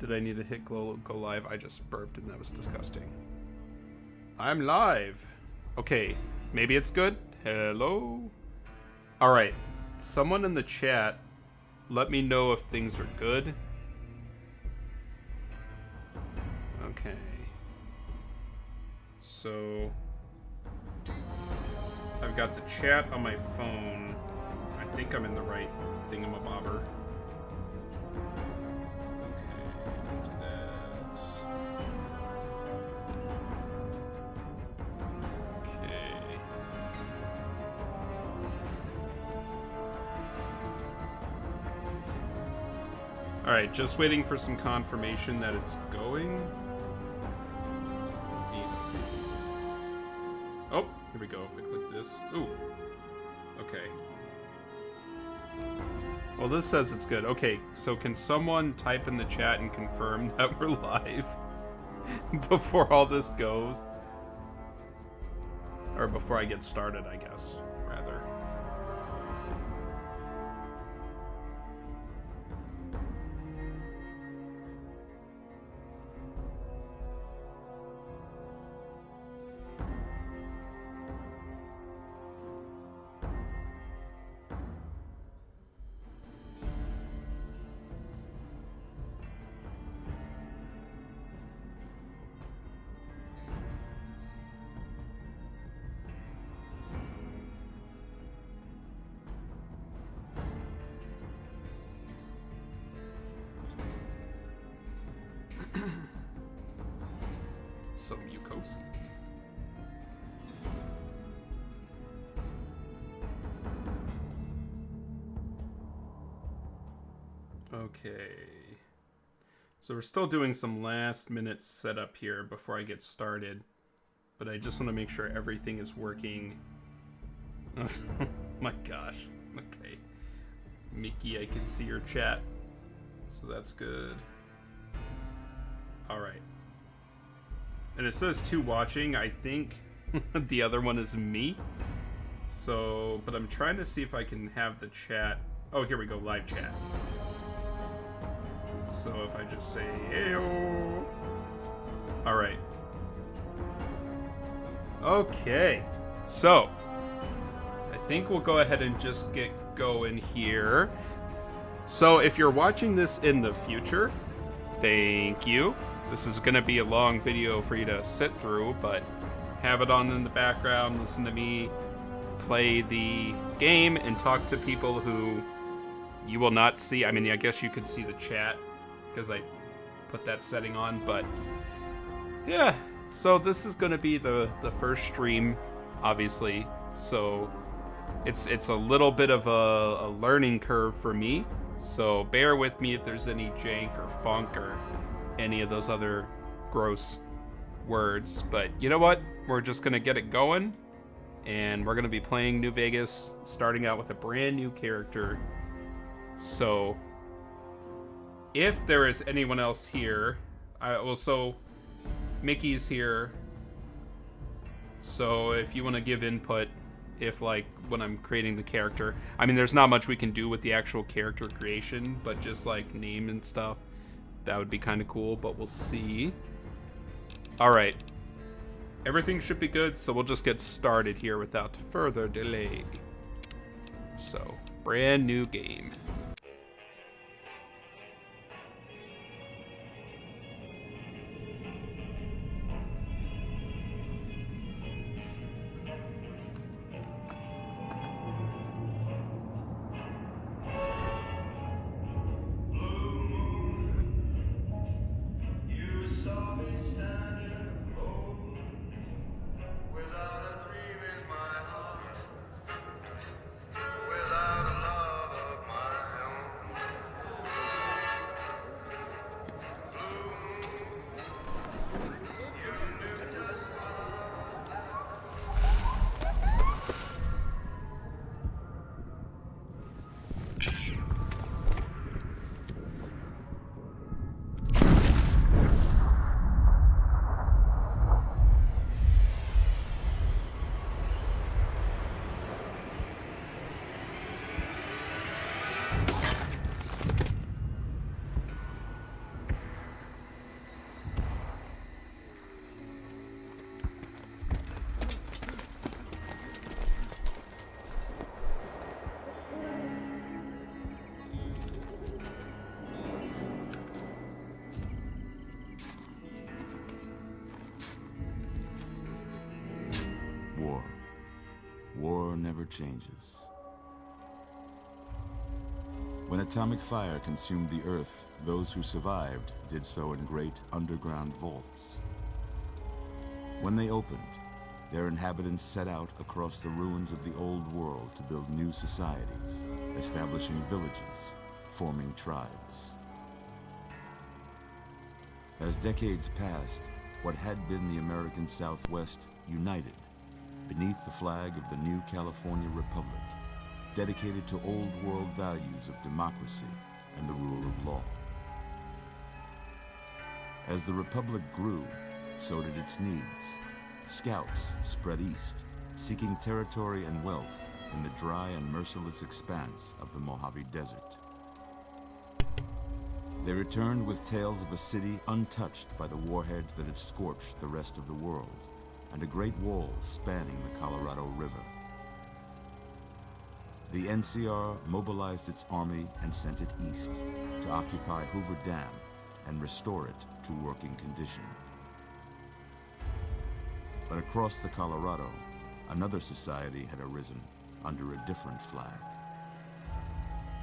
Did I need to hit go live? I just burped and that was disgusting. I'm live. Okay, maybe it's good. Hello? Alright, someone in the chat, let me know if things are good. Okay. So, I've got the chat on my phone. I think I'm in the right thingamabobber. Alright, just waiting for some confirmation that it's going. Let me see. Oh, here we go. If I click this. Ooh. Okay. Well, this says it's good. Okay, so can someone type in the chat and confirm that we're live before all this goes? Or before I get started, I guess, rather. So mucosa. Okay. So we're still doing some last minute setup here before I get started. But I just want to make sure everything is working. Oh my gosh. Okay. Mickey, I can see your chat. So that's good. Alright. And it says 2 watching. I think the other one is me. So, but I'm trying to see if I can have the chat. Oh, here we go, live chat. So if I just say, heyo. Alright. Okay. So, I think we'll go ahead and just get going here. So if you're watching this in the future, thank you. This is going to be a long video for you to sit through, but have it on in the background, listen to me play the game, and talk to people who you will not see. I mean, I guess you could see the chat, because I put that setting on, but yeah. So this is going to be the first stream, obviously, so it's a little bit of a learning curve for me, so bear with me if there's any jank or funk or any of those other gross words. But you know what? We're just going to get it going, and we're going to be playing New Vegas, starting out with a brand new character. So if there is anyone else here, so Mickey's here, so if you want to give input, if like when I'm creating the character, I mean there's not much we can do with the actual character creation, but just like name and stuff, that would be kind of cool, but we'll see. Alright. Everything should be good, so we'll just get started here without further delay. So, brand new game. Without a love of mine. never changes. When atomic fire consumed the Earth, those who survived did so in great underground vaults. When they opened, their inhabitants set out across the ruins of the old world to build new societies, establishing villages, forming tribes. As decades passed, what had been the American Southwest united beneath the flag of the new California Republic, dedicated to old world values of democracy and the rule of law. As the Republic grew, so did its needs. Scouts spread east, seeking territory and wealth in the dry and merciless expanse of the Mojave Desert. They returned with tales of a city untouched by the warheads that had scorched the rest of the world, and a great wall spanning the Colorado River. The NCR mobilized its army and sent it east to occupy Hoover Dam and restore it to working condition. But across the Colorado, another society had arisen under a different flag.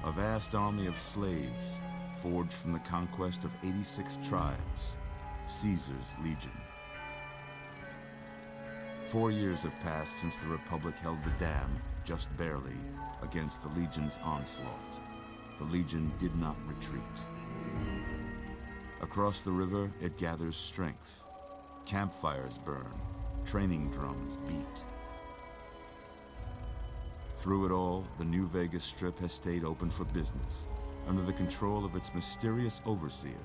A vast army of slaves forged from the conquest of 86 tribes, Caesar's Legion. 4 years have passed since the Republic held the dam, just barely, against the Legion's onslaught. The Legion did not retreat. Across the river, it gathers strength. Campfires burn, training drums beat. Through it all, the New Vegas Strip has stayed open for business, under the control of its mysterious overseer,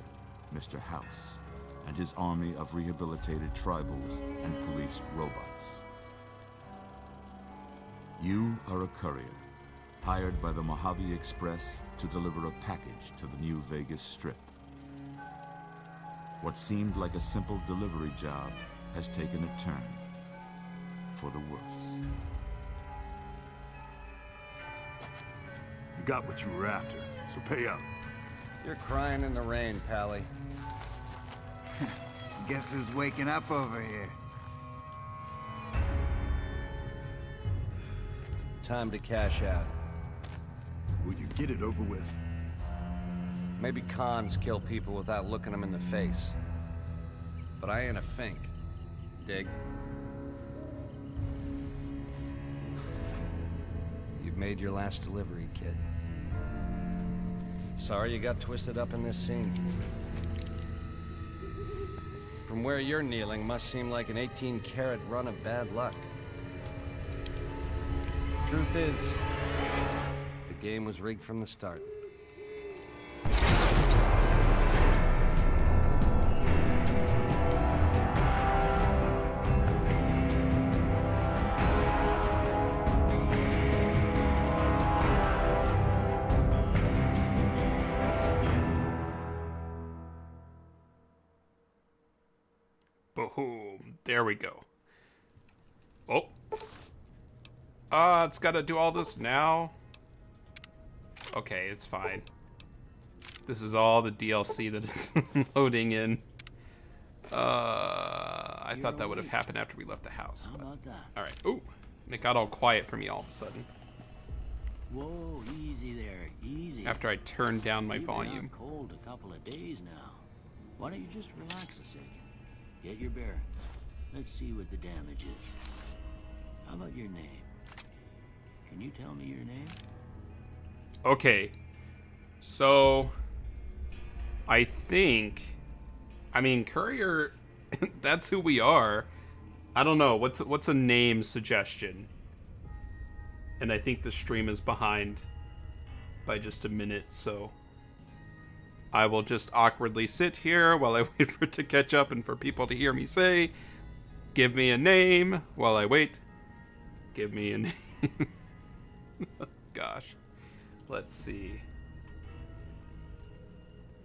Mr. House, and his army of rehabilitated tribals and police robots. You are a courier, hired by the Mojave Express to deliver a package to the New Vegas Strip. What seemed like a simple delivery job has taken a turn for the worse. You got what you were after, so pay up. You're crying in the rain, Pally. Guess who's waking up over here? Time to cash out. Will you get it over with? Maybe cons kill people without looking them in the face. But I ain't a fink. Dig? You've made your last delivery, kid. Sorry you got twisted up in this scene. From where you're kneeling must seem like an 18-carat run of bad luck. Truth is, the game was rigged from the start. Boom. There we go. Oh. It's gotta do all this now. Okay, it's fine. This is all the DLC that it's loading in. I thought that would have happened after we left the house. How about that? Alright. Ooh. It got all quiet for me all of a sudden. Whoa, easy there, easy. After I turned down my You've volume. been out cold a couple of days now. Why don't you just relax a second? Get your bearings. Let's see what the damage is. How about your name? Can you tell me your name? Okay. So I mean, Courier, that's who we are. I don't know. What's a name suggestion? And I think the stream is behind by just a minute, so I will just awkwardly sit here while I wait for it to catch up and for people to hear me say, give me a name while I wait. Give me a name. Gosh. Let's see.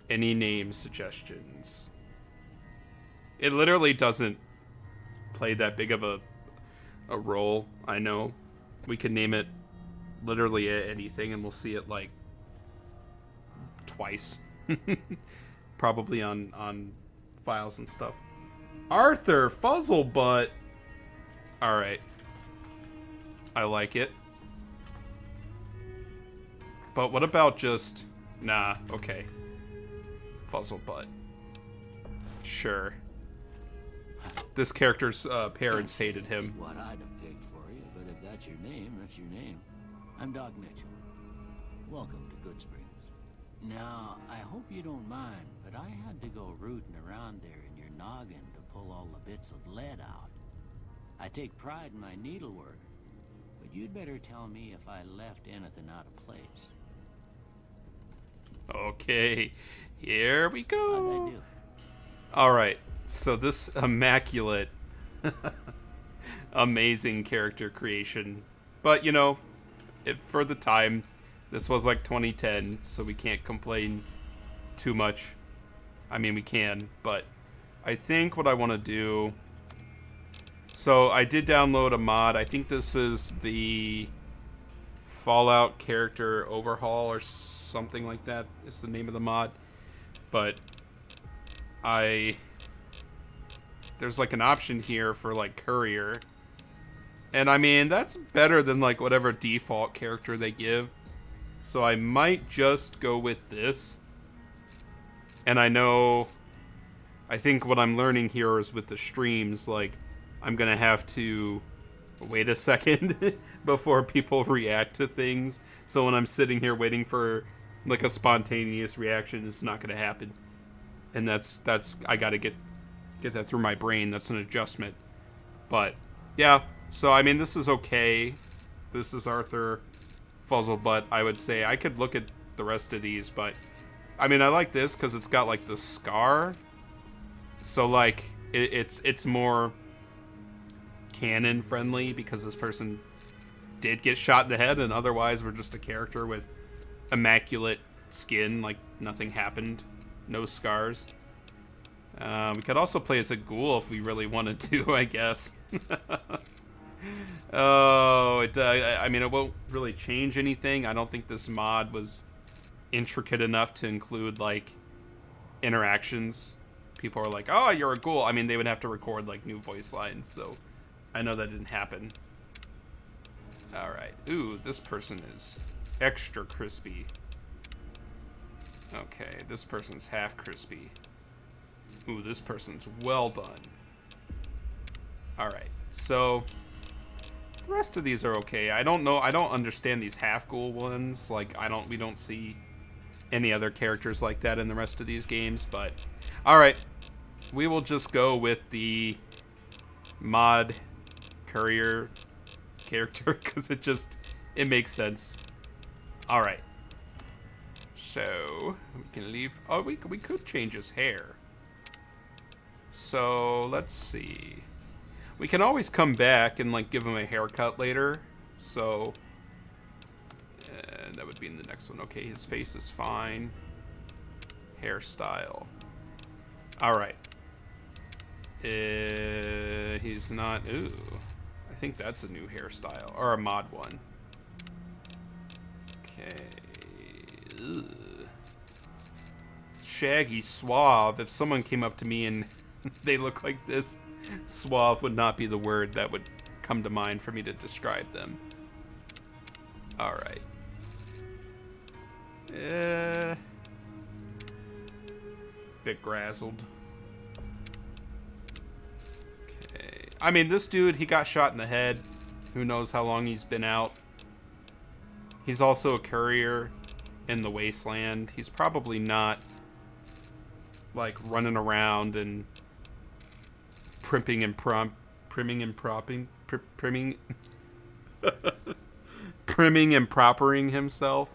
Any name suggestions? It literally doesn't play that big of a role, I know. We can name it literally anything and we'll see it like twice. Probably on files and stuff. Arthur Fuzzlebutt. Alright. I like it. But what about just... Nah, okay. Fuzzlebutt. Sure. This character's parents hated That's him. what I'd have picked for you, but if that's your name, that's your name. I'm Doc Mitchell. Welcome to Good Springs. Now, I hope you don't mind, but I had to go rooting around there in your noggin to pull all the bits of lead out. I take pride in my needlework, but you'd better tell me if I left anything out of place. Okay, here we go. How'd I do? Alright, so this immaculate, amazing character creation. But, you know, for the time, this was like 2010, so we can't complain too much. I mean, we can, but I think what I want to do... So, I did download a mod. I think this is the Fallout character overhaul or something like that is the name of the mod. But there's like an option here for like courier. And I mean, that's better than like whatever default character they give. So I might just go with this. And I think what I'm learning here is with the streams, like, I'm gonna have to wait a second before people react to things. So when I'm sitting here waiting for like a spontaneous reaction, it's not gonna happen. And that's I gotta get that through my brain. That's an adjustment. But yeah, so I mean, this is okay. This is Arthur Fuzzlebutt. I would say I could look at the rest of these, but I mean, I like this because it's got like the scar. So like it's more canon friendly because this person did get shot in the head, and otherwise we're just a character with immaculate skin, like nothing happened, no scars. We could also play as a ghoul if we really wanted to, I guess. Oh, I mean, it won't really change anything. I don't think this mod was intricate enough to include like interactions. People are like, oh, you're a ghoul. I mean, they would have to record like new voice lines, so I know that didn't happen. Alright. Ooh, this person is extra crispy. Okay, this person's half crispy. Ooh, this person's well done. Alright, so the rest of these are okay. I don't know, I don't understand these half ghoul ones. Like, we don't see any other characters like that in the rest of these games, but alright. We will just go with the mod courier character because it makes sense. All right, so we can leave. Oh, we could change his hair. So let's see. We can always come back and like give him a haircut later. So that would be in the next one. Okay, his face is fine. Hairstyle. All right. He's not. Ooh. I think that's a new hairstyle. Or a mod one. Okay. Ugh. Shaggy, suave. If someone came up to me and they look like this, suave would not be the word that would come to mind for me to describe them. Alright. Bit grazzled. I mean, this dude, he got shot in the head. Who knows how long he's been out. He's also a courier in the wasteland. He's probably not, like, running around and primming and propering himself.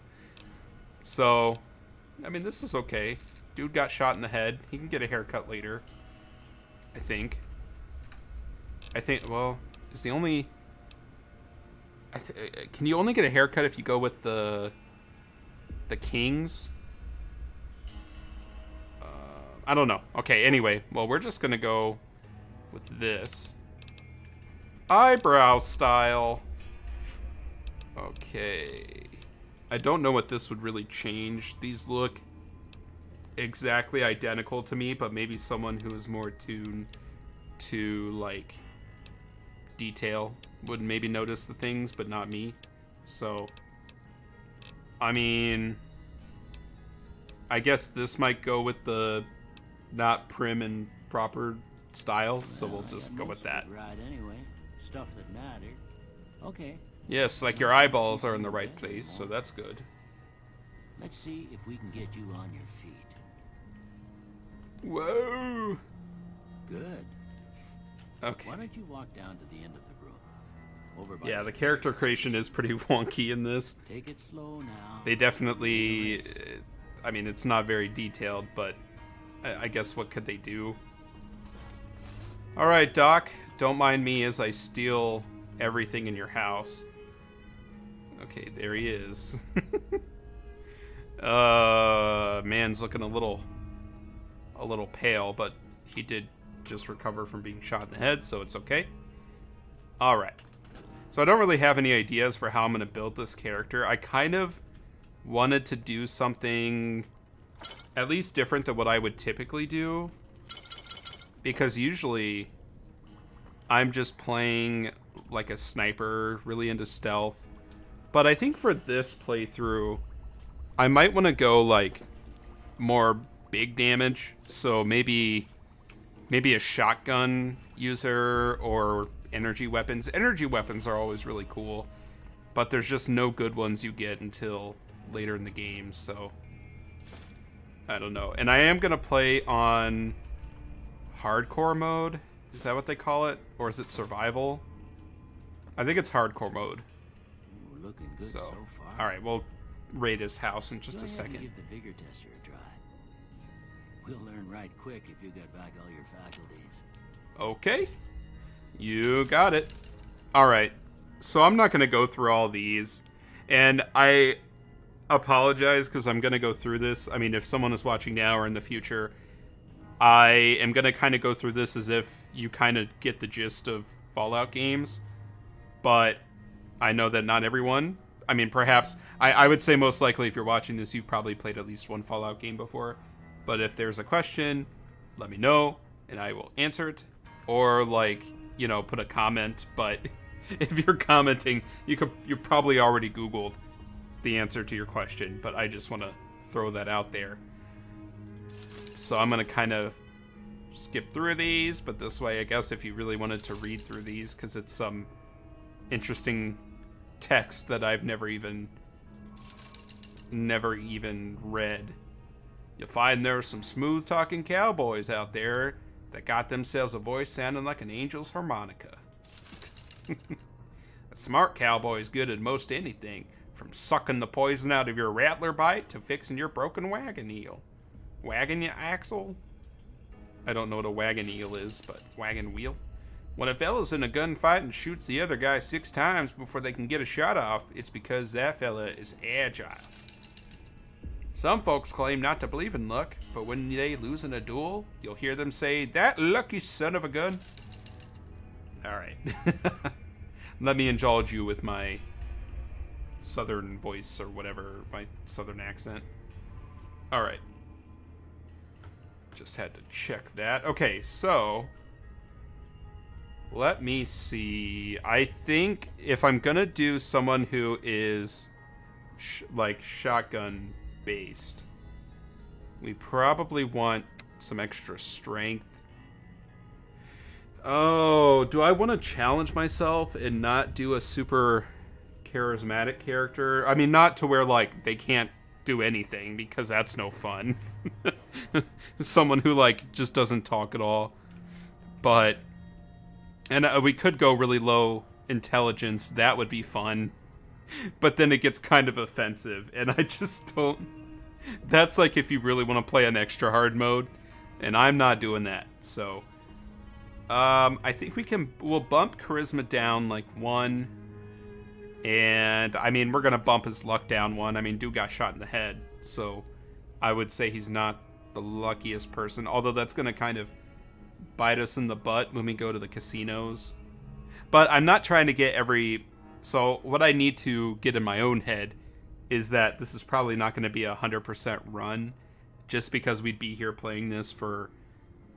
So, I mean, this is okay. Dude got shot in the head. He can get a haircut later, I think. Well, is the only... can you only get a haircut if you go with the kings? I don't know. Okay, anyway. Well, we're just going to go with this. Eyebrow style. Okay. I don't know what this would really change. These look exactly identical to me, but maybe someone who is more tuned to, like, detail would maybe notice the things, but not me. So I mean, I guess this might go with the not prim and proper style, so we'll just go with that. Right anyway. Stuff that mattered. Okay. Yes, like your eyeballs are in the right place, so that's good. Let's see if we can get you on your feet. Whoa! Good. Okay. Why don't you walk down to the end of the room? Over by Yeah, the character creation is pretty wonky in this. Take it slow now. They definitely... I mean, it's not very detailed, but I guess what could they do? Alright, Doc. Don't mind me as I steal everything in your house. Okay, there he is. Man's looking a little pale, but he did just recover from being shot in the head, so it's okay. Alright. So I don't really have any ideas for how I'm going to build this character. I kind of wanted to do something at least different than what I would typically do, because usually I'm just playing like a sniper, really into stealth. But I think for this playthrough, I might want to go like more big damage. So maybe a shotgun user or energy weapons. Energy weapons are always really cool, but there's just no good ones you get until later in the game, so I don't know. And I am going to play on hardcore mode. Is that what they call it? Or is it survival? I think it's hardcore mode. Ooh, looking good so far. Alright, we'll raid his house in just Go a ahead and second. give the vigor tester a try. We'll learn right quick if you got back all your faculties. Okay. You got it. Alright. So I'm not going to go through all these. And I apologize because I'm going to go through this. I mean, if someone is watching now or in the future, I am going to kind of go through this as if you kind of get the gist of Fallout games. But I know that not everyone. I mean, perhaps, I would say most likely if you're watching this, you've probably played at least one Fallout game before. But if there's a question, let me know, and I will answer it. Or, like, you know, put a comment. But if you're commenting, you probably already Googled the answer to your question. But I just want to throw that out there. So I'm going to kind of skip through these. But this way, I guess, if you really wanted to read through these, because it's some interesting text that I've never even read. You'll find there are some smooth-talking cowboys out there that got themselves a voice sounding like an angel's harmonica. A smart cowboy is good at most anything, from sucking the poison out of your rattler bite to fixing your broken wagon wheel. Wagon axle? I don't know what a wagon wheel is, but wagon wheel? When a fella's in a gunfight and shoots the other guy 6 times before they can get a shot off, it's because that fella is agile. Some folks claim not to believe in luck, but when they lose in a duel, you'll hear them say, "That lucky son of a gun." Alright. Let me indulge you with my southern voice or whatever, my southern accent. Alright. Just had to check that. Okay, so let me see. I think if I'm gonna do someone who is like shotgun based, we probably want some extra strength. Oh, do I want to challenge myself and not do a super charismatic character? I mean, not to where like they can't do anything, because that's no fun. Someone who like just doesn't talk at all. But we could go really low intelligence. That would be fun. But then it gets kind of offensive, and I just don't. That's like if you really want to play an extra hard mode, and I'm not doing that. So I think we'll bump charisma down like 1, and I mean we're gonna bump his luck down 1. I mean, dude got shot in the head, so I would say he's not the luckiest person, although that's gonna kind of bite us in the butt when we go to the casinos. But I'm not trying to get so what I need to get in my own head is that this is probably not going to be a 100% run, just because we'd be here playing this for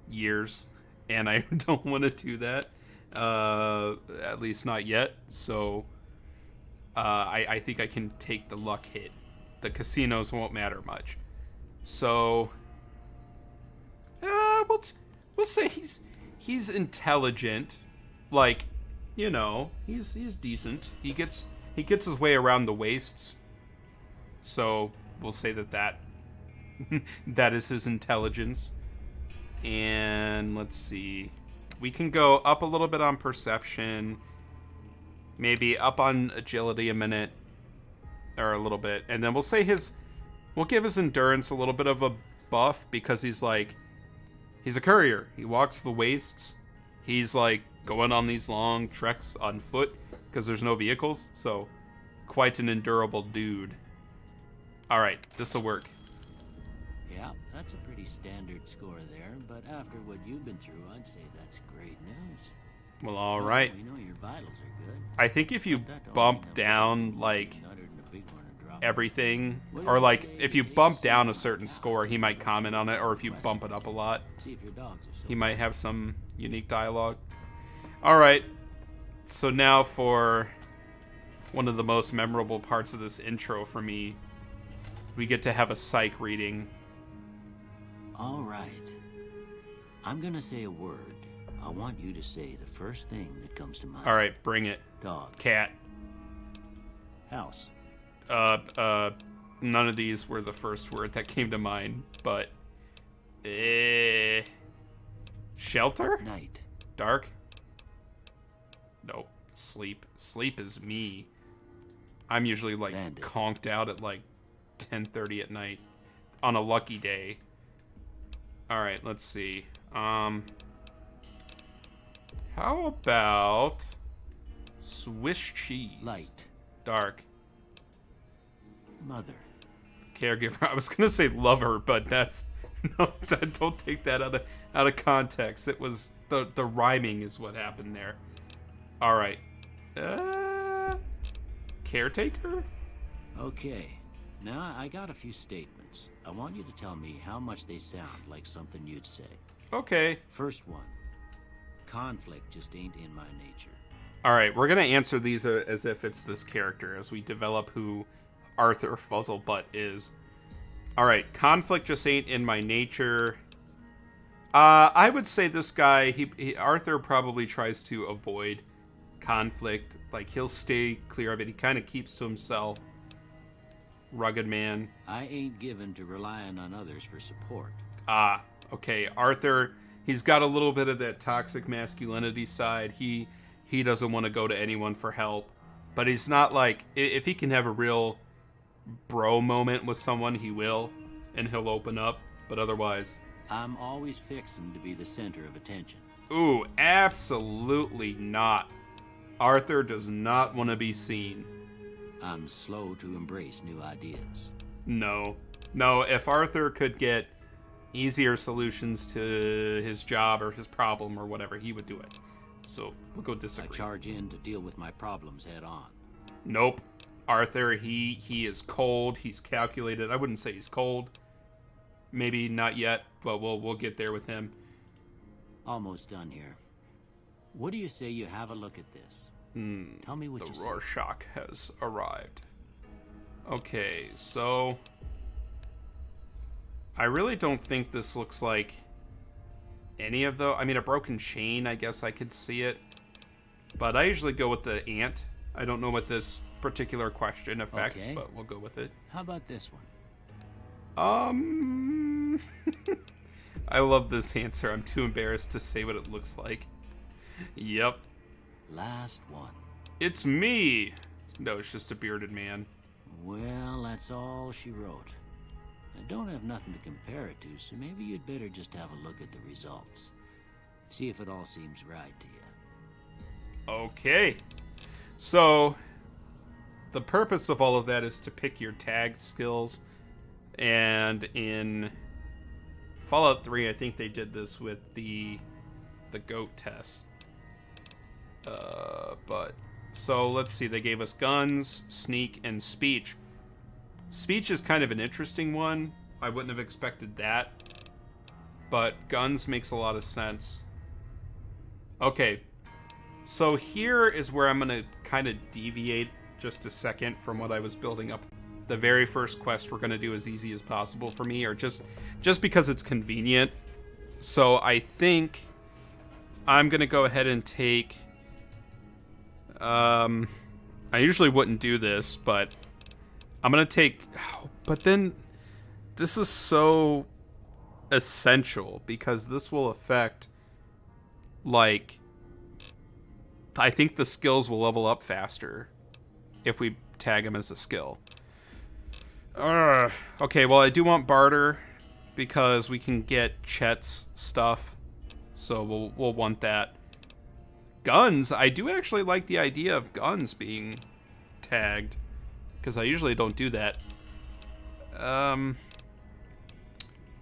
years, and I don't want to do that, at least not yet. So I think I can take the luck hit the casinos won't matter much. So, we'll say he's intelligent. Like, you know, he's decent. He gets his way around the wastes. So we'll say that that is his intelligence. And let's see. We can go up a little bit on perception. Maybe up on agility a minute. Or a little bit. And then we'll say we'll give his endurance a little bit of a buff because he's a courier. He walks the wastes. He's like going on these long treks on foot because there's no vehicles. So quite an endurable dude. All right, this'll work. Yeah, that's a pretty standard score there, but after what you've been through, I'd say that's great news. Well, all right. We know your vitals are good. I think if you bump down, like, everything, or, like, if you bump down a certain score, he might comment on it, or if you bump it up a lot, he might have some unique dialogue. All right. So now for one of the most memorable parts of this intro for me, we get to have a psych reading. All right. I'm gonna say a word. I want you to say the first thing that comes to mind. All right, bring it. Dog. Cat. House. None of these were the first word that came to mind, but shelter? Night. Dark? Nope. Sleep. Sleep is me. I'm usually like Bandit. conked out at like 10:30 at night on a lucky day. All right, let's see. How about Swiss cheese? Light. Dark. Mother. Caregiver. I was gonna say lover, but that's no. Don't take that out of context. It was the rhyming is what happened there. All right. Caretaker. Okay. Now I got a few statements. I want you to tell me how much they sound like something you'd say. Okay. First one. Conflict just ain't in my nature. All right. We're gonna answer these as if it's this character as we develop who Arthur Fuzzlebutt is. All right. Conflict just ain't in my nature. I would say this guy, Arthur probably tries to avoid conflict. Like, he'll stay clear of it. He kind of keeps to himself. Rugged man. I ain't given to relying on others for support. Okay. Arthur, he's got a little bit of that toxic masculinity side. He doesn't want to go to anyone for help. But he's not like, if he can have a real bro moment with someone, he will. And he'll open up. But otherwise... I'm always fixing to be the center of attention. Ooh, absolutely not. Arthur does not want to be seen. I'm slow to embrace new ideas. No, if Arthur could get easier solutions to his job or his problem or whatever, he would do it. So, we'll go disagree. I charge in to deal with my problems head on. Nope. Arthur, he is cold, he's calculated. I wouldn't say he's cold. Maybe not yet, but we'll get there with him. Almost done here. What do you say you have a look at this? Tell me what you see. The Rorschach has arrived. Okay, so... I really don't think this looks like any of the... I mean, a broken chain, I guess I could see it. But I usually go with the ant. I don't know what this particular question affects, Okay. but we'll go with it. How about this one? I love this answer. I'm too embarrassed to say what it looks like. Yep. Last one. It's me! No, it's just a bearded man. Well, that's all she wrote. I don't have nothing to compare it to, so maybe you'd better just have a look at the results. See if it all seems right to you. Okay. So, the purpose of all of that is to pick your tag skills. And in Fallout 3, I think they did this with the goat test. So let's see. They gave us guns, sneak, and speech. Speech is kind of an interesting one. I wouldn't have expected that. But guns makes a lot of sense. Okay. So here is where I'm going to kind of deviate just a second from what I was building up the very first quest we're going to do as easy as possible for me, or just because it's convenient. So I think I'm going to go ahead and take... I usually wouldn't do this, but I'm going to take... But then this is so essential because this will affect, like... I think the skills will level up faster if we tag him as a skill. Okay, well, I do want barter because we can get Chet's stuff, so we'll want that. Guns, I do actually like the idea of guns being tagged because I usually don't do that.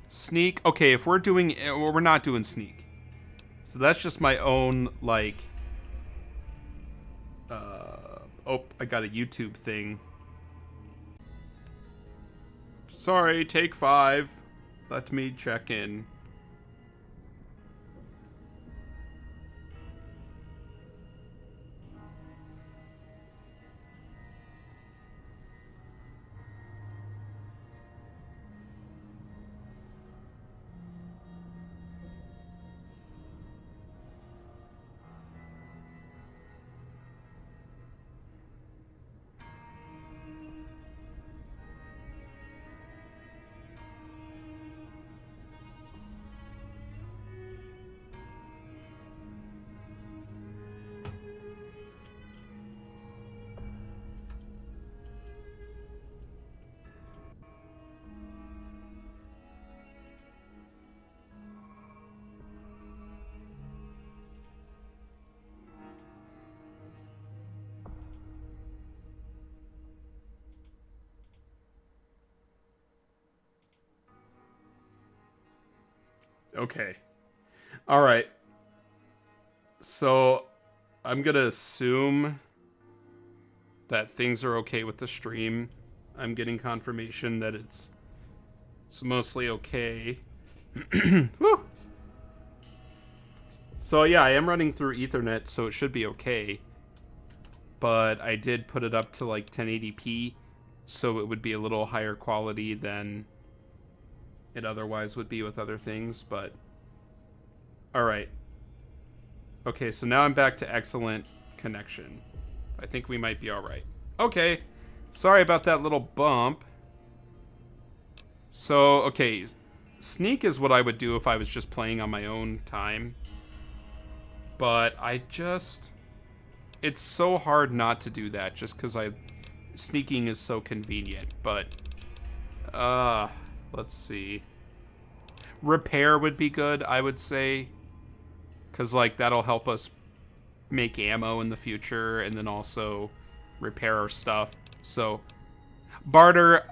Sneak. Okay, if we're doing, well, we're not doing sneak, so that's just my own, like. Oh, I got a YouTube thing. Sorry, take 5. Let me check in. Okay. All right. So I'm going to assume that things are okay with the stream. I'm getting confirmation that it's mostly okay. Woo! So yeah, I am running through Ethernet, so it should be okay. But I did put it up to like 1080p, so it would be a little higher quality than it otherwise would be with other things, but alright. Okay, so now I'm back to excellent connection. I think we might be alright. Okay, sorry about that little bump. So, okay, sneak is what I would do if I was just playing on my own time. But it's so hard not to do that just because sneaking is so convenient, but, let's see. Repair would be good, I would say. Because, like, that'll help us make ammo in the future and then also repair our stuff. So, barter,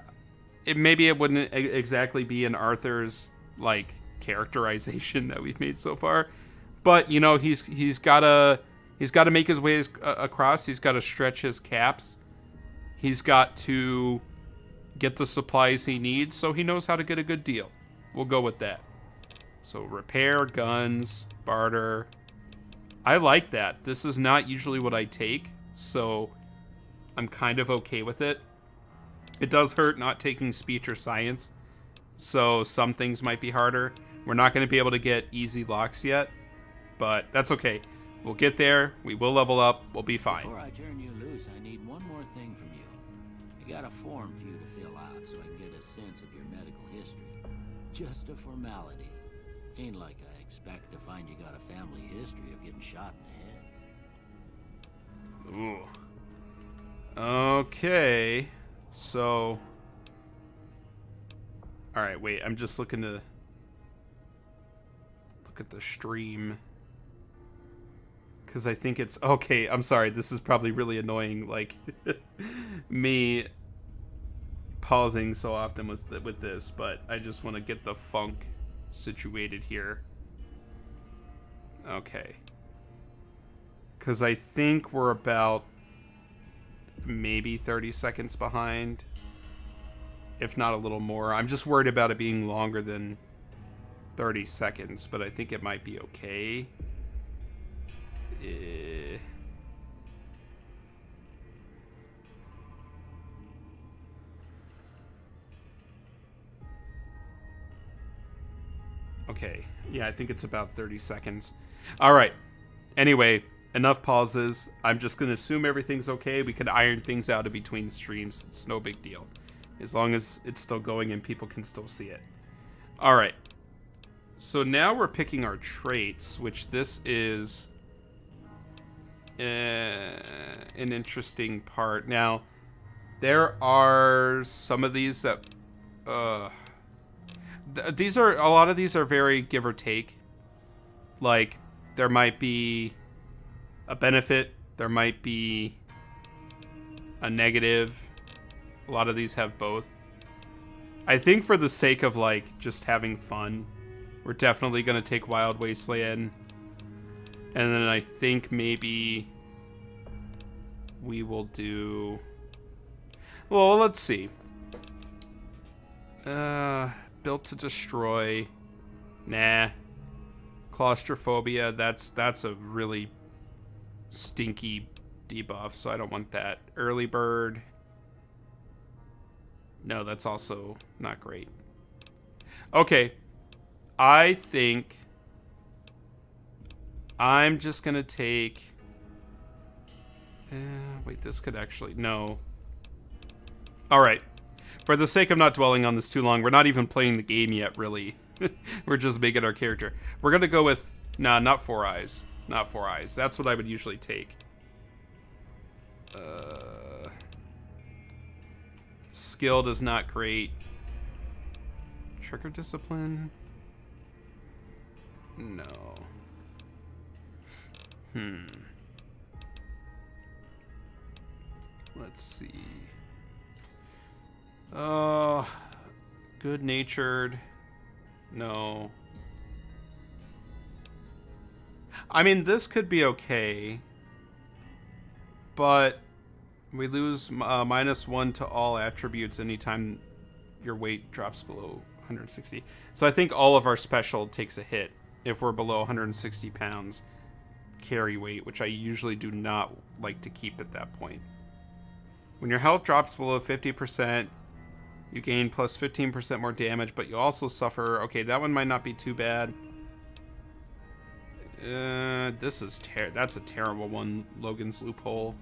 maybe it wouldn't exactly be in Arthur's, like, characterization that we've made so far. But, you know, he's got to make his way across. He's got to stretch his caps. He's got to get the supplies he needs, so he knows how to get a good deal. We'll go with that. So repair, guns, barter. I like that. This is not usually what I take, so I'm kind of okay with it. It does hurt not taking speech or science, so some things might be harder. We're not going to be able to get easy locks yet, but that's okay. We'll get there. We will level up. We'll be fine. Before I turn you loose, I need one more thing from you. I got a form for you to fill out so I can get a sense of your medical history. Just a formality. Ain't like I expect to find you got a family history of getting shot in the head. Ooh. Okay. So. Alright, wait. I'm just looking to look at the stream. Because I think it's... Okay, I'm sorry. This is probably really annoying. Like, me pausing so often with this. But I just want to get the funk situated here. Okay. Because I think we're about maybe 30 seconds behind. If not a little more. I'm just worried about it being longer than 30 seconds. But I think it might be okay. Okay. Yeah, I think it's about 30 seconds. All right. Anyway, enough pauses. I'm just going to assume everything's okay. We can iron things out in between streams. It's no big deal. As long as it's still going and people can still see it. All right. So now we're picking our traits, which this is an interesting part. Now, there are some of these that... a lot of these are very give or take. Like, there might be a benefit, there might be a negative. A lot of these have both. I think for the sake of, like, just having fun, we're definitely going to take Wild Wasteland. And then I think maybe we will do... Well, let's see. Built to destroy. Nah. Claustrophobia, that's a really stinky debuff, so I don't want that. Early bird. No, that's also not great. Okay. I think I'm just gonna take... wait, this could actually... No. Alright. For the sake of not dwelling on this too long, we're not even playing the game yet, really. We're just making our character. We're gonna go with... Nah, not 4 eyes. Not 4 eyes. That's what I would usually take. Skilled is not great. Trigger discipline? No. Let's see. Good-natured. No. I mean, this could be okay. But we lose -1 to all attributes anytime your weight drops below 160. So I think all of our special takes a hit if we're below 160 pounds carry weight, which I usually do not like to keep at that point. When your health drops below 50%, you gain plus 15% more damage, but you also suffer... Okay, that one might not be too bad. This is that's a terrible one, Logan's Loophole.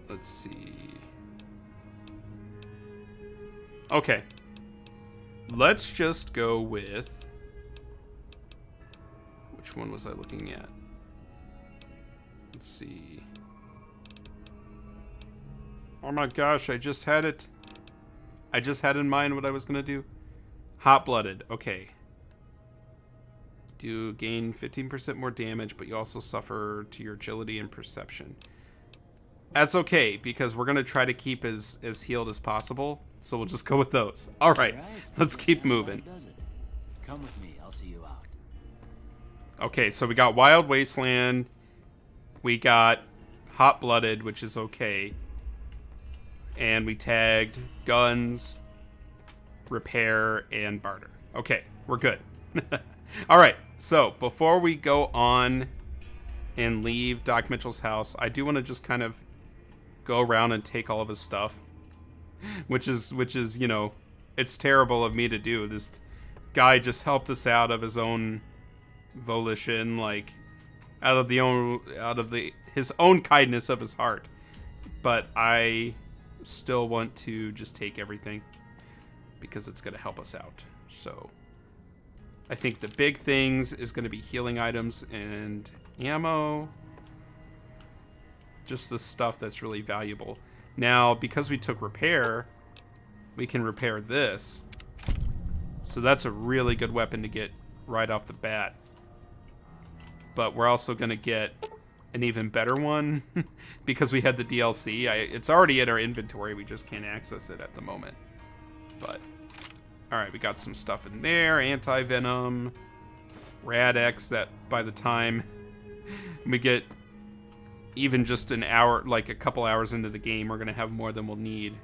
Let's see. Okay. Let's just go with... Which one was I looking at? Let's see. Oh my gosh, I just had it. I just had in mind what I was going to do. Hot-blooded. Okay. Do gain 15% more damage, but you also suffer to your agility and perception. That's okay, because we're going to try to keep as healed as possible. So we'll just go with those. All right. Let's keep moving. Come with me. I'll see you out. Okay, so we got Wild Wasteland. We got Hot-blooded, which is okay. And we tagged guns, repair, and barter. Okay, we're good. All right, so before we go on and leave Doc Mitchell's house, I do want to just kind of go around and take all of his stuff, which is, you know, it's terrible of me to do. This guy just helped us out of his own volition, like out of his own kindness of his heart. But I still want to just take everything because it's going to help us out. So I think the big things is going to be healing items and ammo. Just the stuff that's really valuable. Now, because we took repair, we can repair this. So that's a really good weapon to get right off the bat. But we're also going to get an even better one because we had the DLC. It's already in our inventory. We just can't access it at the moment. But, alright, we got some stuff in there. Anti-venom. Rad-X, that by the time we get even just an hour, like a couple hours into the game, we're going to have more than we'll need.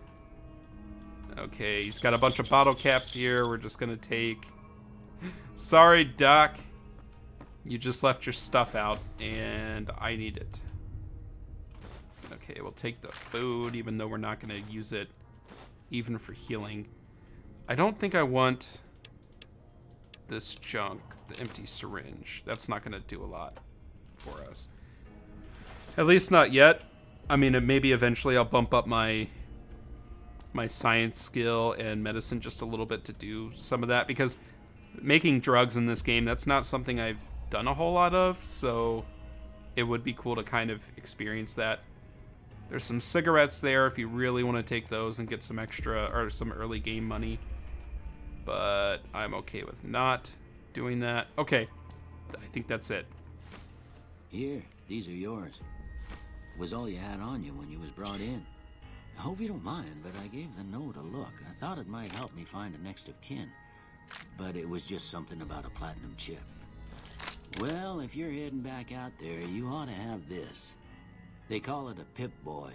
Okay, he's got a bunch of bottle caps here. We're just going to take... Sorry, Doc. You just left your stuff out, and I need it. Okay, we'll take the food, even though we're not going to use it even for healing. I don't think I want this junk, the empty syringe. That's not going to do a lot for us. At least not yet. I mean, maybe eventually I'll bump up my science skill and medicine just a little bit to do some of that, because making drugs in this game, that's not something I've done a whole lot of, so it would be cool to kind of experience that. There's some cigarettes there if you really want to take those and get some extra or some early game money, but I'm okay with not doing that. Okay, I think that's it. Here, these are yours. Was all you had on you when you was brought in. I hope you don't mind, but I gave the note a look. I thought it might help me find a next of kin, but it was just something about a platinum chip. Well, if you're heading back out there, you ought to have this. They call it a Pip-Boy.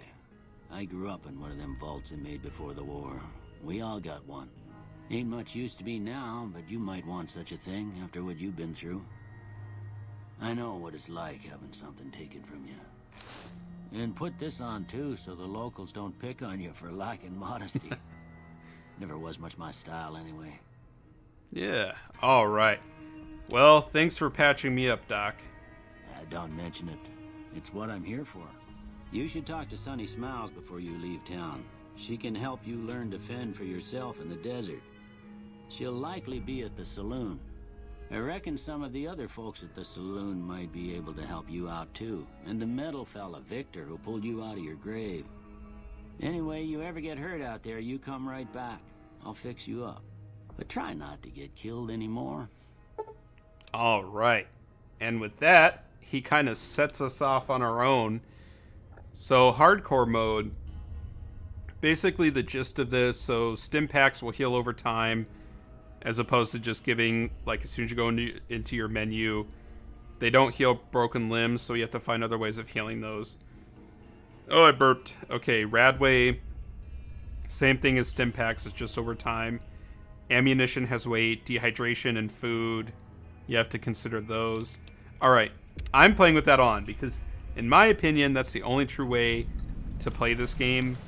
I grew up in one of them vaults they made before the war. We all got one. Ain't much use to be now, but you might want such a thing after what you've been through. I know what it's like having something taken from you. And put this on too, so the locals don't pick on you for lacking modesty. Never was much my style anyway. Yeah, all right. Well, thanks for patching me up, Doc. Don't mention it. It's what I'm here for. You should talk to Sunny Smiles before you leave town. She can help you learn to fend for yourself in the desert. She'll likely be at the saloon. I reckon some of the other folks at the saloon might be able to help you out too. And the metal fella, Victor, who pulled you out of your grave. Anyway, you ever get hurt out there, you come right back. I'll fix you up. But try not to get killed anymore. All right. And with that, he kind of sets us off on our own. So hardcore mode, basically the gist of this, so stim packs will heal over time, as opposed to just giving, like, as soon as you go into your menu, they don't heal broken limbs, so you have to find other ways of healing those. Oh, I burped. Okay, Radway, same thing as stim packs, it's just over time. Ammunition has weight, dehydration, and food. You have to consider those. Alright, I'm playing with that on, because in my opinion, that's the only true way to play this game.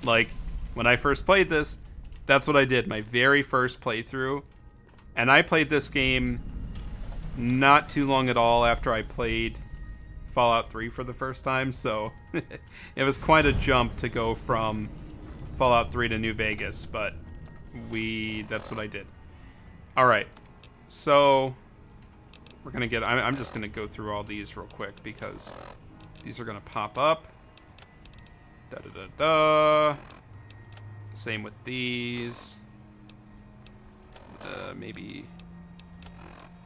Like, when I first played this, that's what I did, my very first playthrough. And I played this game not too long at all after I played Fallout 3 for the first time, so it was quite a jump to go from Fallout 3 to New Vegas, but that's what I did. Alright, so we're gonna get, I'm just gonna go through all these real quick because these are gonna pop up. Da-da-da-da. Same with these. Maybe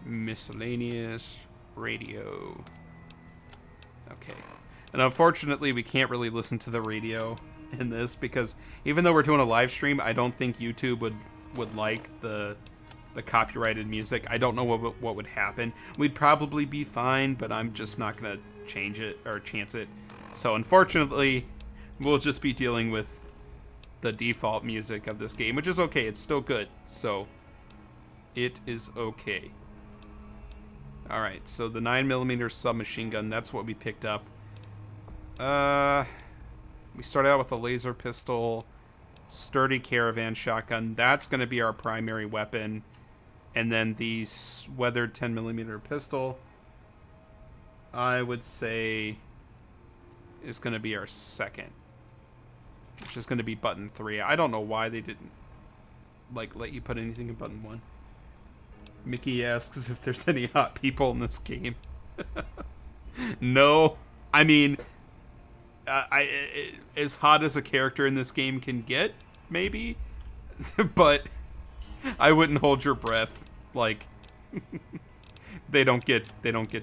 miscellaneous radio. Okay. And unfortunately, we can't really listen to the radio in this because even though we're doing a live stream, I don't think YouTube would like the copyrighted music. I don't know what would happen. We'd probably be fine, but I'm just not gonna change it or chance it. So unfortunately, we'll just be dealing with the default music of this game, which is okay. It's still good, so it is okay. Alright, so the 9mm submachine gun, that's what we picked up. We started out with a laser pistol, sturdy caravan shotgun. That's going to be our primary weapon. And then the weathered 10mm pistol, I would say, is going to be our second, which is going to be button 3. I don't know why they didn't let you put anything in button 1. Mickey asks if there's any hot people in this game. No, I mean, as hot as a character in this game can get, maybe, but I wouldn't hold your breath. Like, they don't get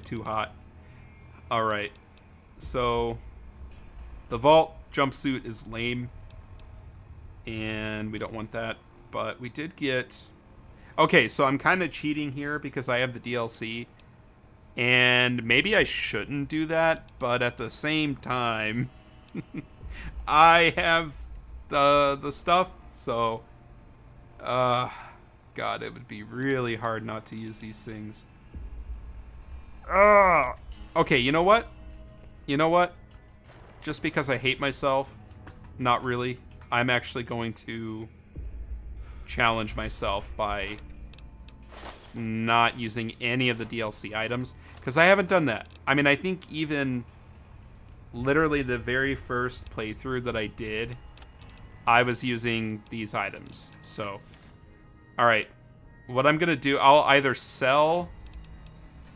too hot. All right, so the vault jumpsuit is lame, and we don't want that. But we did get. Okay, so I'm kind of cheating here because I have the DLC, and maybe I shouldn't do that, but at the same time, I have the stuff, so, God, it would be really hard not to use these things. Okay, you know what? You know what? Just because I hate myself, not really, I'm actually going to challenge myself by not using any of the DLC items, because I haven't done that. I mean, I think even literally the very first playthrough that I did, I was using these items. So, all right, what I'm gonna do, I'll either sell.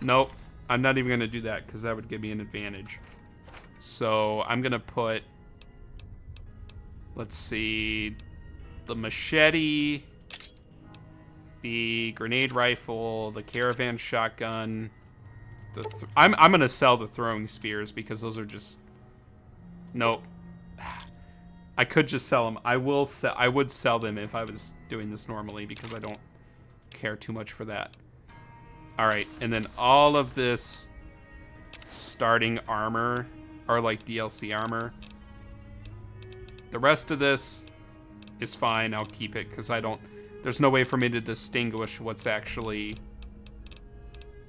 Nope, I'm not even gonna do that because that would give me an advantage. So I'm gonna put, let's see, the machete, the grenade rifle, the caravan shotgun. I'm gonna sell the throwing spears because those are just, nope. I could just sell them. I would sell them if I was doing this normally because I don't care too much for that. All right, and then all of this starting armor, or like DLC armor. The rest of this is fine. I'll keep it because there's no way for me to distinguish what's actually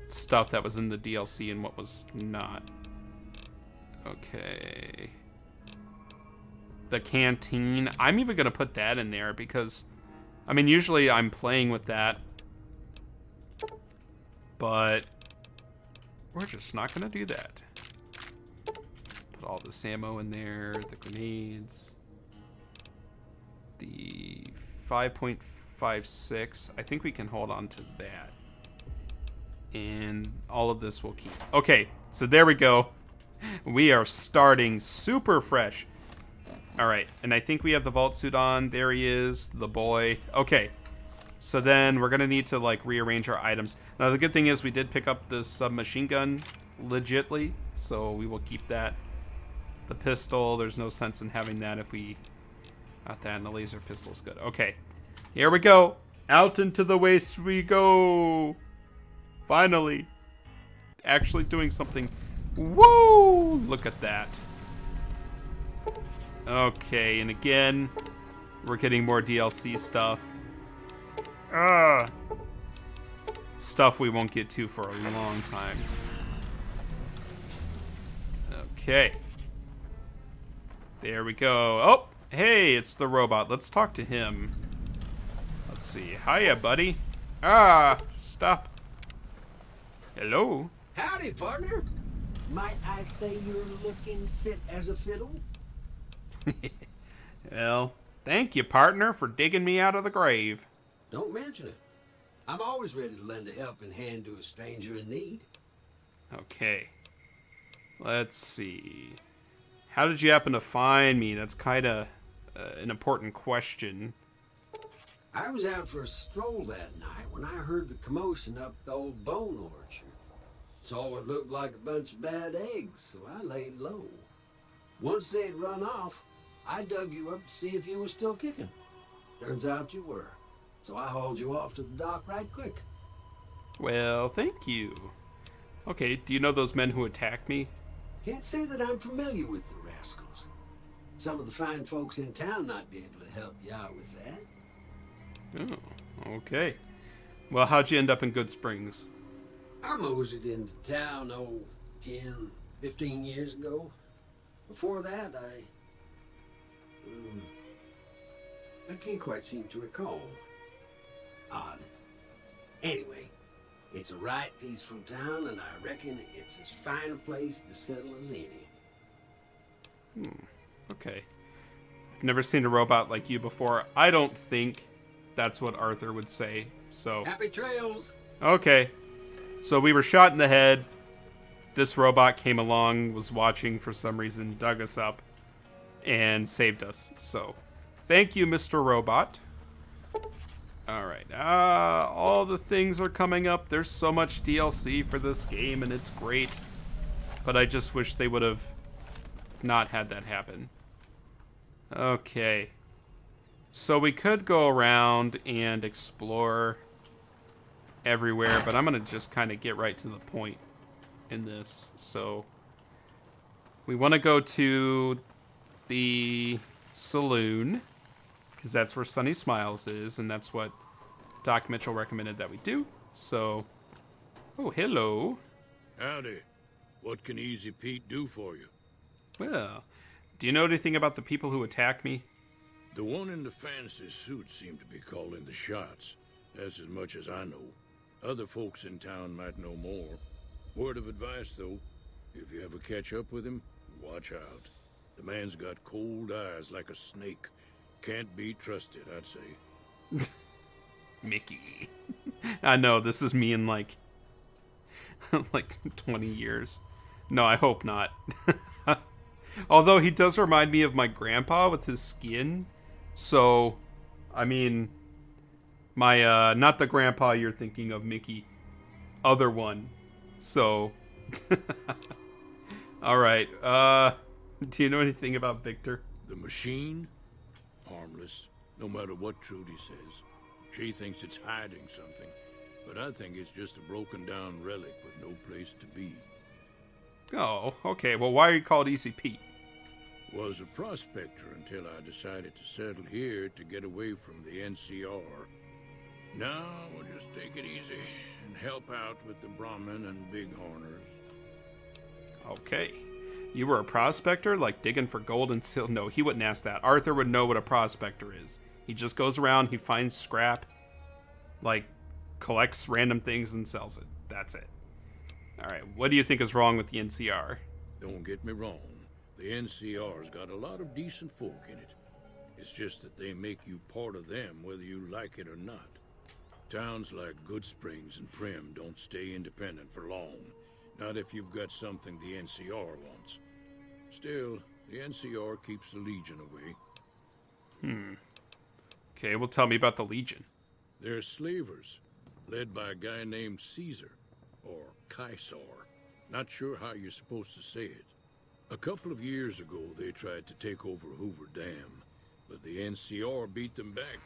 stuff that was in the DLC and what was not. Okay. The canteen. I'm even going to put that in there because, I mean, usually I'm playing with that. But we're just not going to do that. Put all this ammo in there, the grenades. The 5.56. I think we can hold on to that. And all of this we'll keep. Okay, so there we go. We are starting super fresh. All right, and I think we have the vault suit on. There he is, the boy. Okay, so then we're going to need to, like, rearrange our items. Now, the good thing is we did pick up the submachine gun legitly, so we will keep that. The pistol, there's no sense in having that if we... Not that, and the laser pistol's good. Okay, here we go. Out into the waste we go. Finally. Actually doing something. Woo! Look at that. Okay, and again, we're getting more DLC stuff. Stuff we won't get to for a long time. Okay. There we go. Oh, hey, it's the robot. Let's talk to him. Let's see. Hiya, buddy. Stop. Hello. Howdy, partner. Might I say you're looking fit as a fiddle? Well, thank you, partner, for digging me out of the grave. Don't mention it. I'm always ready to lend a helping hand to a stranger in need. Okay. Let's see. How did you happen to find me? That's kind of an important question. I was out for a stroll that night when I heard the commotion up the old bone orchard. Saw what looked like a bunch of bad eggs, so I laid low. Once they'd run off, I dug you up to see if you were still kicking. Turns out you were, so I hauled you off to the dock right quick. Well, thank you. Okay, do you know those men who attacked me? Can't say that I'm familiar with the rascals. Some of the fine folks in town might be able to help you out with that. Oh, okay. Well, how'd you end up in Good Springs? I moseyed into town, 10, 15 years ago. Before that, I can't quite seem to recall. Odd. Anyway, it's a right peaceful town, and I reckon it's as fine a place to settle as any. Okay. I've never seen a robot like you before. I don't think that's what Arthur would say, so... Happy trails! Okay. So we were shot in the head. This robot came along, was watching for some reason, dug us up, and saved us. So, thank you, Mr. Robot. Alright, all the things are coming up. There's so much DLC for this game, and it's great. But I just wish they would have not had that happen. Okay. So we could go around and explore everywhere, but I'm going to just kind of get right to the point in this. So we want to go to the saloon, because that's where Sunny Smiles is, and that's what Doc Mitchell recommended that we do. So, oh, hello. Howdy. What can Easy Pete do for you? Well, do you know anything about the people who attacked me? The one in the fancy suit seemed to be calling the shots. That's as much as I know. Other folks in town might know more. Word of advice, though, if you ever catch up with him, watch out. The man's got cold eyes like a snake. Can't be trusted, I'd say. Mickey. I know, this is me in like 20 years. No, I hope not. Although he does remind me of my grandpa with his skin. So, I mean, my, not the grandpa you're thinking of, Mickey. Other one. So, alright, do you know anything about Victor? The machine? Harmless, no matter what Trudy says. She thinks it's hiding something, but I think it's just a broken down relic with no place to be. Oh, okay, well why are you called Easy Pete? Was a prospector until I decided to settle here to get away from the NCR. Now we'll just take it easy and help out with the Brahmin and Bighorners. Okay. You were a prospector, like digging for gold and silver? No, he wouldn't ask that. Arthur would know what a prospector is. He just goes around, he finds scrap, like, collects random things and sells it. That's it. Alright, what do you think is wrong with the NCR? Don't get me wrong. The NCR's got a lot of decent folk in it. It's just that they make you part of them whether you like it or not. Towns like Good Springs and Prim don't stay independent for long. Not if you've got something the NCR wants. Still, the NCR keeps the Legion away. Okay, well tell me about the Legion. They're slavers, led by a guy named Caesar, or Caesar. Not sure how you're supposed to say it. A couple of years ago, they tried to take over Hoover Dam, but the NCR beat them back.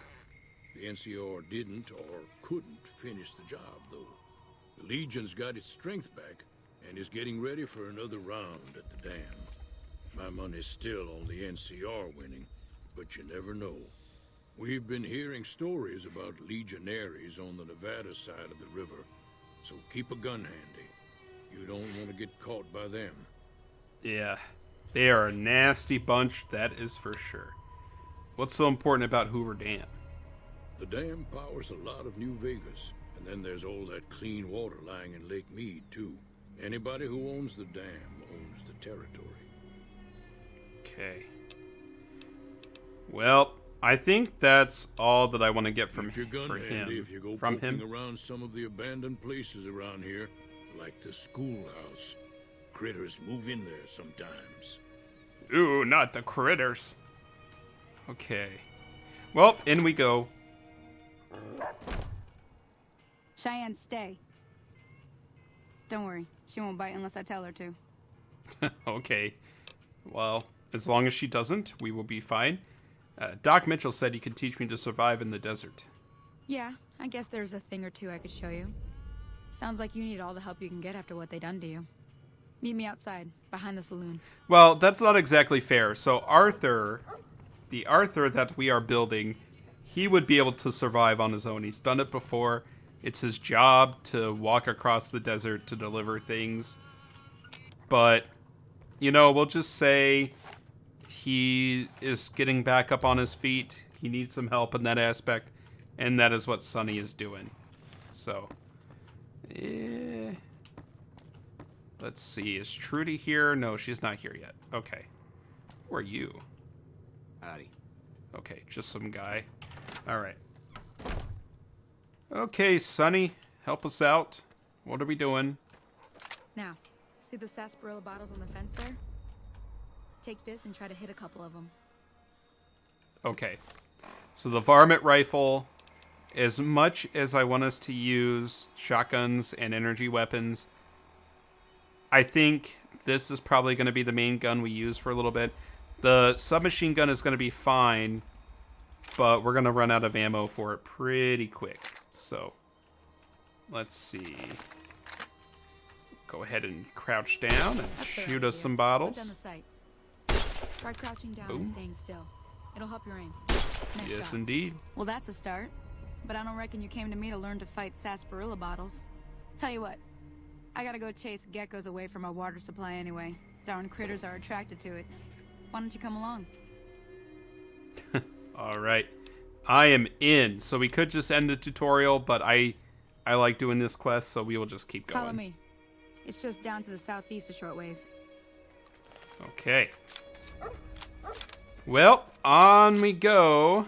The NCR didn't or couldn't finish the job, though. The Legion's got its strength back and is getting ready for another round at the dam. My money's still on the NCR winning, but you never know. We've been hearing stories about legionaries on the Nevada side of the river, so keep a gun handy. You don't want to get caught by them. Yeah, they are a nasty bunch, that is for sure. What's so important about Hoover Dam? The dam powers a lot of New Vegas, and then there's all that clean water lying in Lake Mead, too. Anybody who owns the dam owns the territory. Okay. Well, I think that's all that I want to get from Keep your gun for handy him. if you go From poking him. around some of the abandoned places around here, like the schoolhouse. Critters move in there sometimes. Ooh, not the critters. Okay. Well, in we go. Cheyenne, stay. Don't worry, she won't bite unless I tell her to. Okay. Well, as long as she doesn't, we will be fine. Doc Mitchell said he could teach me to survive in the desert. Yeah, I guess there's a thing or two I could show you. Sounds like you need all the help you can get after what they done to you. Meet me outside, behind the saloon. Well, that's not exactly fair. So Arthur, the Arthur that we are building, he would be able to survive on his own. He's done it before. It's his job to walk across the desert to deliver things. But, you know, we'll just say he is getting back up on his feet. He needs some help in that aspect. And that is what Sonny is doing. So, let's see. Is Trudy here? No, she's not here yet. Okay. Who are you? Howdy. Okay, just some guy. All right. Okay, Sonny, help us out. What are we doing? Now, see the sarsaparilla bottles on the fence there? Take this and try to hit a couple of them. Okay. So the varmint rifle, as much as I want us to use shotguns and energy weapons, I think this is probably going to be the main gun we use for a little bit. The submachine gun is going to be fine, but we're going to run out of ammo for it pretty quick. So, let's see. Go ahead and crouch down and That's their shoot us idea. some Put bottles. down the sight. Try crouching down Boom. and staying still. It'll help your aim. Nice Yes, shot. indeed. Well, that's a start. But I don't reckon you came to me to learn to fight sarsaparilla bottles. Tell you what, I gotta go chase geckos away from our water supply anyway. Darn critters are attracted to it. Why don't you come along? All right. I am in. So we could just end the tutorial, but I I like doing this quest, so we will just keep going. Follow me. It's just down to the southeast a short ways. Okay. Well, on we go.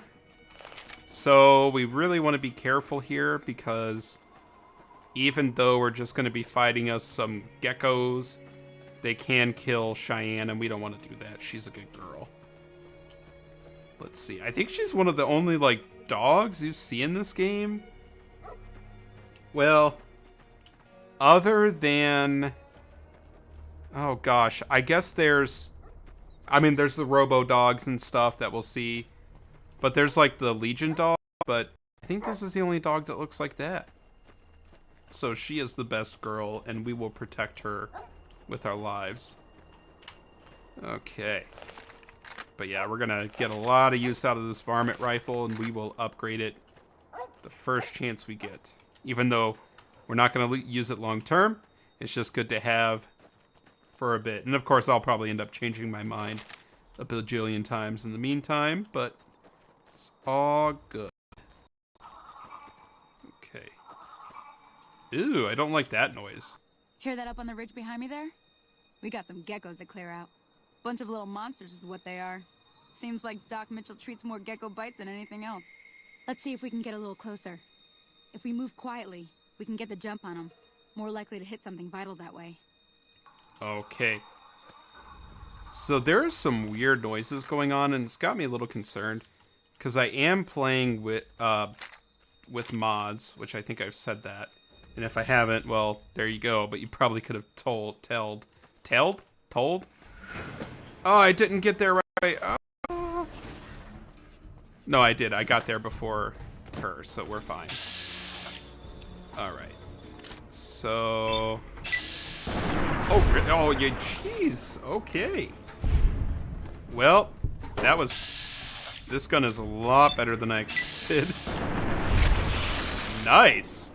So we really want to be careful here because even though we're just going to be fighting us some geckos, they can kill Cheyenne, and we don't want to do that. She's a good girl. Let's see. I think she's one of the only, like, dogs you see in this game. Well, other than... Oh, gosh. I guess there's... I mean, there's the robo-dogs and stuff that we'll see. But there's, like, the Legion dog. But I think this is the only dog that looks like that. So she is the best girl, and we will protect her with our lives. Okay. But yeah, we're going to get a lot of use out of this varmint rifle, and we will upgrade it the first chance we get. Even though we're not going to use it long term, it's just good to have for a bit. And of course, I'll probably end up changing my mind a bajillion times in the meantime, but it's all good. Okay. Ew, I don't like that noise. Hear that up on the ridge behind me there? We got some geckos to clear out. Bunch of little monsters is what they are. Seems like Doc Mitchell treats more gecko bites than anything else. Let's see if we can get a little closer. If we move quietly, we can get the jump on them. More likely to hit something vital that way. Okay. So there are some weird noises going on, and it's got me a little concerned. Because I am playing with mods, which I think I've said that. And if I haven't, well, there you go. But you probably could have told? Oh, I didn't get there right. Oh. No, I did. I got there before her, so we're fine. All right. So... Oh, really? Oh, yeah, jeez. Okay. Well, that was... This gun is a lot better than I expected. Nice.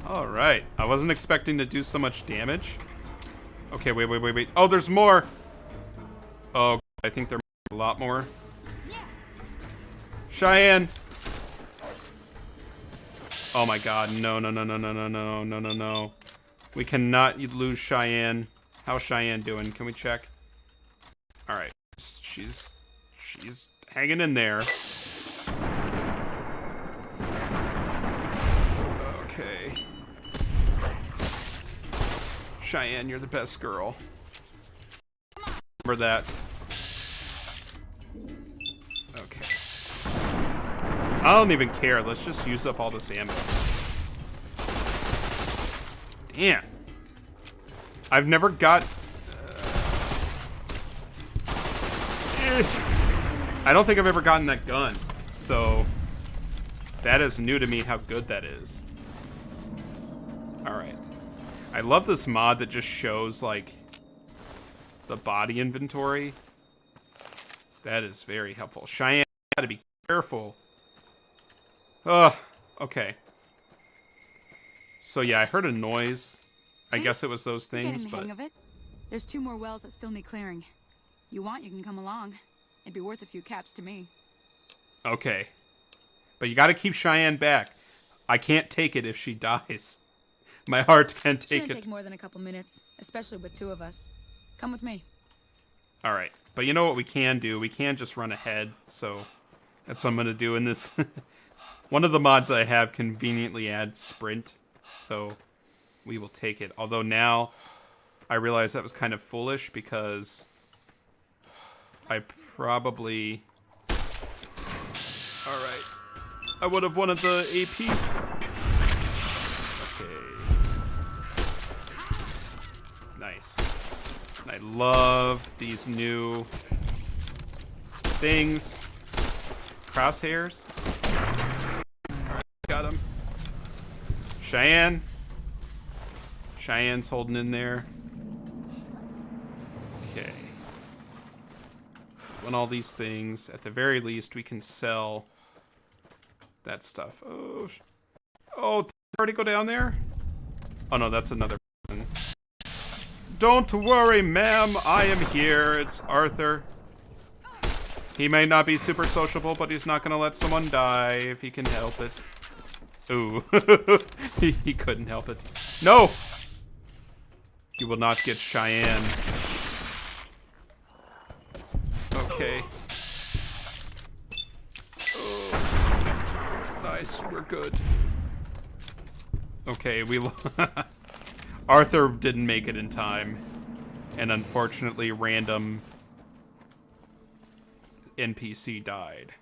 All right. I wasn't expecting to do so much damage. Okay, wait. Oh, there's more. Oh, I think there's a lot more. Cheyenne. Oh my god, no. We cannot lose Cheyenne. How's Cheyenne doing? Can we check? All right. She's hanging in there. Okay. Cheyenne, you're the best girl. Remember that. Okay. I don't even care. Let's just use up all this ammo. Damn. I've never got... I don't think I've ever gotten that gun. So... That is new to me how good that is. Alright. I love this mod that just shows, like, the body inventory. That is very helpful. Cheyenne, you gotta be careful. Ugh, okay. So yeah, I heard a noise. I guess it was those things, Getting the hang of it. There's 2 more wells that still need clearing. You want, you can come along. It'd be worth a few caps to me. Okay. But you gotta keep Cheyenne back. I can't take it if she dies. My heart can't take it. Shouldn't take more than a couple minutes, especially with 2 of us. Come with me. All right. But you know what we can do? We can just run ahead. So that's what I'm going to do in this. One of the mods I have conveniently adds sprint. So we will take it. Although now I realize that was kind of foolish because I probably... All right. I would have wanted the AP. Nice. I love these new things. Crosshairs. Alright, got him. Cheyenne. Cheyenne's holding in there. Okay. Want all these things. At the very least, we can sell that stuff. Oh, did I already go down there? Oh no, that's another person. Don't worry, ma'am. I am here. It's Arthur. He may not be super sociable, but he's not going to let someone die if he can help it. Ooh. He couldn't help it. No! You will not get Cheyenne. Okay. Oh. Nice, we're good. Okay, Arthur didn't make it in time. And unfortunately, random NPC died.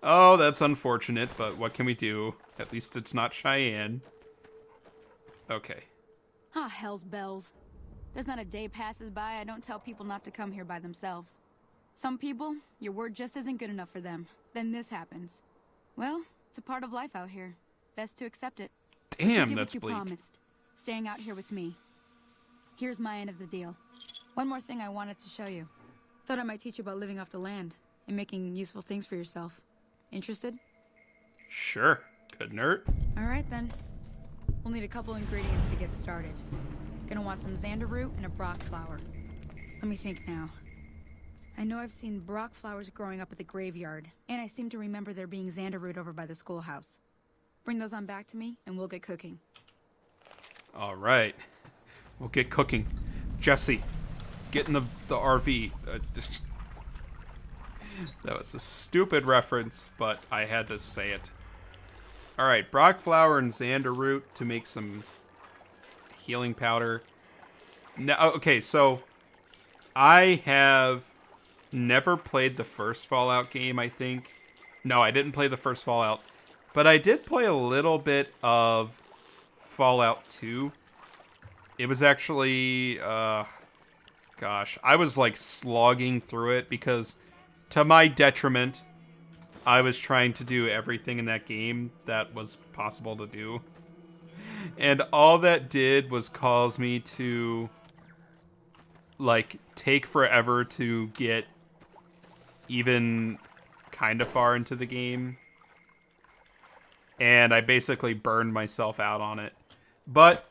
Oh, that's unfortunate, but what can we do? At least it's not Cheyenne. Okay. Ah, hell's bells. There's not a day passes by I don't tell people not to come here by themselves. Some people, your word just isn't good enough for them. Then this happens. Well, it's a part of life out here. Best to accept it. Damn, did that's what you bleak. promised, staying out here with me. Here's my end of the deal. One more thing I wanted to show you. Thought I might teach you about living off the land and making useful things for yourself. Interested? Sure. Couldn't hurt. All right, then. We'll need a couple ingredients to get started. Gonna want some xander root and a brock flower. Let me think now. I know I've seen brock flowers growing up at the graveyard, and I seem to remember there being xander root over by the schoolhouse. Bring those on back to me, and we'll get cooking. All right. We'll get cooking. Jesse, get in the RV. That was a stupid reference, but I had to say it. All right, brock flower and xander root to make some healing powder. Now, okay, so I have never played the first Fallout game, I think. No, I didn't play the first Fallout, but I did play a little bit of Fallout 2. It was actually, gosh, I was like slogging through it because, to my detriment, I was trying to do everything in that game that was possible to do. And all that did was cause me to, like, take forever to get even kind of far into the game. And I basically burned myself out on it. But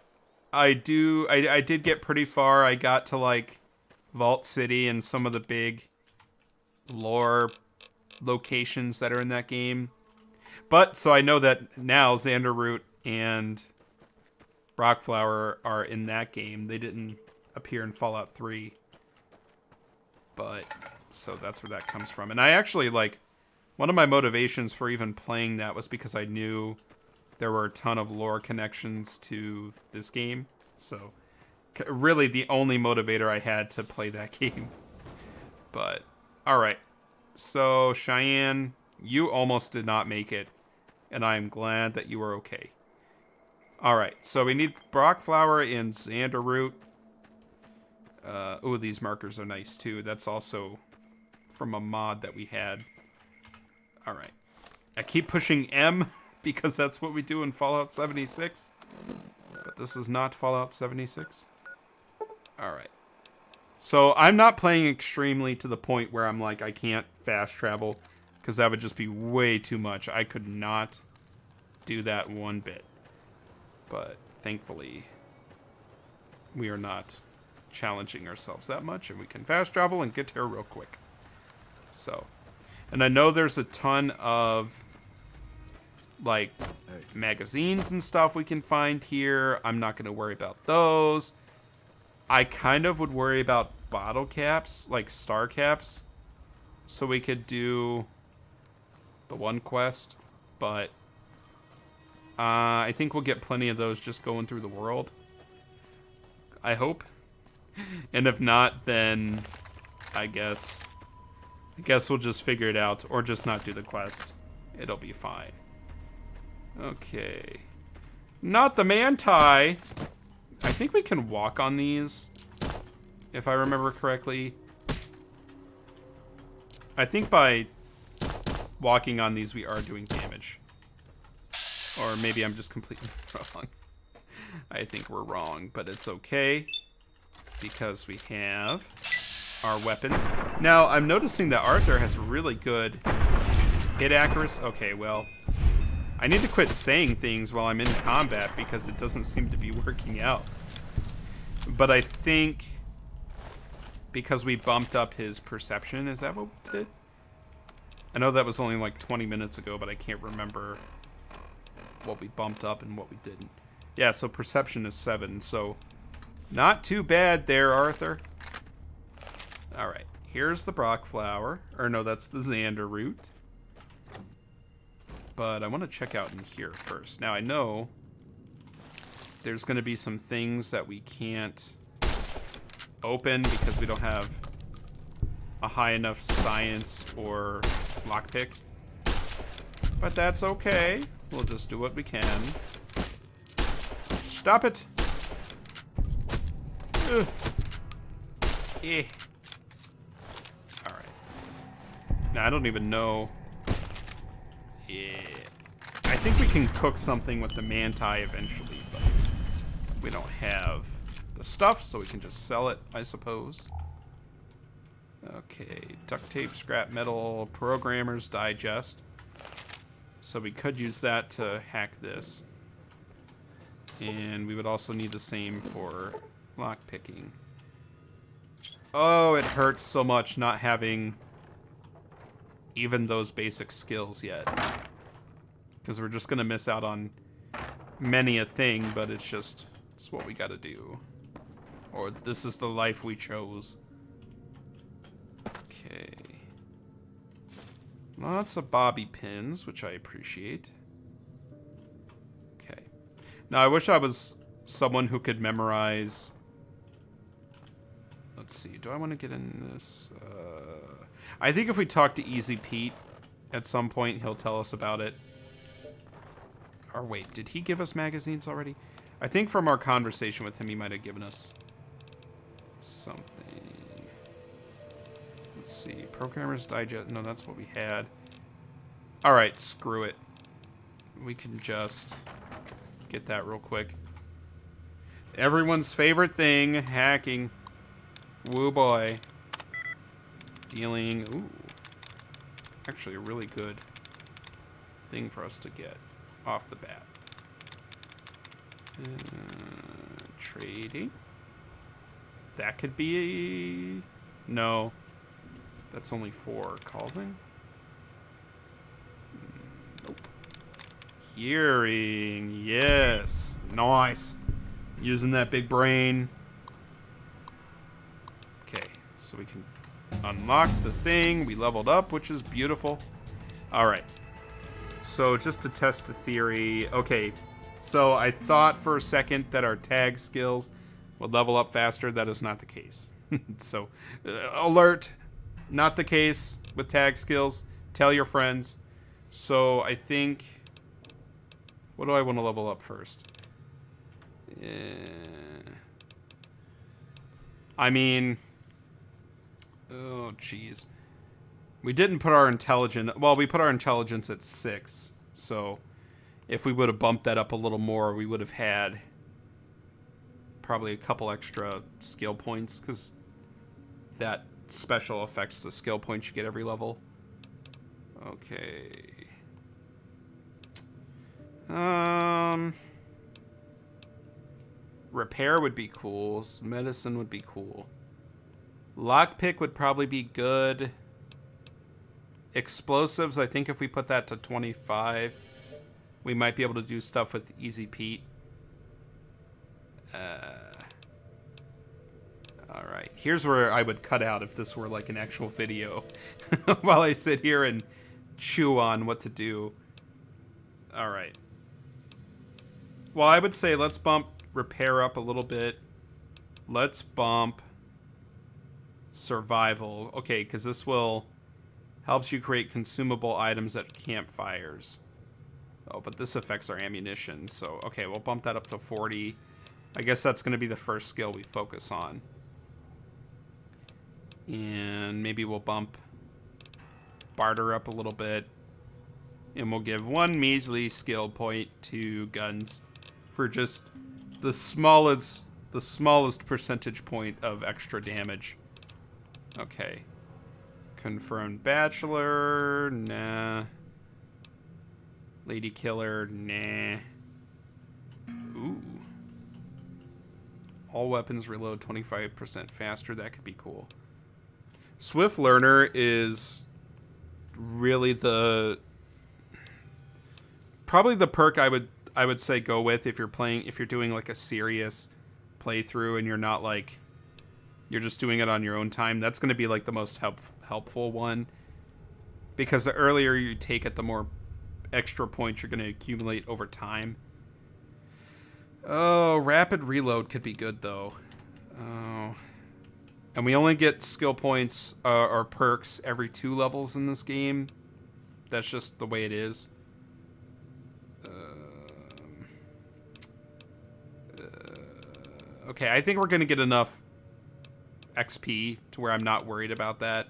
I did get pretty far. I got to, like, Vault City and some of the big lore locations that are in that game. But, so I know that now xander root and brock flower are in that game. They didn't appear in Fallout 3. But, so that's where that comes from. And I actually, like, one of my motivations for even playing that was because I knew there were a ton of lore connections to this game. So, really the only motivator I had to play that game. But, alright. So, Cheyenne, you almost did not make it. And I am glad that you were okay. Alright, so we need brock flower and xander root. Oh, these markers are nice too. That's also from a mod that we had. Alright. I keep pushing M because that's what we do in Fallout 76. But this is not Fallout 76. Alright. So I'm not playing extremely to the point where I'm like, I can't fast travel. Because that would just be way too much. I could not do that one bit. But thankfully, we are not challenging ourselves that much. And we can fast travel and get here real quick. So, and I know there's a ton of, like, magazines and stuff we can find here. I'm not going to worry about those. I kind of would worry about bottle caps, like star caps. So we could do the one quest. But I think we'll get plenty of those just going through the world. I hope. And if not, then I guess we'll just figure it out. Or just not do the quest. It'll be fine. Okay. Not the manti. I think we can walk on these. If I remember correctly. I think by walking on these we are doing damage. Or maybe I'm just completely wrong. I think we're wrong, but it's okay. Because we have our weapons. Now, I'm noticing that Arthur has really good hit accuracy. Okay, well, I need to quit saying things while I'm in combat because it doesn't seem to be working out. But I think because we bumped up his perception, is that what we did? I know that was only like 20 minutes ago, but I can't remember what we bumped up and what we didn't. Yeah, so perception is 7, so not too bad there, Arthur. Alright, here's the Brock flower. Or no, that's the Xander root. But I want to check out in here first. Now, I know there's going to be some things that we can't open because we don't have a high enough science or lockpick. But that's okay. We'll just do what we can. Stop it! Ugh. Eh. Alright. Now, I don't even know. Yeah. I think we can cook something with the manti eventually, but we don't have the stuff, so we can just sell it, I suppose. Okay, duct tape, scrap metal, programmer's digest. So we could use that to hack this. And we would also need the same for lockpicking. Oh, it hurts so much not having even those basic skills yet. Because we're just going to miss out on many a thing, but it's what we got to do. Or this is the life we chose. Okay. Lots of bobby pins, which I appreciate. Okay. Now, I wish I was someone who could memorize... Let's see. Do I want to get in this? I think if we talk to Easy Pete at some point, he'll tell us about it. Or wait, did he give us magazines already? I think from our conversation with him, he might have given us something. Let's see. Programmer's Digest. No, that's what we had. Alright, screw it. We can just get that real quick. Everyone's favorite thing, hacking. Woo boy. Dealing. Ooh. Actually, a really good thing for us to get off the bat. Trading. That could be... No. That's only 4. Causing? Nope. Hearing. Yes. Nice. Using that big brain. Okay. So we can unlock the thing. We leveled up, which is beautiful. Alright. So just to test the theory. Okay. So I thought for a second that our tag skills would level up faster. That is not the case. So, alert. Not the case with tag skills. Tell your friends. So I think... What do I want to level up first? I mean... Oh, jeez. We didn't put our intelligence... Well, we put our intelligence at 6. So, if we would have bumped that up a little more, we would have had probably a couple extra skill points, because that special affects the skill points you get every level. Okay. Repair would be cool. Medicine would be cool. Lockpick would probably be good. Explosives, I think if we put that to 25, we might be able to do stuff with Easy Pete. Alright, here's where I would cut out if this were like an actual video. While I sit here and chew on what to do. Alright. Well, I would say let's bump repair up a little bit. Let's bump survival. Okay, because this will... helps you create consumable items at campfires. Oh, but this affects our ammunition. So, okay, we'll bump that up to 40. I guess that's going to be the first skill we focus on. And maybe we'll bump barter up a little bit. And we'll give 1 measly skill point to guns for just the smallest percentage point of extra damage. Okay. Confirmed bachelor, nah. Lady killer, nah. Ooh. All weapons reload 25% faster. That could be cool. Swift learner is really the probably the perk I would say go with if you're doing like a serious playthrough and you're not like you're just doing it on your own time. That's going to be like the most helpful one, because the earlier you take it, the more extra points you're going to accumulate over time. Oh, rapid reload could be good though. Oh, and we only get skill points or perks every 2 levels in this game. That's just the way it is. Okay, I think we're going to get enough XP to where I'm not worried about that,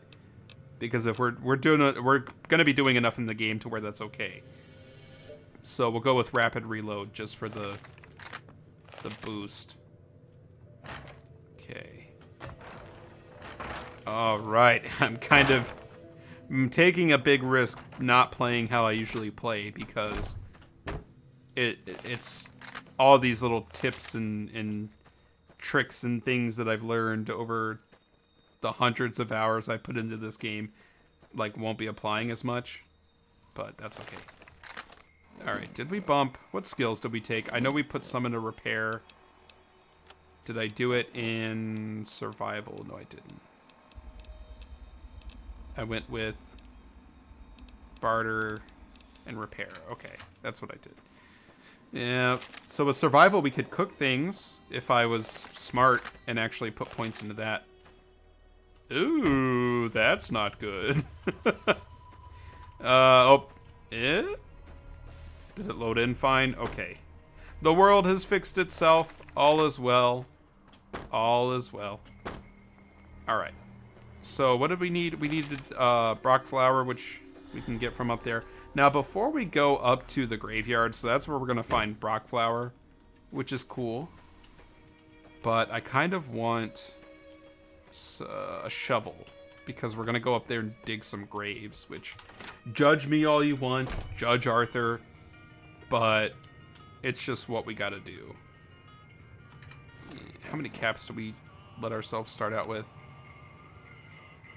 because if we're going to be doing enough in the game to where that's okay. So we'll go with rapid reload just for the boost. Okay. All right. I'm taking a big risk not playing how I usually play, because it's all these little tips and tricks and things that I've learned over the hundreds of hours I put into this game, like, won't be applying as much, but that's okay. All right, did we bump? What skills did we take? I know we put some into repair. Did I do it in survival? No, I didn't. I went with barter and repair. Okay, that's what I did. Yeah, so with survival, we could cook things if I was smart and actually put points into that. Ooh, that's not good. Did it load in fine? Okay. The world has fixed itself. All is well. All is well. All right. So what did we need? We needed Brock flower, which we can get from up there. Now, before we go up to the graveyard, so that's where we're going to find Brock flower, which is cool. But I kind of want a shovel, because we're going to go up there and dig some graves, which, judge me all you want, judge Arthur, but it's just what we got to do. How many caps do we let ourselves start out with?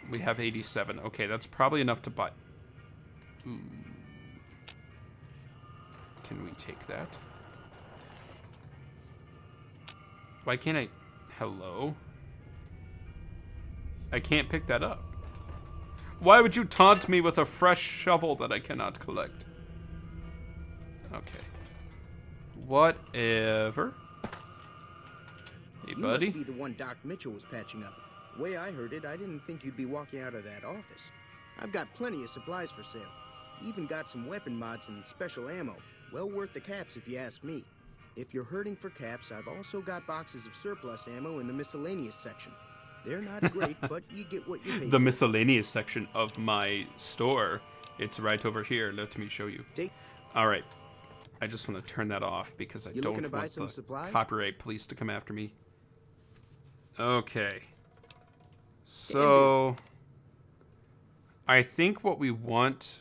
We have 87. Okay, that's probably enough to buy. Ooh. Can we take that? Why can't I? Hello? I can't pick that up. Why would you taunt me with a fresh shovel that I cannot collect? Okay. Whatever. Hey, buddy. You must be the one Doc Mitchell was patching up. The way I heard it, I didn't think you'd be walking out of that office. I've got plenty of supplies for sale. Even got some weapon mods and special ammo. Well worth the caps if you ask me. If you're hurting for caps, I've also got boxes of surplus ammo in the miscellaneous section. They're not great, but you get what you pay for. The miscellaneous section of my store. It's right over here. Let me show you. All right. I just want to turn that off because I don't want the copyright police to come after me. Okay. So I think what we want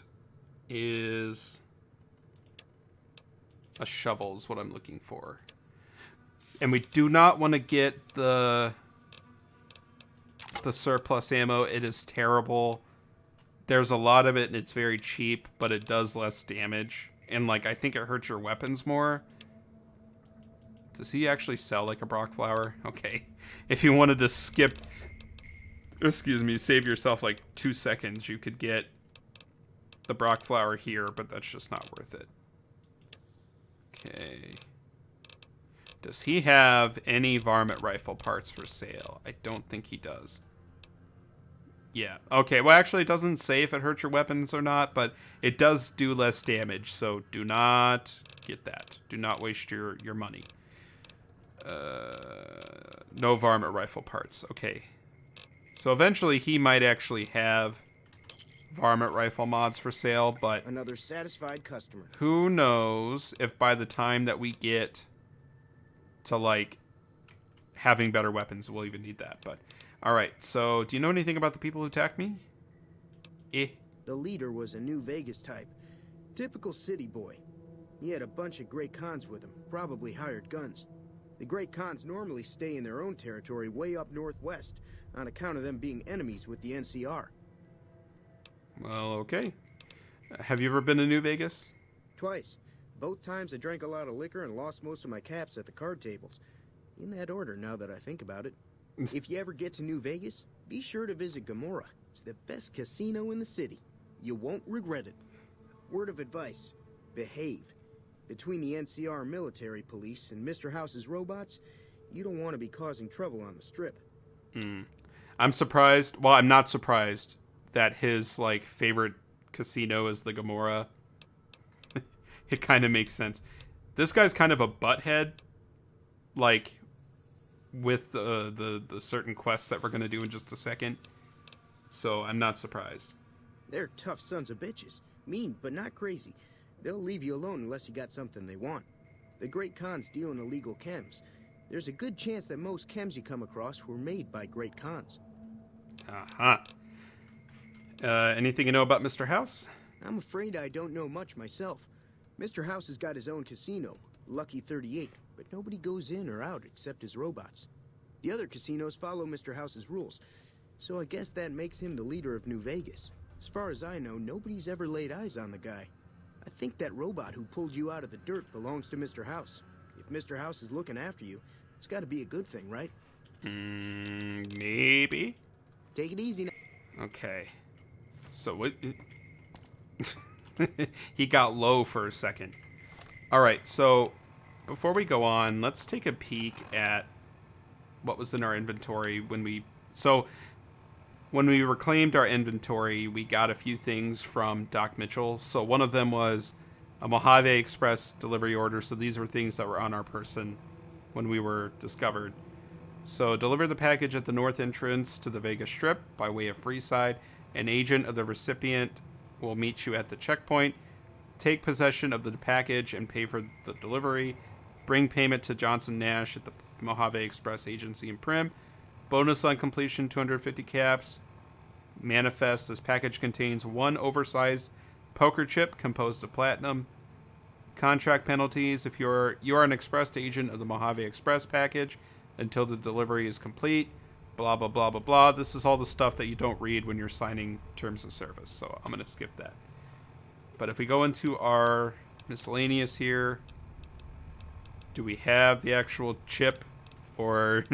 is a shovel is what I'm looking for. And we do not want to get the surplus ammo. It is terrible. There's a lot of it and it's very cheap, but it does less damage. And like, I think it hurts your weapons more. Does he actually sell like a Brock flower? Okay. If you wanted to skip, save yourself like 2 seconds, you could get the Brock flower here, but that's just not worth it. Okay. Does he have any varmint rifle parts for sale? I don't think he does. Yeah. Okay, well actually it doesn't say if it hurts your weapons or not, but it does do less damage, so do not get that. Do not waste your money. No varmint rifle parts. Okay. So eventually he might actually have varmint rifle mods for sale, but another satisfied customer. Who knows if by the time that we get to like having better weapons we'll even need that. But all right, so do you know anything about the people who attacked me? The leader was a New Vegas type. Typical city boy. He had a bunch of Great Khans with him, probably hired guns. The Great Khans normally stay in their own territory way up northwest, on account of them being enemies with the NCR. Well, okay. Have you ever been to New Vegas? Twice, Both times I drank a lot of liquor and lost most of my caps at the card tables. In that order, now that I think about it. If you ever get to New Vegas, be sure to visit Gomorrah. It's the best casino in the city. You won't regret it. Word of advice, behave. Between the NCR military police and Mr. House's robots, you don't want to be causing trouble on the Strip. I'm surprised. Well, I'm not surprised that his like favorite casino is the Gomorrah. It kind of makes sense. This guy's kind of a butthead, like with the certain quests that we're gonna do in just a second. So I'm not surprised. They're tough sons of bitches. Mean, but not crazy. They'll leave you alone unless you got something they want. The Great Khans deal in illegal chems. There's a good chance that most chems you come across were made by Great Khans. Uh-huh. Anything you know about Mr. House? I'm afraid I don't know much myself. Mr. House has got his own casino, Lucky 38, but nobody goes in or out except his robots. The other casinos follow Mr. House's rules, so I guess that makes him the leader of New Vegas. As far as I know, nobody's ever laid eyes on the guy. I think that robot who pulled you out of the dirt belongs to Mr. House. If Mr. House is looking after you, it's got to be a good thing, right? Maybe. Take it easy now. Okay. So what? He got low for a second. All right, so before we go on, let's take a peek at what was in our inventory when we... So when we reclaimed our inventory, we got a few things from Doc Mitchell. So one of them was a Mojave Express delivery order. So these were things that were on our person when we were discovered. So deliver the package at the north entrance to the Vegas Strip by way of Freeside. An agent of the recipient will meet you at the checkpoint. Take possession of the package and pay for the delivery. Bring payment to Johnson Nash at the Mojave Express agency in Prim. Bonus on completion, 250 caps. Manifest. This package contains one oversized poker chip composed of platinum. Contract penalties. If you are an express agent of the Mojave Express package until the delivery is complete. Blah, blah, blah, blah, blah. This is all the stuff that you don't read when you're signing terms of service. So I'm going to skip that. But if we go into our miscellaneous here, do we have the actual chip? Or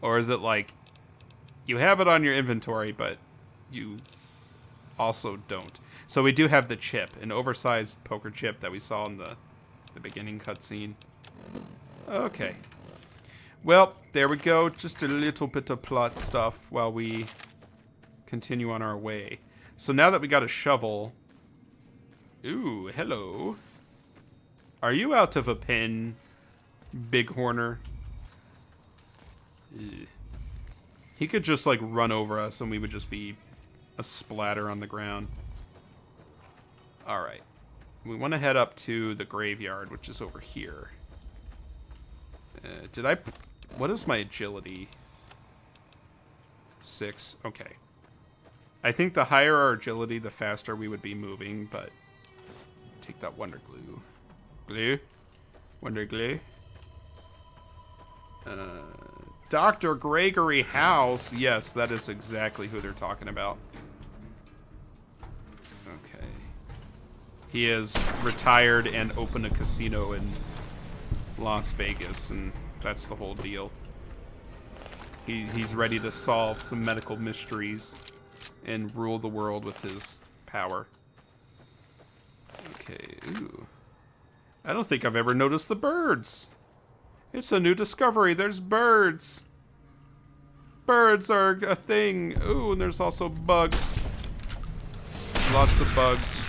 is it like you have it on your inventory, but you also don't? So we do have the chip, an oversized poker chip that we saw in the beginning cutscene. Okay. Well, there we go. Just a little bit of plot stuff while we continue on our way. So now that we got a shovel... Ooh, hello. Are you out of a pen, Big Horner? Ugh. He could just, like, run over us and we would just be a splatter on the ground. Alright. We want to head up to the graveyard, which is over here. What is my agility? 6. Okay. I think the higher our agility, the faster we would be moving, but... Take that Wonder Glue. Glue? Wonder Glue? Dr. Gregory House. Yes, that is exactly who they're talking about. Okay. He is retired and opened a casino in Las Vegas, and that's the whole deal. He's ready to solve some medical mysteries and rule the world with his power. Okay, ooh. I don't think I've ever noticed the birds. It's a new discovery. There's birds. Birds are a thing. Ooh, and there's also bugs. Lots of bugs.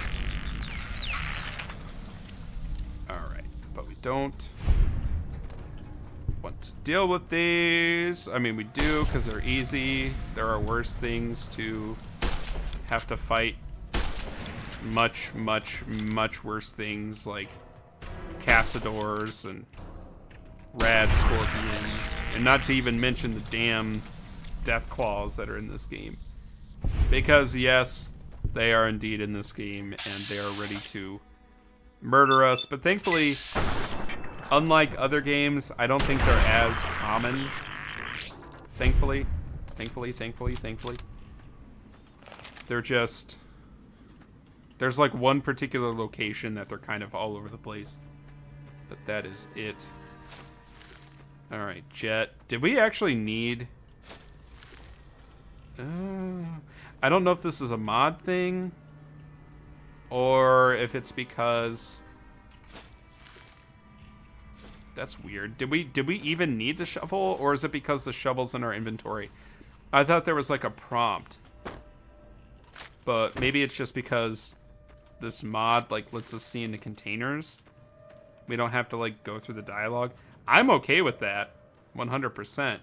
Alright, but we don't want to deal with these. I mean, we do because they're easy. There are worse things to have to fight. Much, much, much worse things like Cassadors and Rad Scorpions. And not to even mention the damn Death Claws that are in this game. Because, yes, they are indeed in this game and they are ready to murder us. But thankfully, unlike other games, I don't think they're as common. Thankfully. They're There's like one particular location that they're kind of all over the place. But that is it. Alright, jet. Did we actually need... I don't know if this is a mod thing. Or if it's because... That's weird. Did we even need the shovel? Or is it because the shovel's in our inventory? I thought there was like a prompt. But maybe it's just because this mod like lets us see into containers. We don't have to like go through the dialogue. I'm okay with that. 100%.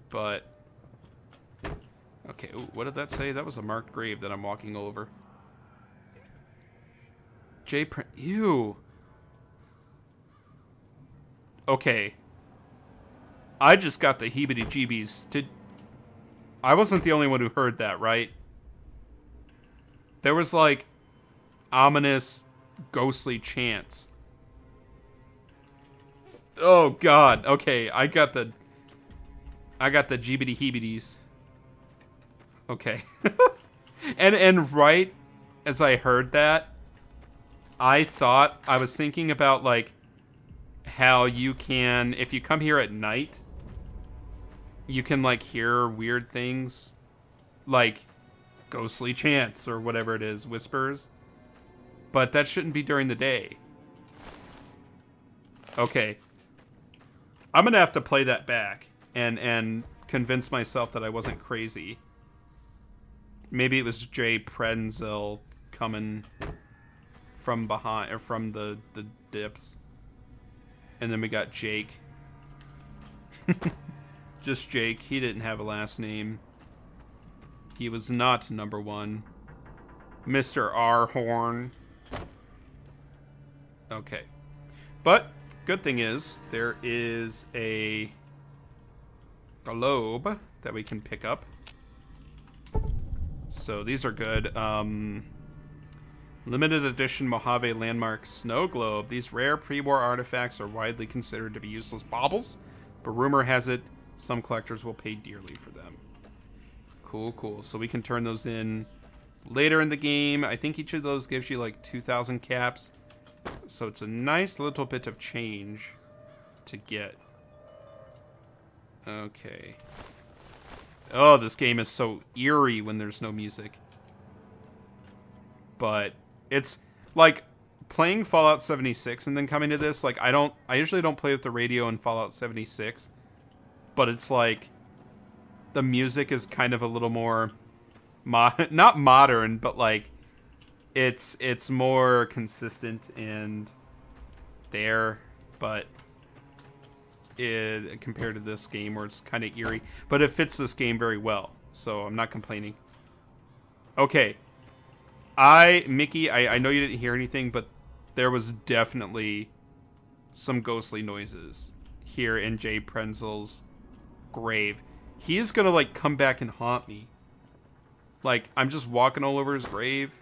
But... Okay, ooh, what did that say? That was a marked grave that I'm walking over. Ew. Okay. I just got the heebie-jeebies. I wasn't the only one who heard that, right? There was, like, ominous, ghostly chants. Oh, God. Okay, I got the jeebity-heebities. Okay. and right as I heard that, I was thinking about, like, how you can, if you come here at night, you can, like, hear weird things, like ghostly chants or whatever it is, whispers. But that shouldn't be during the day. Okay. I'm gonna have to play that back and convince myself that I wasn't crazy. Maybe it was Jay Prenzel coming from behind, or from the dips. And then we got Jake. Just Jake. He didn't have a last name. He was not number one. Mr. R. Horn. Okay. But, good thing is, there is a globe that we can pick up. So these are good. Limited edition Mojave Landmark Snow Globe. These rare pre-war artifacts are widely considered to be useless baubles, but rumor has it some collectors will pay dearly for them. Cool, cool. So we can turn those in later in the game. I think each of those gives you like 2,000 caps. So it's a nice little bit of change to get. Okay. Oh, this game is so eerie when there's no music. But it's like playing Fallout 76 and then coming to this, like I usually don't play with the radio in Fallout 76, but it's like the music is kind of a little more not modern, but like it's more consistent and there, but compared to this game where it's kind of eerie, but it fits this game very well, so I'm not complaining. Okay. Mickey, I know you didn't hear anything, but there was definitely some ghostly noises here in Jay Prenzel's grave. He is gonna, like, come back and haunt me. Like, I'm just walking all over his grave.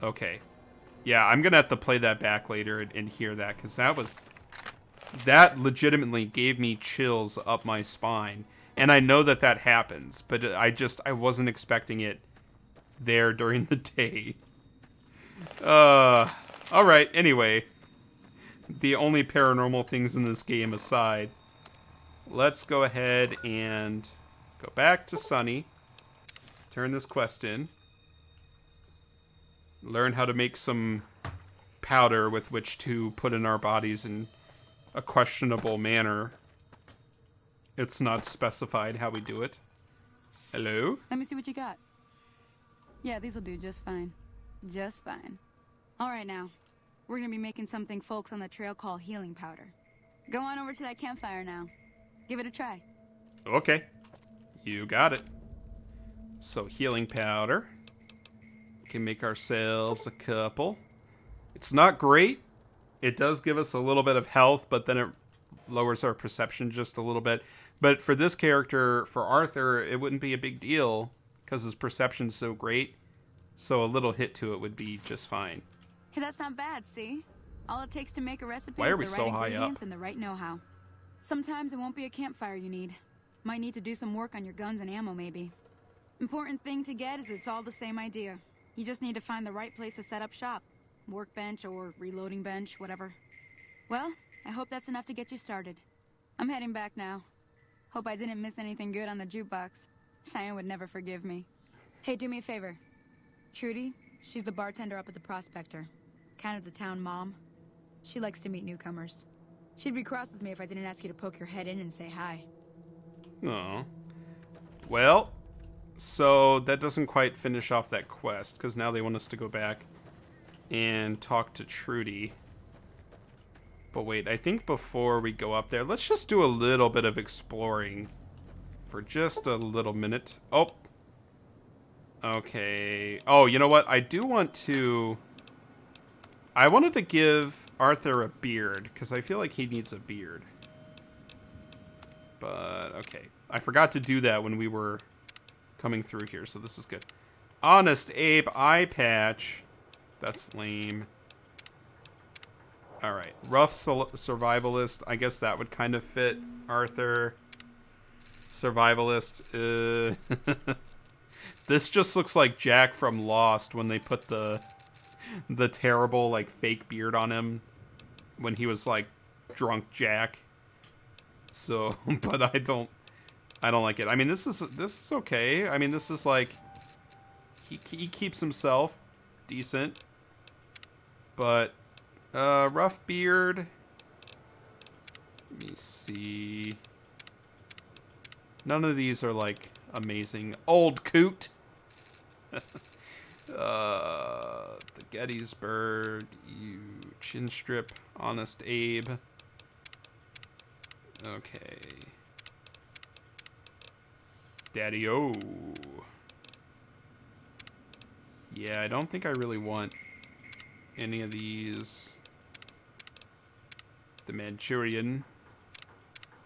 Okay. Yeah, I'm gonna have to play that back later and hear that, because that legitimately gave me chills up my spine. And I know that happens, but I wasn't expecting it there during the day. Alright, anyway. The only paranormal things in this game aside, let's go ahead and go back to Sunny. Turn this quest in. Learn how to make some powder with which to put in our bodies in a questionable manner. It's not specified how we do it. Hello? Let me see what you got. Yeah, these'll do just fine. Just fine. Alright now. We're gonna be making something folks on the trail call healing powder. Go on over to that campfire now. Give it a try. Okay. You got it. So, healing powder. We can make ourselves a couple. It's not great. It does give us a little bit of health, but then it lowers our perception just a little bit. But for this character, for Arthur, it wouldn't be a big deal because his perception's so great. So a little hit to it would be just fine. Hey, that's not bad, see? All it takes to make a recipe Why are is we the so right high ingredients up? and the right know-how. Sometimes it won't be a campfire you need. Might need to do some work on your guns and ammo, maybe. Important thing to get is it's all the same idea. You just need to find the right place to set up shop. Workbench or reloading bench, whatever. Well, I hope that's enough to get you started. I'm heading back now. Hope I didn't miss anything good on the jukebox. Cheyenne would never forgive me. Hey, do me a favor. Trudy, she's the bartender up at the Prospector. Kind of the town mom. She likes to meet newcomers. She'd be cross with me if I didn't ask you to poke your head in and say hi. Oh. Well, so that doesn't quite finish off that quest, because now they want us to go back and talk to Trudy. But wait, I think before we go up there, let's just do a little bit of exploring for just a little minute. Oh. Okay. Oh, you know what? I wanted to give Arthur a beard, because I feel like he needs a beard. But, okay. I forgot to do that when we were coming through here, so this is good. Honest Abe eye patch. That's lame. Alright. Rough survivalist. I guess that would kind of fit Arthur. Survivalist. This just looks like Jack from Lost when they put the terrible, like, fake beard on him when he was, like, drunk Jack. So, but I don't like it. I mean, this is okay. I mean, this is like he keeps himself decent, but rough beard. Let me see. None of these are like amazing. Old coot. The Gettysburg, you chin strip, Honest Abe. Okay. Daddy-o. Yeah, I don't think I really want any of these. The Manchurian.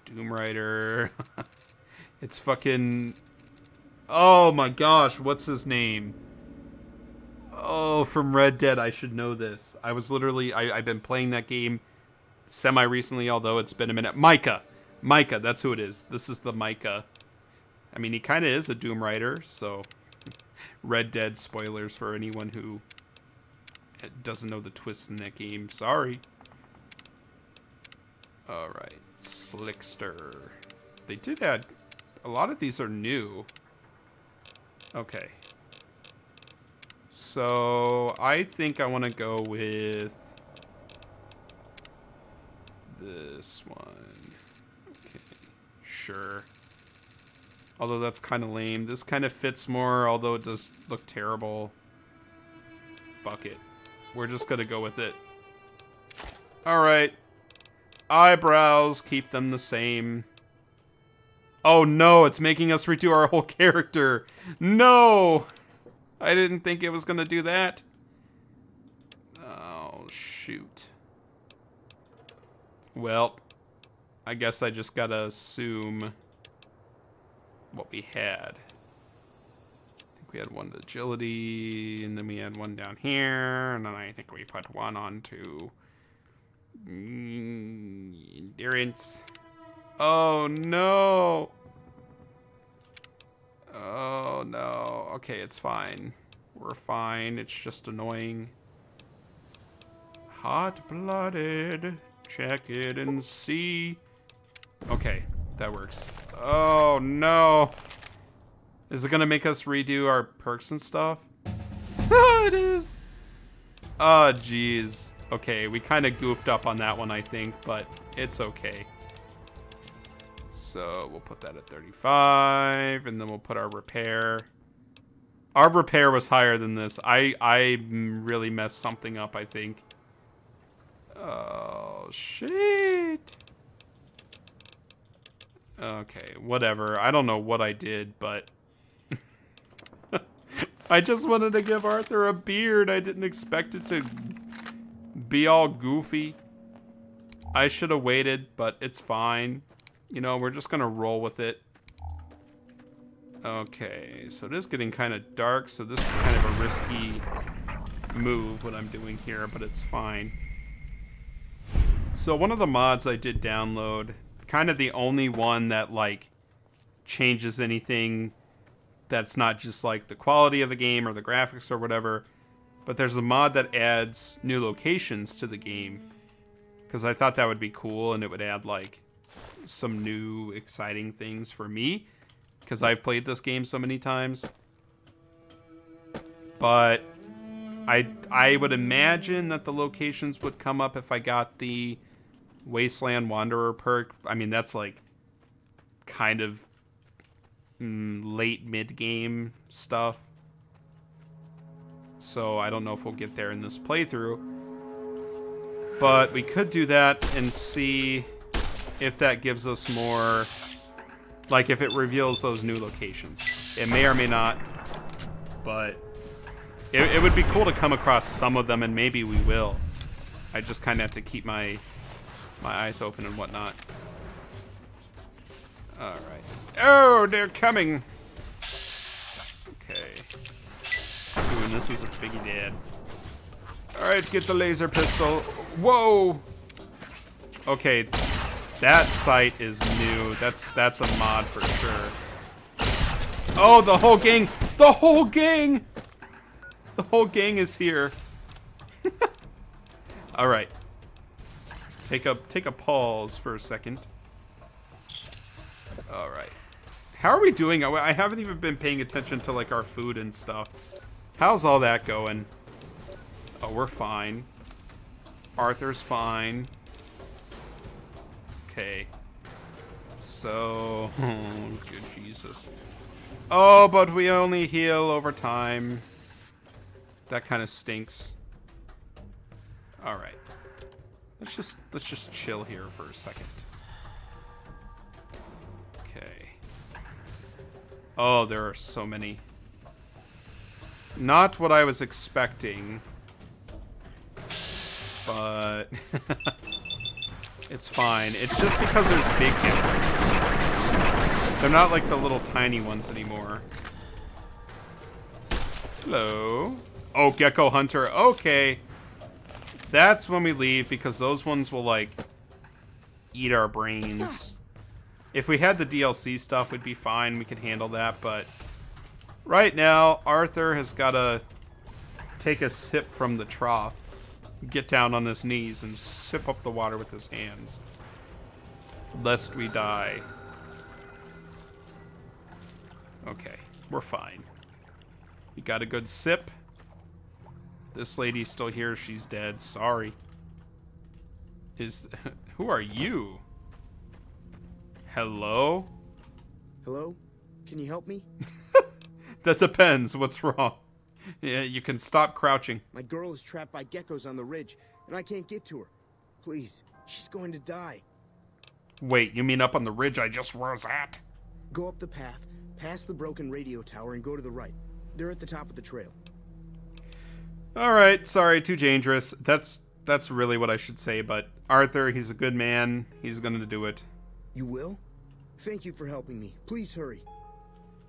Doom Rider. It's fucking... Oh my gosh, what's his name? Oh, from Red Dead, I should know this. I was literally... I've been playing that game semi-recently, although it's been a minute. Micah! Micah, that's who it is. This is the Micah. I mean, he kind of is a Doom Rider, so... Red Dead spoilers for anyone who doesn't know the twists in that game. Sorry. Alright. Slickster. They did add... A lot of these are new. Okay. So, I think I want to go with... this one. Okay. Sure. Although that's kind of lame. This kind of fits more, although it does look terrible. Fuck it. We're just gonna go with it. Alright. Eyebrows, keep them the same. Oh no, it's making us redo our whole character. No! I didn't think it was gonna do that. Oh, shoot. Well, I guess I just gotta assume what we had. I think we had one agility, and then we had one down here, and then I think we put one onto endurance. Oh no! Oh no. Okay, it's fine. We're fine. It's just annoying. Hot-blooded. Check it and see. Okay, that works. Oh no. Is it gonna make us redo our perks and stuff? It is. Oh jeez. Okay, we kind of goofed up on that one, I think, but it's okay. So we'll put that at 35, and then we'll put our repair. Our repair was higher than this. I really messed something up, I think. Oh, shit. Okay, whatever. I don't know what I did, but... I just wanted to give Arthur a beard. I didn't expect it to be all goofy. I should have waited, but it's fine. You know, we're just gonna roll with it. Okay, so it is getting kind of dark, so this is kind of a risky move, what I'm doing here, but it's fine. So one of the mods I did download, kind of the only one that, like, changes anything that's not just like the quality of the game or the graphics or whatever, but there's a mod that adds new locations to the game, because I thought that would be cool, and it would add like some new exciting things for me, because I've played this game so many times. But I would imagine that the locations would come up if I got the Wasteland Wanderer perk. I mean, that's like kind of late mid-game stuff. So I don't know if we'll get there in this playthrough. But we could do that and see if that gives us more, like if it reveals those new locations. It may or may not, but it would be cool to come across some of them, and maybe we will. I just kind of have to keep my eyes open and whatnot. Alright. Oh, they're coming! Okay. Ooh, and this is a biggie dad. Alright, get the laser pistol. Whoa! Okay, that sight is new. That's a mod for sure. Oh, the whole gang! The whole gang! The whole gang is here. All right. Take a pause for a second. All right. How are we doing? I haven't even been paying attention to like our food and stuff. How's all that going? Oh, we're fine. Arthur's fine. Okay. So, oh, good Jesus. Oh, but we only heal over time. That kind of stinks. All right. Let's just chill here for a second. Okay. Oh, there are so many. Not what I was expecting. But it's fine. It's just because there's big geckos. They're not like the little tiny ones anymore. Hello. Oh, Gecko Hunter. Okay. That's when we leave, because those ones will, like, eat our brains. If we had the DLC stuff, we'd be fine. We could handle that, but right now, Arthur has got to take a sip from the trough. Get down on his knees and sip up the water with his hands. Lest we die. Okay, we're fine. You got a good sip? This lady's still here. She's dead. Sorry. Who are you? Hello? Hello? Can you help me? That depends. What's wrong? Yeah, you can stop crouching. My girl is trapped by geckos on the ridge, and I can't get to her. Please, she's going to die. Wait, you mean up on the ridge I just was at? Go up the path, past the broken radio tower, and go to the right. They're at the top of the trail. Alright, sorry, too dangerous. That's really what I should say, but Arthur, he's a good man. He's gonna do it. You will? Thank you for helping me. Please hurry.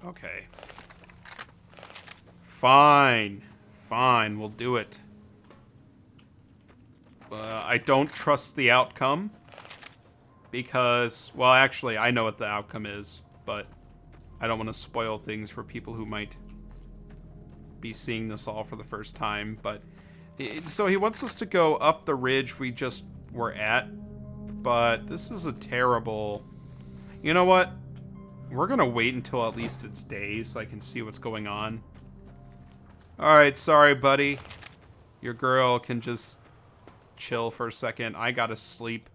Okay. Fine. Fine, we'll do it. I don't trust the outcome. Because, well, actually, I know what the outcome is, but I don't want to spoil things for people who might be seeing this all for the first time. But so he wants us to go up the ridge we just were at, but this is a terrible... You know what? We're gonna wait until at least it's day so I can see what's going on. Alright, sorry buddy. Your girl can just chill for a second. I gotta sleep.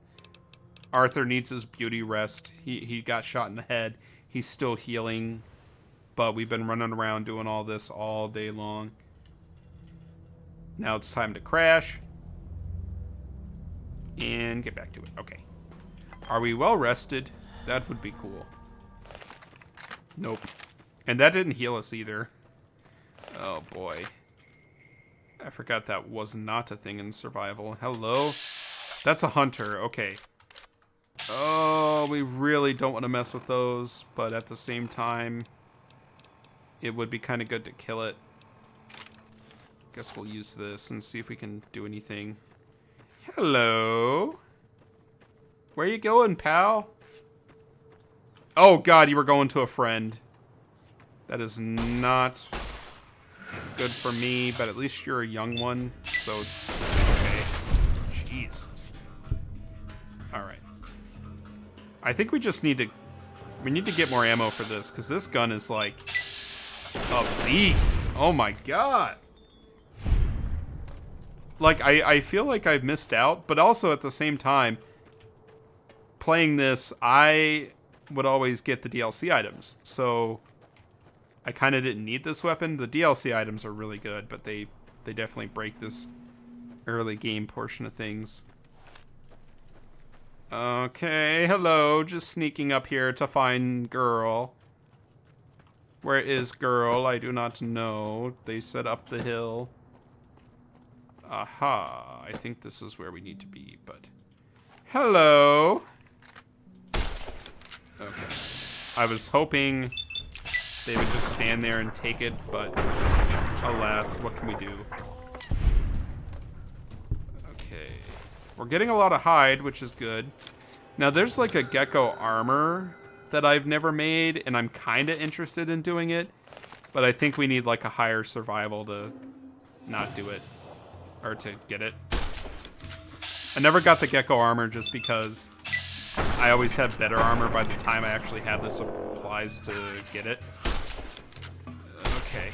Arthur needs his beauty rest. He got shot in the head. He's still healing. But we've been running around doing all this all day long. Now it's time to crash. And get back to it. Okay. Are we well rested? That would be cool. Nope. And that didn't heal us either. Oh boy. I forgot that was not a thing in survival. Hello? That's a hunter. Okay. Oh, we really don't want to mess with those, but at the same time, it would be kind of good to kill it. Guess we'll use this and see if we can do anything. Hello? Where you going, pal? Oh god, you were going to a friend. That is not good for me, but at least you're a young one, so it's okay. Jesus. Alright. I think we just need to... We need to get more ammo for this, because this gun is like... a beast. Oh my god. Like, I feel like I've missed out, but also at the same time, playing this, I would always get the DLC items. So, I kind of didn't need this weapon. The DLC items are really good, but they definitely break this early game portion of things. Okay, hello. Just sneaking up here to find girl. Where is girl? I do not know. They said up the hill. Aha. I think this is where we need to be, but... Hello. Okay. I was hoping they would just stand there and take it, but... alas, what can we do? Okay. We're getting a lot of hide, which is good. Now, there's like a gecko armor that I've never made, and I'm kind of interested in doing it, but I think we need like a higher survival to not do it, or to get it. I never got the gecko armor just because I always have better armor by the time I actually have the supplies to get it. Okay.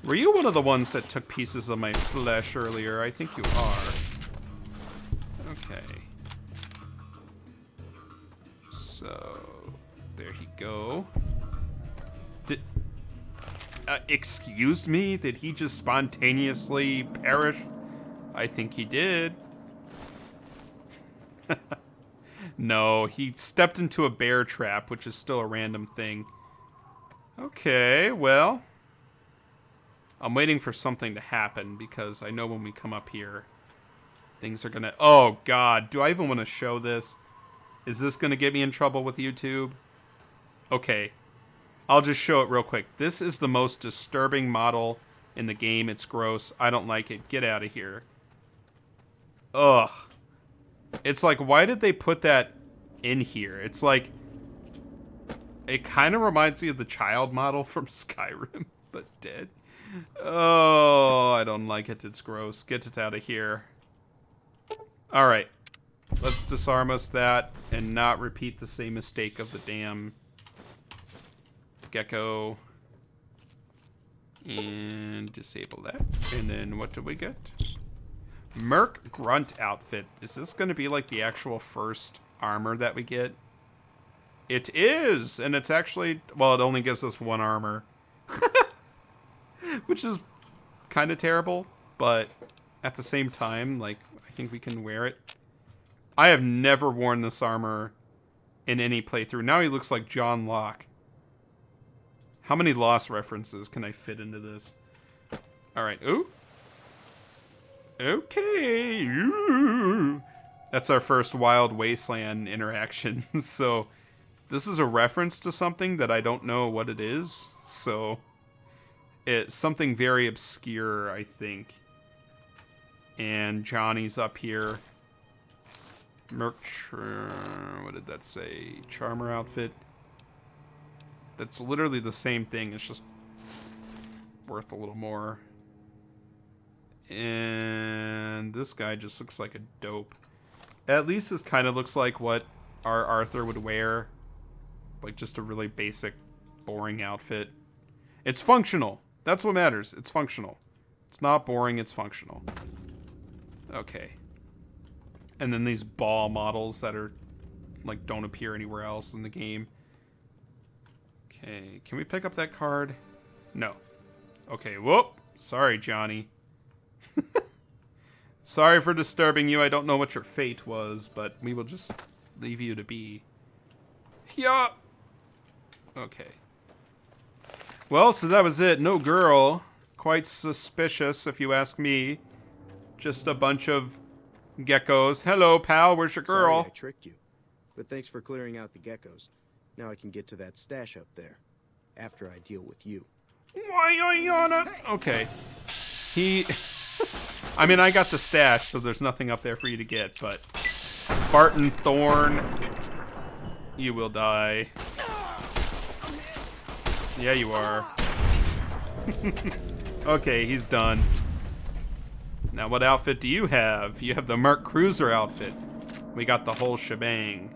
Were you one of the ones that took pieces of my flesh earlier? I think you are. Okay. So, there he go. Excuse me? Did he just spontaneously perish? I think he did. No, he stepped into a bear trap, which is still a random thing. Okay, well. I'm waiting for something to happen, because I know when we come up here, things are gonna... Oh, God. Do I even want to show this? Is this gonna get me in trouble with YouTube? Okay. I'll just show it real quick. This is the most disturbing model in the game. It's gross. I don't like it. Get out of here. Ugh. It's like, why did they put that in here? It's like... It kind of reminds me of the child model from Skyrim, but dead. Oh, I don't like it. It's gross. Get it out of here. Alright. Let's disarm us that and not repeat the same mistake of the damn gecko. And disable that. And then what do we get? Merc Grunt outfit. Is this going to be like the actual first armor that we get? It is! And it's actually... Well, it only gives us one armor. Which is kind of terrible. But at the same time, like, I think we can wear it. I have never worn this armor in any playthrough. Now he looks like John Locke. How many Lost references can I fit into this? Alright. Ooh. Okay. Ooh. That's our first Wild Wasteland interaction. So, this is a reference to something that I don't know what it is. So, it's something very obscure, I think. And Johnny's up here. What did that say? Charmer outfit. That's literally the same thing. It's just worth a little more. And this guy just looks like a dope. At least this kind of looks like what our Arthur would wear. Like just a really basic, boring outfit. It's functional. That's what matters. It's functional. It's not boring, it's functional. Okay. And then these ball models that are, like, don't appear anywhere else in the game. Okay, can we pick up that card? No. Okay, whoop. Sorry, Johnny. Sorry for disturbing you. I don't know what your fate was, but we will just leave you to be. Yeah. Okay. Well, so that was it. No girl. Quite suspicious, if you ask me. Just a bunch of geckos. Hello, pal. Where's your girl? Sorry I tricked you. But thanks for clearing out the geckos. Now I can get to that stash up there. After I deal with you. Why are you on it? Okay. He... I mean, I got the stash, so there's nothing up there for you to get, but... Barton Thorn... You will die. Yeah, you are. Okay, he's done. Now, what outfit do you have? You have the Mark Cruiser outfit. We got the whole shebang.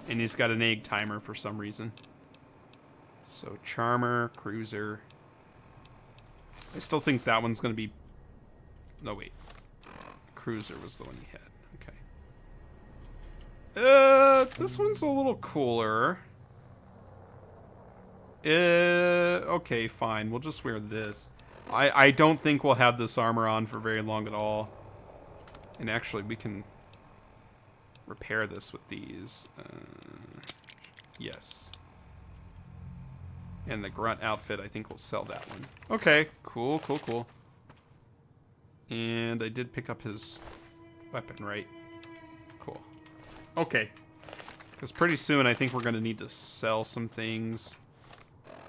And he's got an egg timer for some reason. So, Charmer, Cruiser. I still think that one's going to be... No, wait. Cruiser was the one he had. Okay. This one's a little cooler. Okay, fine. We'll just wear this. I don't think we'll have this armor on for very long at all. And actually, we can repair this with these. Yes. And the grunt outfit, I think we'll sell that one. Okay, cool, cool, cool. And I did pick up his weapon, right? Cool. Okay. Because pretty soon I think we're going to need to sell some things.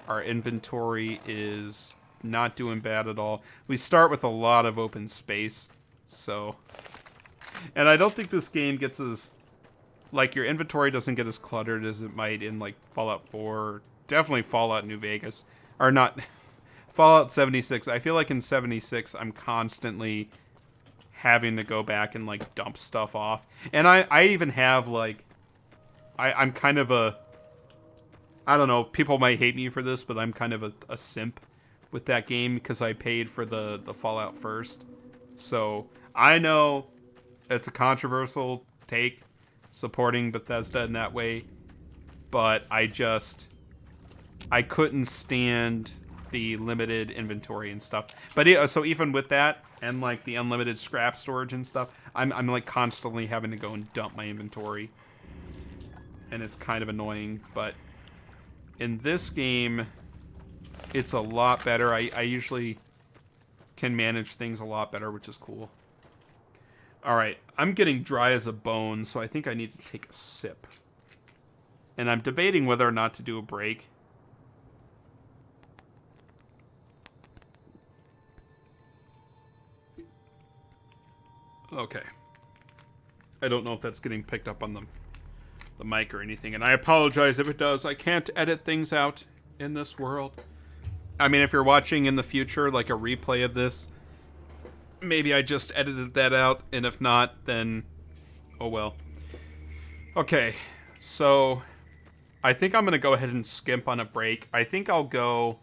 Our inventory is not doing bad at all. We start with a lot of open space, so... And I don't think this game gets as... Like, your inventory doesn't get as cluttered as it might in, like, Fallout 4. Definitely Fallout New Vegas. Or not... Fallout 76. I feel like in 76, I'm constantly having to go back and, like, dump stuff off. And I even have, like... I'm kind of a... I don't know, people might hate me for this, but I'm kind of a simp with that game because I paid for the Fallout first. So, I know it's a controversial take, supporting Bethesda in that way, but I couldn't stand the limited inventory and stuff. But yeah, so even with that, and like the unlimited scrap storage and stuff, I'm like constantly having to go and dump my inventory. And it's kind of annoying, but in this game, it's a lot better. I usually can manage things a lot better, which is cool. Alright, I'm getting dry as a bone, so I think I need to take a sip. And I'm debating whether or not to do a break. Okay. I don't know if that's getting picked up on the mic or anything, and I apologize if it does. I can't edit things out in this world. I mean, if you're watching in the future, like a replay of this, maybe I just edited that out, and if not, then oh well. Okay, so I think I'm going to go ahead and skimp on a break. I think I'll go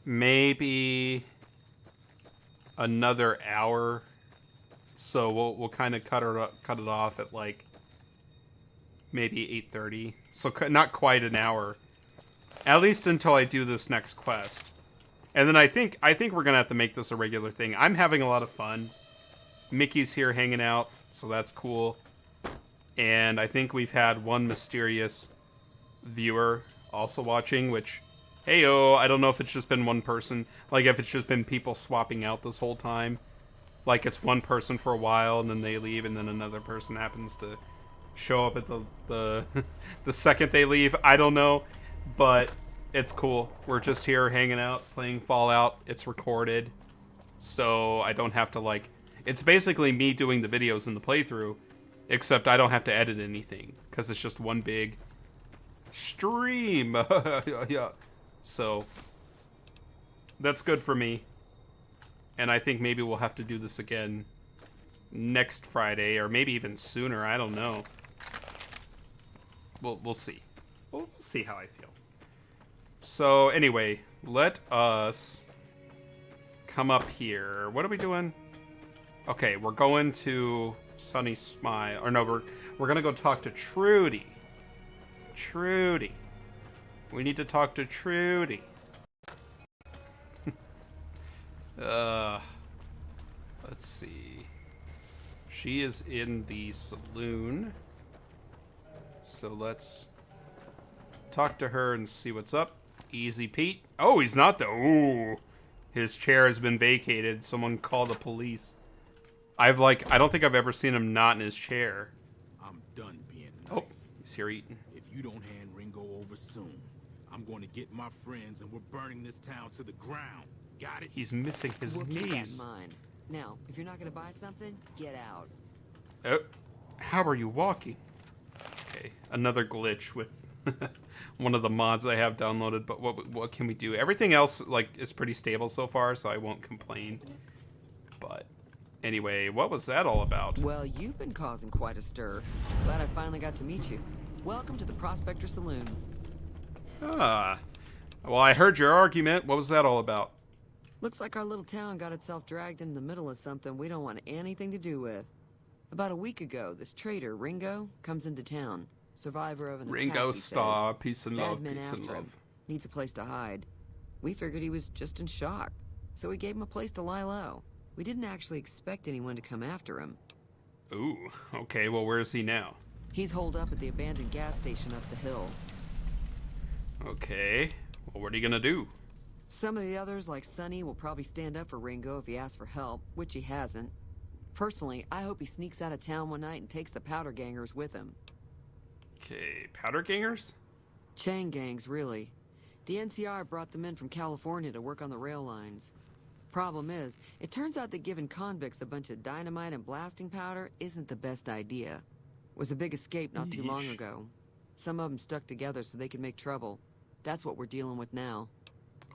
maybe another hour. So we'll kind of cut it off at like maybe 8:30. So not quite an hour. At least until I do this next quest. And then I think we're gonna have to make this a regular thing. I'm having a lot of fun. Mickey's here hanging out, so that's cool. And I think we've had one mysterious viewer also watching, which, hey-oh, I don't know if it's just been one person. Like, if it's just been people swapping out this whole time. Like, it's one person for a while, and then they leave, and then another person happens to show up at the the second they leave. I don't know, but it's cool. We're just here hanging out, playing Fallout. It's recorded, so I don't have to, like... It's basically me doing the videos in the playthrough, except I don't have to edit anything, because it's just one big stream. Yeah. So, that's good for me. And I think maybe we'll have to do this again next Friday, or maybe even sooner. I don't know. We'll see. We'll see how I feel. So anyway, let us come up here. What are we doing? Okay, we're going to Sunny Smile. Or no, we're gonna go talk to Trudy. Trudy. We need to talk to Trudy. Let's see. She is in the saloon. So let's talk to her and see what's up. Easy Pete. Oh, he's not though. Ooh. His chair has been vacated. Someone call the police. I don't think I've ever seen him not in his chair. I'm done being nice. Oh, he's here eating. If you don't hand Ringo over soon, I'm going to get my friends and we're burning this town to the ground. Got it? He's missing his We'll keep that in knees. mind. Now, if you're not gonna buy something, get out. Oh, how are you walking? Okay, another glitch with one of the mods I have downloaded, but what can we do? Everything else like is pretty stable so far, so I won't complain. But anyway, what was that all about? Well, you've been causing quite a stir. Glad I finally got to meet you. Welcome to the Prospector Saloon. Ah. Well, I heard your argument. What was that all about? Looks like our little town got itself dragged into the middle of something we don't want anything to do with. About a week ago, this trader, Ringo, comes into town. Survivor of an attack, Ringo he Starr, says. peace and Bad love, men peace and after him. love. Needs a place to hide. We figured he was just in shock, so we gave him a place to lie low. We didn't actually expect anyone to come after him. Ooh, okay, well, where is he now? He's holed up at the abandoned gas station up the hill. Okay, well, what are you gonna do? Some of the others, like Sonny, will probably stand up for Ringo if he asks for help, which he hasn't. Personally, I hope he sneaks out of town one night and takes the powder gangers with him. Okay, powder gangers? Chain gangs, really. The NCR brought them in from California to work on the rail lines. Problem is, it turns out that giving convicts a bunch of dynamite and blasting powder isn't the best idea. Was a big escape not too long ago. Some of them stuck together so they could make trouble. That's what we're dealing with now.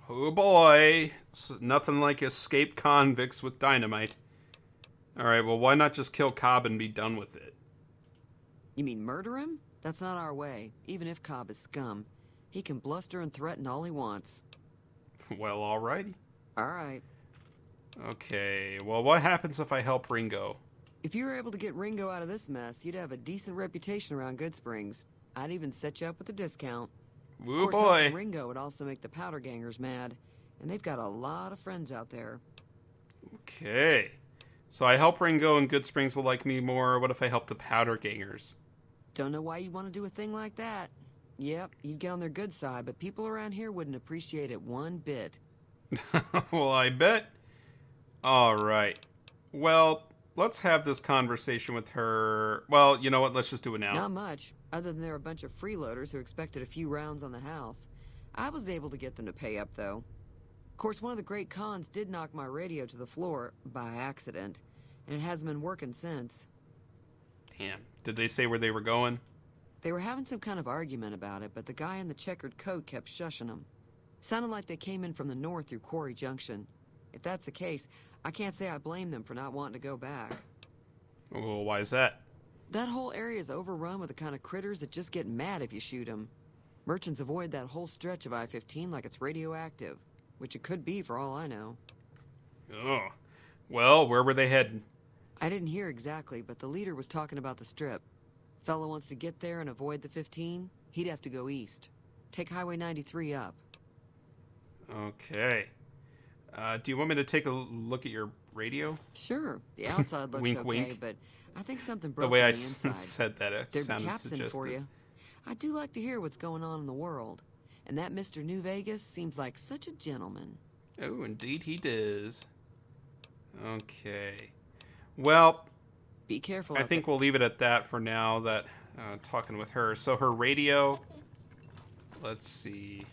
Oh boy, nothing like escaped convicts with dynamite. Alright, well, why not just kill Cobb and be done with it? You mean murder him? That's not our way, even if Cobb is scum. He can bluster and threaten all he wants. Well, alrighty. Alright. Okay, well, what happens if I help Ringo? If you were able to get Ringo out of this mess, you'd have a decent reputation around Good Springs. I'd even set you up with a discount. Woo of course, boy. helping Ringo would also make the powder gangers mad, and they've got a lot of friends out there. Okay. So I help Ringo and Good Springs will like me more. What if I help the powder gangers? Don't know why you'd want to do a thing like that. Yep, you'd get on their good side, but people around here wouldn't appreciate it one bit. Well, I bet. Alright. Well, let's have this conversation with her. Well, you know what? Let's just do it now. Not much, other than they're a bunch of freeloaders who expected a few rounds on the house. I was able to get them to pay up, though. Of course, one of the great cons did knock my radio to the floor, by accident, and it hasn't been working since. Damn. Did they say where they were going? They were having some kind of argument about it, but the guy in the checkered coat kept shushing them. Sounded like they came in from the north through Quarry Junction. If that's the case, I can't say I blame them for not wanting to go back. Well, why is that? That whole area is overrun with the kind of critters that just get mad if you shoot them. Merchants avoid that whole stretch of I-15 like it's radioactive, which it could be for all I know. Oh. Well, where were they heading? I didn't hear exactly, but the leader was talking about the strip. Fellow wants to get there and avoid the 15, he'd have to go east. Take Highway 93 up. Okay. Do you want me to take a look at your radio? Sure. The outside looks Wink, okay, wink. but I think something broke The way on I the inside. said that, it There'd be sounded captain suggestive. for you. I do like to hear what's going on in the world. And that Mr. New Vegas seems like such a gentleman. Oh, indeed he does. Okay. Well, be careful. I think we'll leave it at that for now, that talking with her. So her radio, let's see.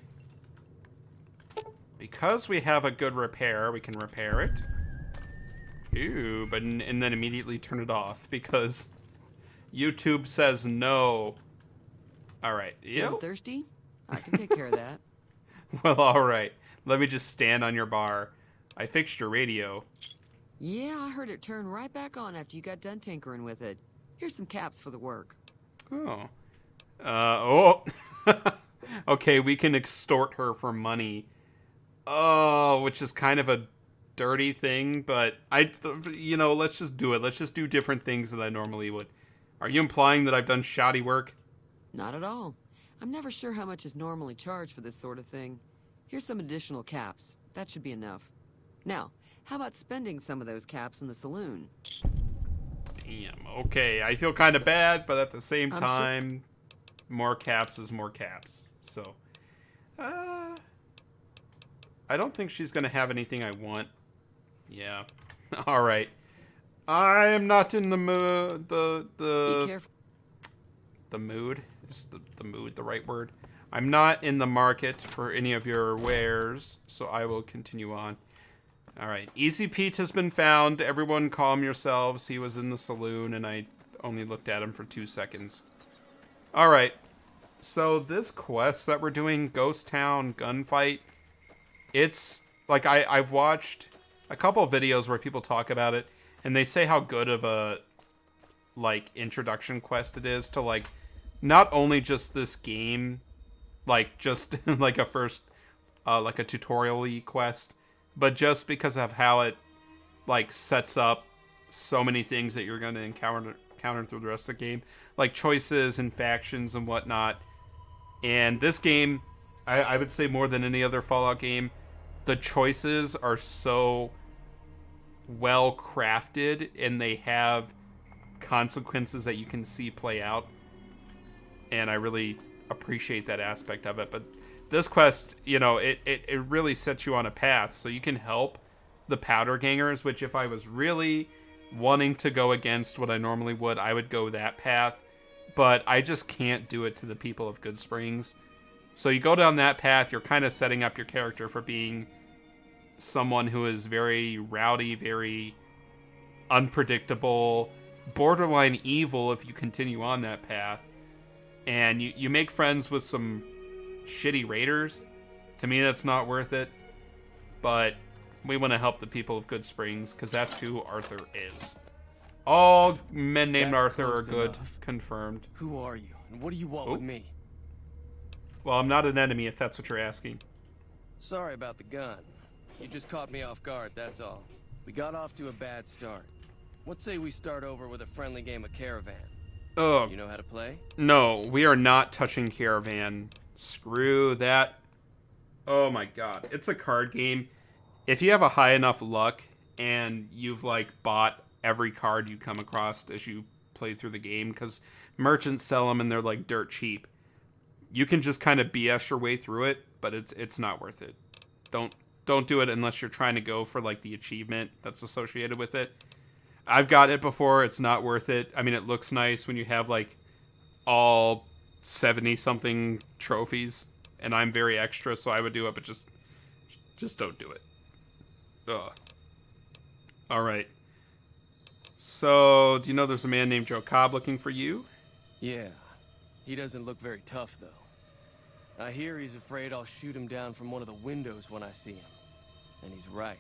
Because we have a good repair, we can repair it. Ooh, but and then immediately turn it off because YouTube says no. All right. Feeling thirsty? I can take care of that. Well, all right. Let me just stand on your bar. I fixed your radio. Yeah, I heard it turn right back on after you got done tinkering with it. Here's some caps for the work. Oh. Oh. Okay, we can extort her for money. Oh, which is kind of a dirty thing, but let's just do it. Let's just do different things than I normally would. Are you implying that I've done shoddy work? Not at all. I'm never sure how much is normally charged for this sort of thing. Here's some additional caps. That should be enough. Now, how about spending some of those caps in the saloon? Damn, okay. I feel kind of bad, but at the same I'm time, more caps is more caps. So, I don't think she's going to have anything I want. Yeah. All right. I am not in the mood. Be careful. The mood? Is the mood the right word? I'm not in the market for any of your wares, so I will continue on. All right. Easy Pete has been found. Everyone calm yourselves. He was in the saloon, and I only looked at him for 2 seconds. All right. So this quest that we're doing, Ghost Town Gunfight, it's like I've watched a couple of videos where people talk about it, and they say how good of a like introduction quest it is to like not only just this game, like just like a first like a tutorial-y quest, but just because of how it like sets up so many things that you're going to encounter through the rest of the game, like choices and factions and whatnot. And this game, I would say more than any other Fallout game, the choices are so well crafted and they have consequences that you can see play out. And I really appreciate that aspect of it. But this quest, you know, it really sets you on a path so you can help the powder gangers, which if I was really wanting to go against what I normally would, I would go that path. But I just can't do it to the people of Good Springs. So you go down that path, you're kind of setting up your character for being someone who is very rowdy, very unpredictable, borderline evil if you continue on that path. And you make friends with some shitty raiders. To me, that's not worth it. But we want to help the people of Good Springs, because that's who Arthur is. All men named Arthur are good. Enough. Confirmed. Who are you, and what do you want with me? Well, I'm not an enemy, if that's what you're asking. Sorry about the gun. You just caught me off guard, that's all. We got off to a bad start. What say we start over with a friendly game of Caravan? Oh. You know how to play? No, we are not touching Caravan. Screw that. Oh my god. It's a card game. If you have a high enough luck and you've like bought every card you come across as you play through the game, because merchants sell them and they're like dirt cheap, you can just kind of BS your way through it, but it's not worth it. Don't do it unless you're trying to go for like the achievement that's associated with it. I've got it before. It's not worth it. I mean, it looks nice when you have like all 70 something trophies, and I'm very extra, so I would do it, but just don't do it. Ugh. All right. So, do you know there's a man named Joe Cobb looking for you? Yeah. He doesn't look very tough, though. I hear he's afraid I'll shoot him down from one of the windows when I see him. And he's right.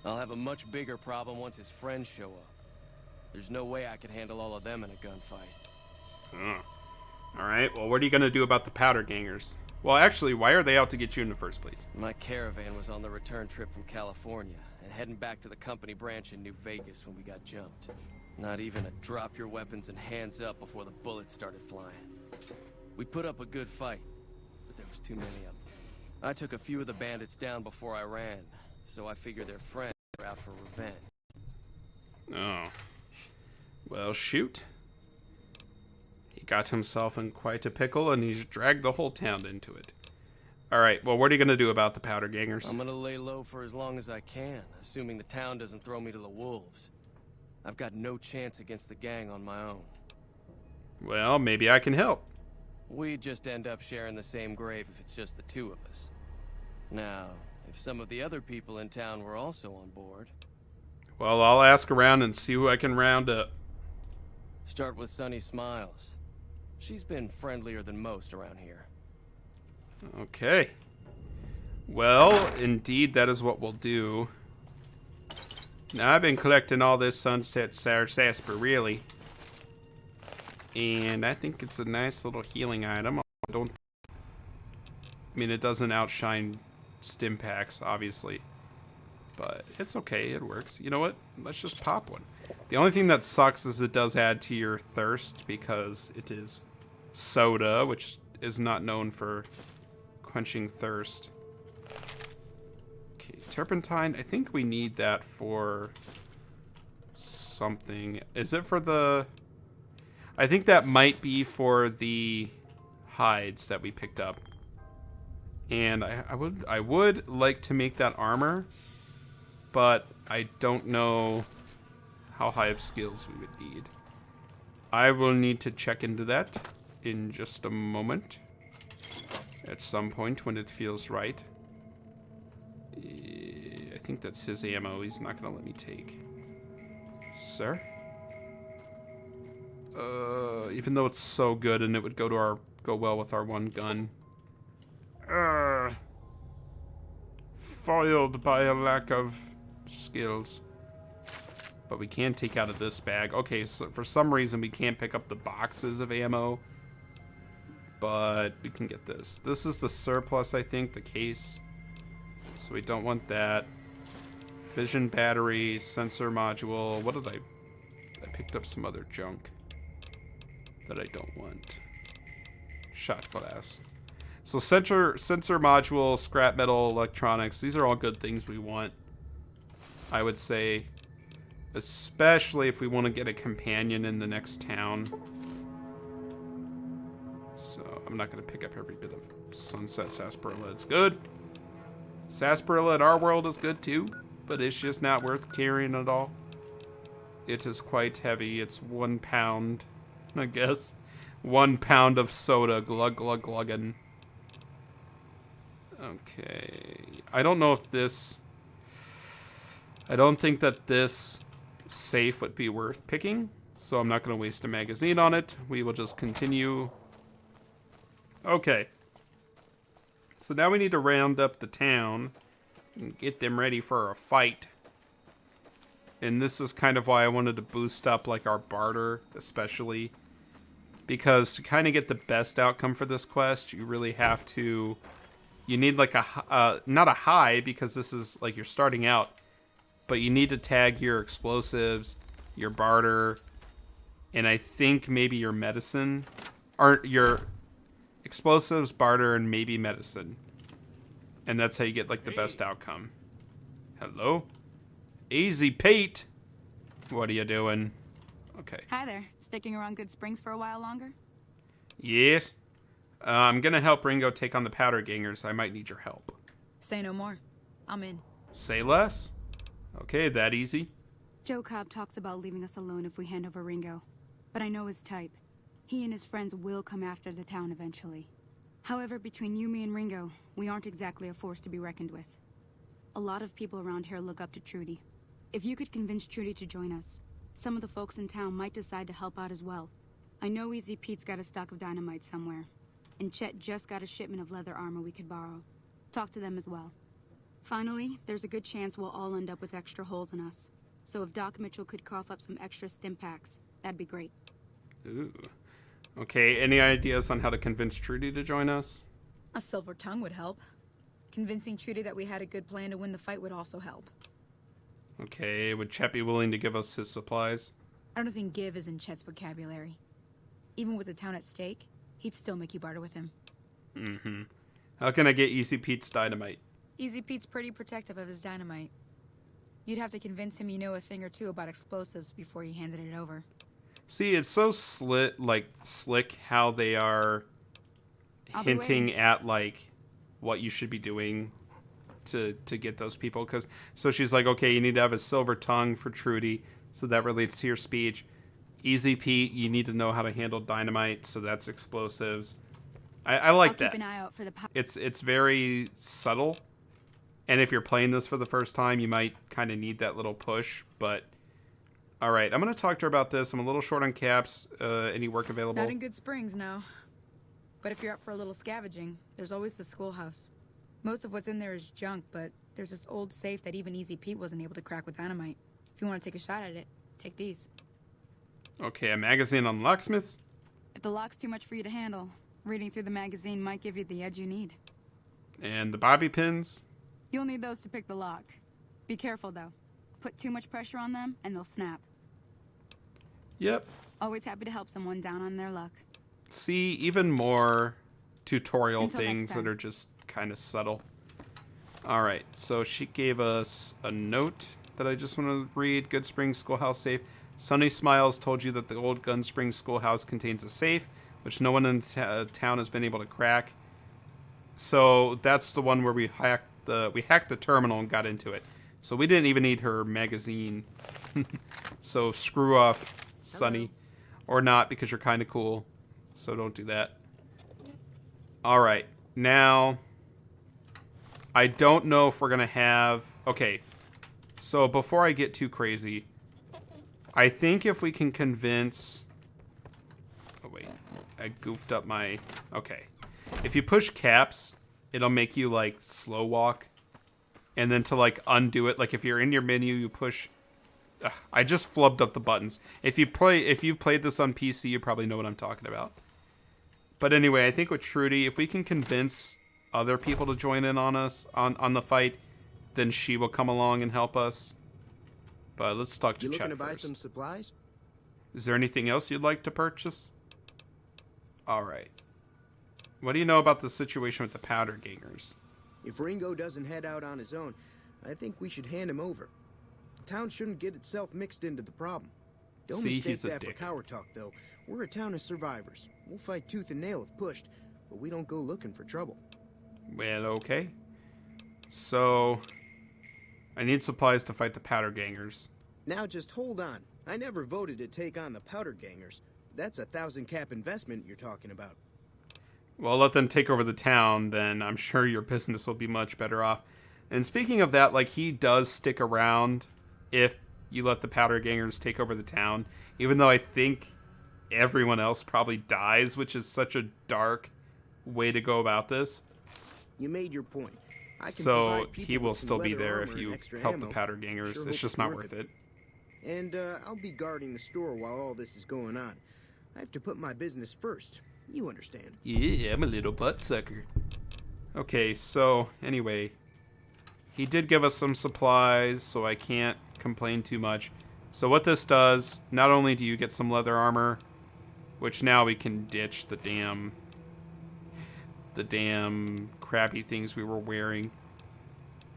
I'll have a much bigger problem once his friends show up. There's no way I could handle all of them in a gunfight. Oh. Alright, well, what are you going to do about the powder gangers? Well, actually, why are they out to get you in the first place? My caravan was on the return trip from California and heading back to the company branch in New Vegas when we got jumped. Not even a drop your weapons and hands up before the bullets started flying. We put up a good fight, but there was too many of them. I took a few of the bandits down before I ran, so I figured their friends were out for revenge. Oh. Well, shoot. He got himself in quite a pickle, and he's dragged the whole town into it. Alright, well, what are you going to do about the powder gangers? I'm going to lay low for as long as I can, assuming the town doesn't throw me to the wolves. I've got no chance against the gang on my own. Well, maybe I can help. We'd just end up sharing the same grave if it's just the two of us. Now, if some of the other people in town were also on board... Well, I'll ask around and see who I can round up. Start with Sunny Smiles. She's been friendlier than most around here. Okay. Well, indeed, that is what we'll do. Now, I've been collecting all this sunset sarsaparilla, and I think it's a nice little healing item. I mean, it doesn't outshine stim packs, obviously, but it's okay. It works. You know what? Let's just pop one. The only thing that sucks is it does add to your thirst because it is soda, which is not known for quenching thirst. Okay, turpentine. I think we need that for something. Is it for the... I think that might be for the hides that we picked up. And I would like to make that armor, but I don't know how high of skills we would need. I will need to check into that in just a moment. At some point when it feels right. I think that's his ammo. He's not going to let me take. Sir? Even though it's so good and it would go to our go well with our one gun. Foiled by a lack of skills. But we can take out of this bag. Okay, so for some reason we can't pick up the boxes of ammo. But we can get this. This is the surplus, I think, the case. So we don't want that. Vision battery, sensor module. What did I picked up some other junk that I don't want. Shot glass. So sensor module, scrap metal, electronics. These are all good things we want, I would say. Especially if we want to get a companion in the next town. So I'm not going to pick up every bit of Sunset Sarsaparilla. It's good. Sarsaparilla in our world is good too, but it's just not worth carrying at all. It is quite heavy. It's 1 pound, I guess. 1 pound of soda. Glug, glug, gluggin'. Okay. I don't know if this... I don't think that this safe would be worth picking, so I'm not going to waste a magazine on it. We will just continue. Okay. So now we need to round up the town and get them ready for a fight. And this is kind of why I wanted to boost up like our barter, especially. Because to kind of get the best outcome for this quest, you really have to... You need like a... not a high, because this is like you're starting out. But you need to tag your explosives, your barter, and I think maybe your medicine. Or your explosives, barter, and maybe medicine. And that's how you get like the best outcome. Hello? Easy Pete! What are you doing? Okay. Hi there. Sticking around Good Springs for a while longer? Yes. I'm gonna help Ringo take on the powder gangers. I might need your help. Say no more. I'm in. Say less? Okay, that easy. Joe Cobb talks about leaving us alone if we hand over Ringo. But I know his type. He and his friends will come after the town eventually. However, between you, me, and Ringo, we aren't exactly a force to be reckoned with. A lot of people around here look up to Trudy. If you could convince Trudy to join us, some of the folks in town might decide to help out as well. I know Easy Pete's got a stock of dynamite somewhere, and Chet just got a shipment of leather armor we could borrow. Talk to them as well. Finally, there's a good chance we'll all end up with extra holes in us. So if Doc Mitchell could cough up some extra stim packs, that'd be great. Ooh. Okay, any ideas on how to convince Trudy to join us? A silver tongue would help. Convincing Trudy that we had a good plan to win the fight would also help. Okay, would Chet be willing to give us his supplies? I don't think give is in Chet's vocabulary. Even with the town at stake, he'd still make you barter with him. Mm-hmm. How can I get Easy Pete's dynamite? Easy Pete's pretty protective of his dynamite. You'd have to convince him you know a thing or two about explosives before you handed it over. See, it's so slick how they are hinting at like what you should be doing to get those people. So she's like, okay, you need to have a silver tongue for Trudy, so that relates to your speech. Easy Pete, you need to know how to handle dynamite, so that's explosives. I like that. Keep an eye out for the it's very subtle, and if you're playing this for the first time, you might kind of need that little push. But all right, I'm gonna talk to her about this. I'm a little short on caps. Any work available? Not in Good Springs, no. But if you're up for a little scavenging, there's always the schoolhouse. Most of what's in there is junk, but there's this old safe that even Easy Pete wasn't able to crack with dynamite. If you want to take a shot at it, take these. Okay, a magazine on locksmiths? If the lock's too much for you to handle, reading through the magazine might give you the edge you need. And the bobby pins? You'll need those to pick the lock. Be careful, though. Put too much pressure on them, and they'll snap. Yep. Always happy to help someone down on their luck. See, even more tutorial Until things that are just kind of subtle. Alright, so she gave us a note that I just want to read. Good Springs Schoolhouse safe. Sunny Smiles told you that the old Gun Springs Schoolhouse contains a safe, which no one in town has been able to crack. So that's the one where we hacked the terminal and got into it. So we didn't even need her magazine. So screw off, Sunny. Or not, because you're kind of cool. So don't do that. Alright, now I don't know if we're going to have... Okay, so before I get too crazy, I think if we can convince... Oh, wait. I goofed up my... Okay. If you push caps, it'll make you, like, slow walk. And then to, like, undo it, like, if you're in your menu, you push... Ugh, I just flubbed up the buttons. If you played this on PC, you probably know what I'm talking about. But anyway, I think with Trudy, if we can convince other people to join in on us, on the fight, then she will come along and help us. But let's talk to Chet You looking to buy first. some supplies? Is there anything else you'd like to purchase? Alright. What do you know about the situation with the powder gangers? If Ringo doesn't head out on his own, I think we should hand him over. Town shouldn't get itself mixed into the problem. Don't See, mistake he's a that dick. for coward talk, though. We're a town of survivors. We'll fight tooth and nail if pushed, but we don't go looking for trouble. Well, okay. So, I need supplies to fight the powder gangers. Now just hold on. I never voted to take on the powder gangers. That's a 1,000 cap investment you're talking about. Well, let them take over the town, then I'm sure your business will be much better off. And speaking of that, like, he does stick around if you let the powder gangers take over the town, even though I think everyone else probably dies, which is such a dark way to go about this. You made your point. I can So provide people he will with some still be leather there armor if and you extra help the ammo. powder gangers. Sure It's hope just it's not worth worth it. And I'll be guarding the store while all this is going on. I have to put my business first. You understand. Yeah, I'm a little butt sucker. Okay, so anyway, he did give us some supplies, so I can't complain too much. So what this does, not only do you get some leather armor, which now we can ditch the damn crappy things we were wearing.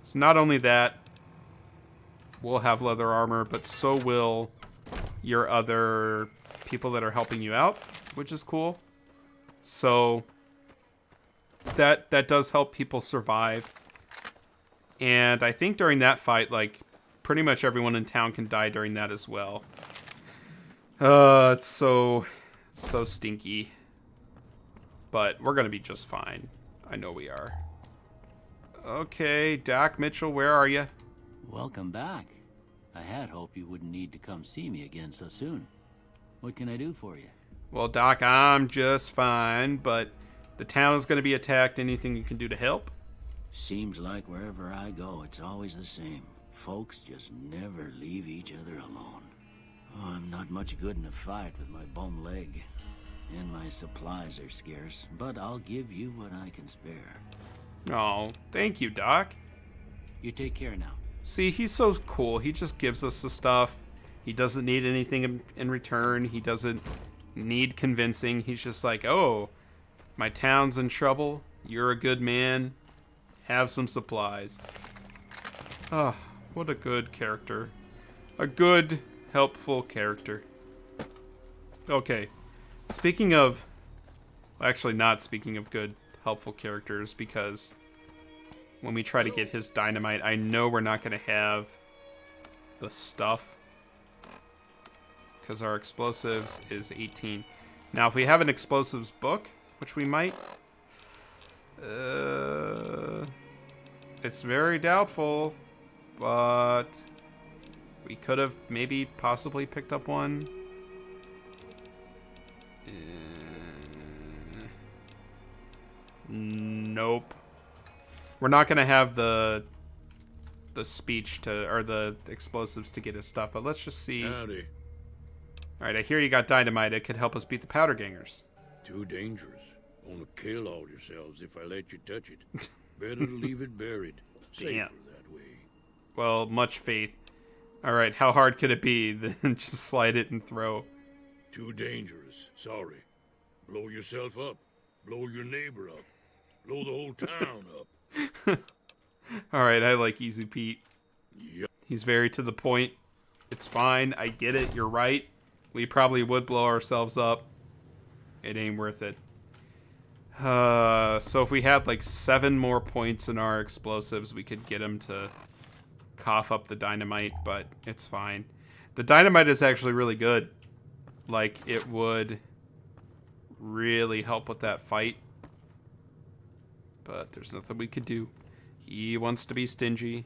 So not only that, we'll have leather armor, but so will your other people that are helping you out, which is cool. So that does help people survive. And I think during that fight, like, pretty much everyone in town can die during that as well. It's so stinky. But we're gonna be just fine. I know we are. Okay, Doc Mitchell, where are you? Welcome back. I had hoped you wouldn't need to come see me again so soon. What can I do for you? Well, Doc, I'm just fine, but the town is going to be attacked. Anything you can do to help? Seems like wherever I go, it's always the same. Folks just never leave each other alone. Oh, I'm not much good in a fight with my bum leg. And my supplies are scarce, but I'll give you what I can spare. Oh, thank you, Doc. You take care now. See, he's so cool. He just gives us the stuff. He doesn't need anything in return. He doesn't need convincing. He's just like, oh, my town's in trouble. You're a good man. Have some supplies. Ah, what a good character. A good, helpful character. Okay. Speaking of... Actually, not speaking of good, helpful characters, because when we try to get his dynamite, I know we're not going to have the stuff, because our explosives is 18. Now, if we have an explosives book, which we might, it's very doubtful, but we could have maybe possibly picked up one. Nope. We're not going to have the speech to, or the explosives to get his stuff, but let's just see. Howdy. Alright, I hear you got dynamite. It could help us beat the powder gangers. Too dangerous. Wanna kill all yourselves if I let you touch it. Better to leave it buried. Safer Damn. that way. Well, much faith. Alright, how hard could it be? Then just slide it and throw. Too dangerous. Sorry. Blow yourself up. Blow your neighbor up. Blow the whole town up. Alright, I like Easy Pete. Yep. He's very to the point. It's fine. I get it. You're right. We probably would blow ourselves up. It ain't worth it. So if we had like 7 more points in our explosives, we could get him to cough up the dynamite, but it's fine. The dynamite is actually really good. Like, it would really help with that fight. But there's nothing we could do. He wants to be stingy,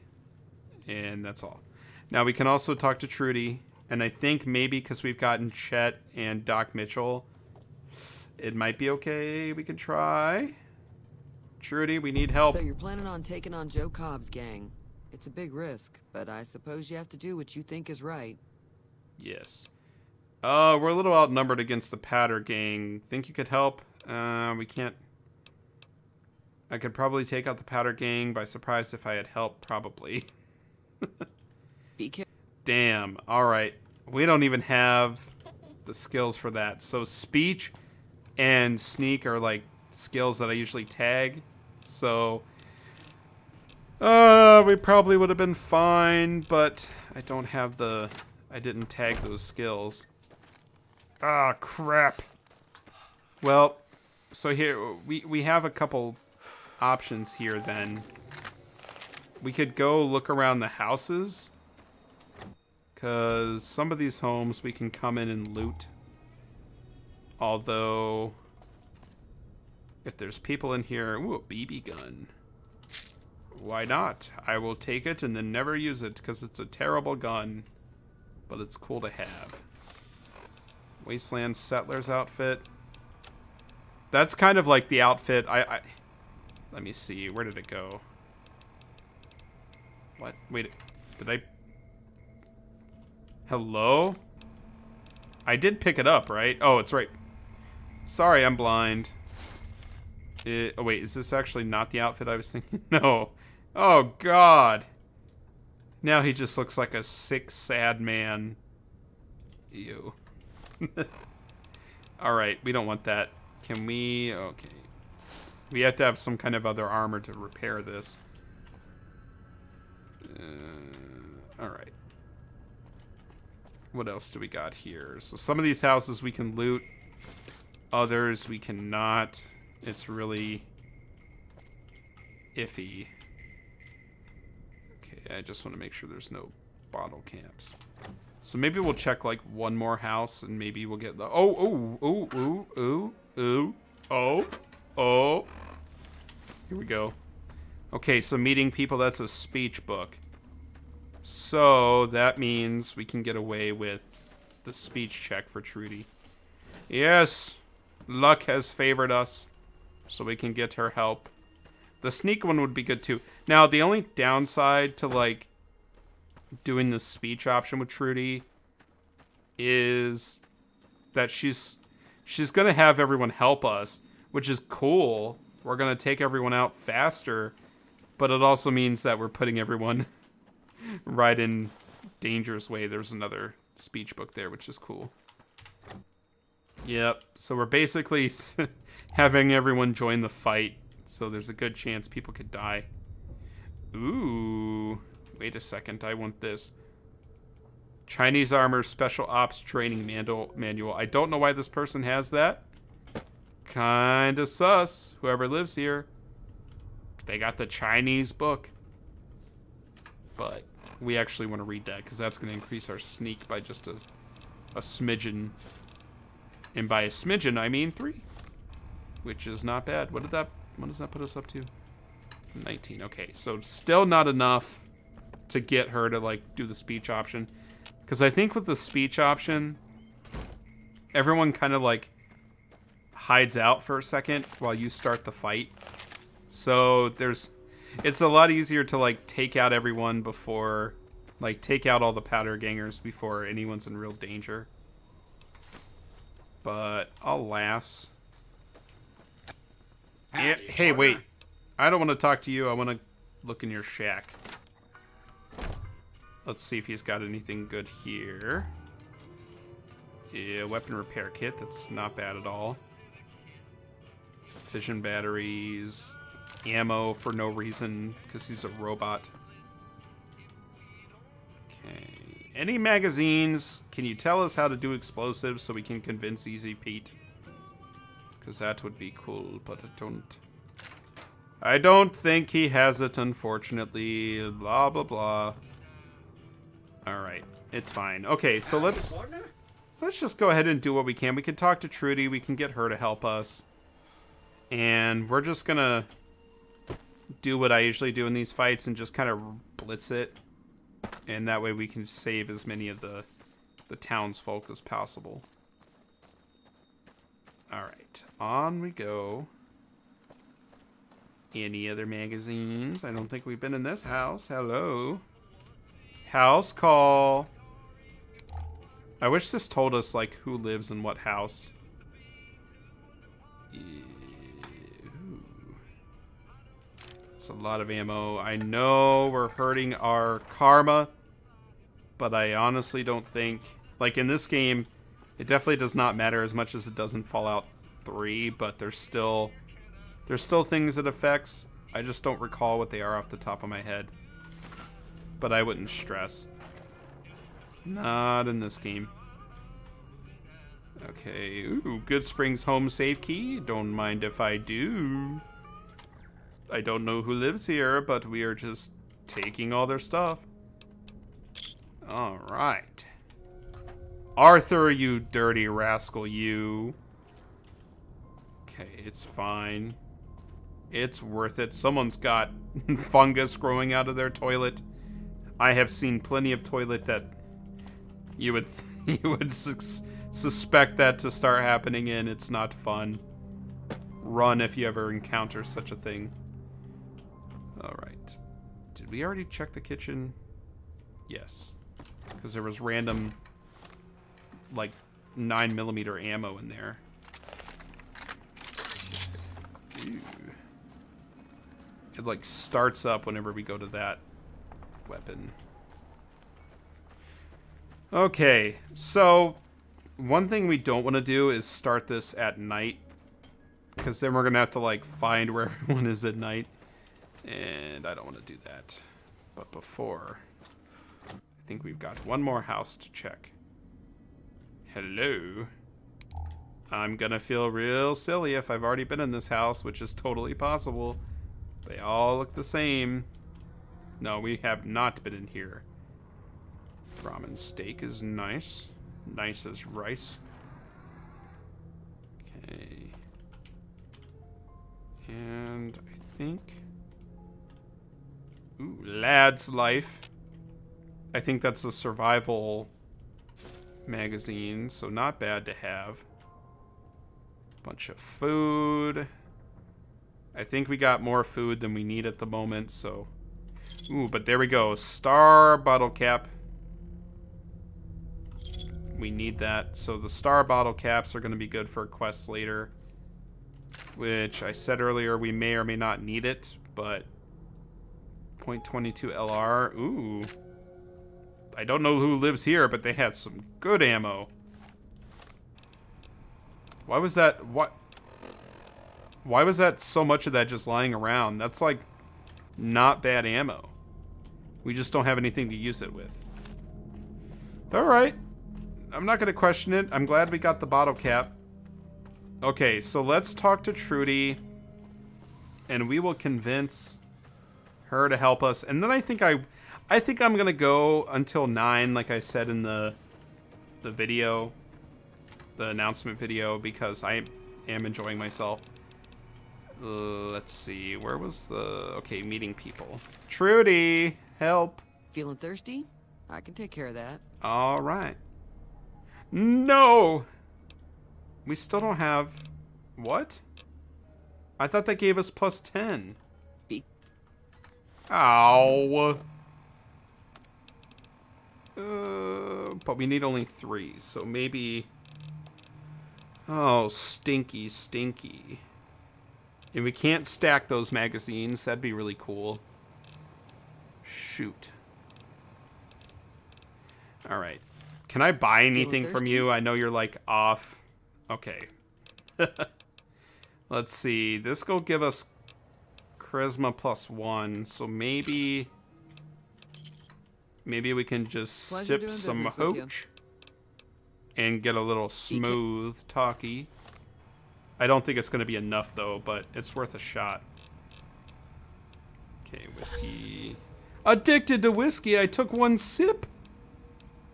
and that's all. Now, we can also talk to Trudy, and I think maybe because we've gotten Chet and Doc Mitchell, It might be okay. We can try. Trudy, we need help. So you're planning on taking on Joe Cobb's gang. It's a big risk, but I suppose you have to do what you think is right. Yes. We're a little outnumbered against the Patter gang. Think you could help? We can't. I could probably take out the Powder Gang by surprise if I had help, probably. Damn. Alright. We don't even have the skills for that. So speech and sneak are like skills that I usually tag. So we probably would have been fine, but I don't have the... I didn't tag those skills. Ah, crap. Well, so here we have a couple options here then. We could go look around the houses, because some of these homes we can come in and loot. Although, if there's people in here... Ooh, a BB gun. Why not? I will take it and then never use it, because it's a terrible gun. But it's cool to have. Wasteland Settler's outfit. That's kind of like the outfit let me see. Where did it go? What? Wait. Did I... Hello? I did pick it up, right? Oh, it's right. Sorry, I'm blind. Oh, wait. Is this actually not the outfit I was thinking? No. Oh, God. Now he just looks like a sick, sad man. Ew. Alright, we don't want that. Can we... Okay. We have to have some kind of other armor to repair this. Alright. What else do we got here? So some of these houses we can loot. Others we cannot. It's really iffy. Okay, I just want to make sure there's no bottle camps. So maybe we'll check like one more house and maybe we'll get the... Oh. Here we go. Okay, so meeting people, that's a speech book. So that means we can get away with the speech check for Trudy. Yes, luck has favored us, so we can get her help. The sneak one would be good too. Now, the only downside to like doing the speech option with Trudy is that she's gonna have everyone help us, which is cool. We're gonna take everyone out faster, but it also means that we're putting everyone right in dangerous way. There's another speech book there, which is cool. Yep. So we're basically having everyone join the fight, so there's a good chance people could die. Ooh. Wait a second. I want this. Chinese Armor Special Ops Training Manual. I don't know why this person has that. Kinda sus. Whoever lives here. They got the Chinese book. But we actually want to read that, because that's going to increase our sneak by just a smidgen. And by a smidgen, I mean 3. Which is not bad. What does that put us up to? 19. Okay, so still not enough to get her to, like, do the speech option. Because I think with the speech option, everyone kind of, like, hides out for a second while you start the fight. So it's a lot easier to, like, take out everyone before, like, take out all the powder gangers before anyone's in real danger. But alas. Hey, wait. I don't want to talk to you. I want to look in your shack. Let's see if he's got anything good here. Yeah, weapon repair kit. That's not bad at all. Fission batteries. Ammo for no reason, because he's a robot. Okay. Any magazines? Can you tell us how to do explosives so we can convince Easy Pete? Because that would be cool, but I don't think he has it, unfortunately. Blah, blah, blah. Alright, it's fine. Okay, so let's just go ahead and do what we can. We can talk to Trudy. We can get her to help us. And we're just gonna do what I usually do in these fights and just kind of blitz it. And that way we can save as many of the townsfolk as possible. Alright, on we go. Any other magazines? I don't think we've been in this house. Hello. House call. I wish this told us, like, who lives in what house. It's a lot of ammo. I know we're hurting our karma, but I honestly don't think... Like, in this game, it definitely does not matter as much as it does in Fallout 3, but there's still things it affects. I just don't recall what they are off the top of my head. But I wouldn't stress. Not in this game. Okay, ooh, Good Springs home safe key. Don't mind if I do. I don't know who lives here, but we are just taking all their stuff. Alright. Arthur, you dirty rascal, you. Okay, it's fine. It's worth it. Someone's got fungus growing out of their toilet. I have seen plenty of toilet that you would suspect that to start happening in. It's not fun. Run if you ever encounter such a thing. Alright. Did we already check the kitchen? Yes. Because there was random, like, 9mm ammo in there. Ew. It, like, starts up whenever we go to that weapon. Okay, so one thing we don't want to do is start this at night, because then we're going to have to, like, find where everyone is at night, and I don't want to do that. But before, I think we've got one more house to check. Hello. I'm gonna feel real silly if I've already been in this house, which is totally possible. They all look the same. No, we have not been in here. Ramen steak is nice. Nice as rice. Okay. And I think... Ooh, Lad's Life. I think that's a survival magazine, so not bad to have. Bunch of food. I think we got more food than we need at the moment, so... Ooh, but there we go. Star bottle cap. We need that. So the star bottle caps are going to be good for quests later. Which I said earlier, we may or may not need it, but... .22 LR. Ooh. I don't know who lives here, but they had some good ammo. Why was that... What? Why was that so much of that just lying around? That's, like, not bad ammo. We just don't have anything to use it with. Alright. I'm not going to question it. I'm glad we got the bottle cap. Okay, so let's talk to Trudy. And we will convince her to help us. And then I think I'm going to go until 9, like I said in the video. The announcement video, because I am enjoying myself. Let's see, where was the... Okay, meeting people. Trudy, help. Feeling thirsty? I can take care of that. All right. No! We still don't have... What? I thought that gave us plus 10. Ow. But we need only 3, so maybe... Oh, stinky, stinky. And we can't stack those magazines. That'd be really cool. Shoot. Alright. Can I buy anything from you? I know you're, like, off. Okay. Let's see. This will give us charisma plus 1. So maybe... Maybe we can just sip some hooch. And get a little smooth talkie. I don't think it's going to be enough, though, but it's worth a shot. Okay, whiskey. Addicted to whiskey. I took 1 sip.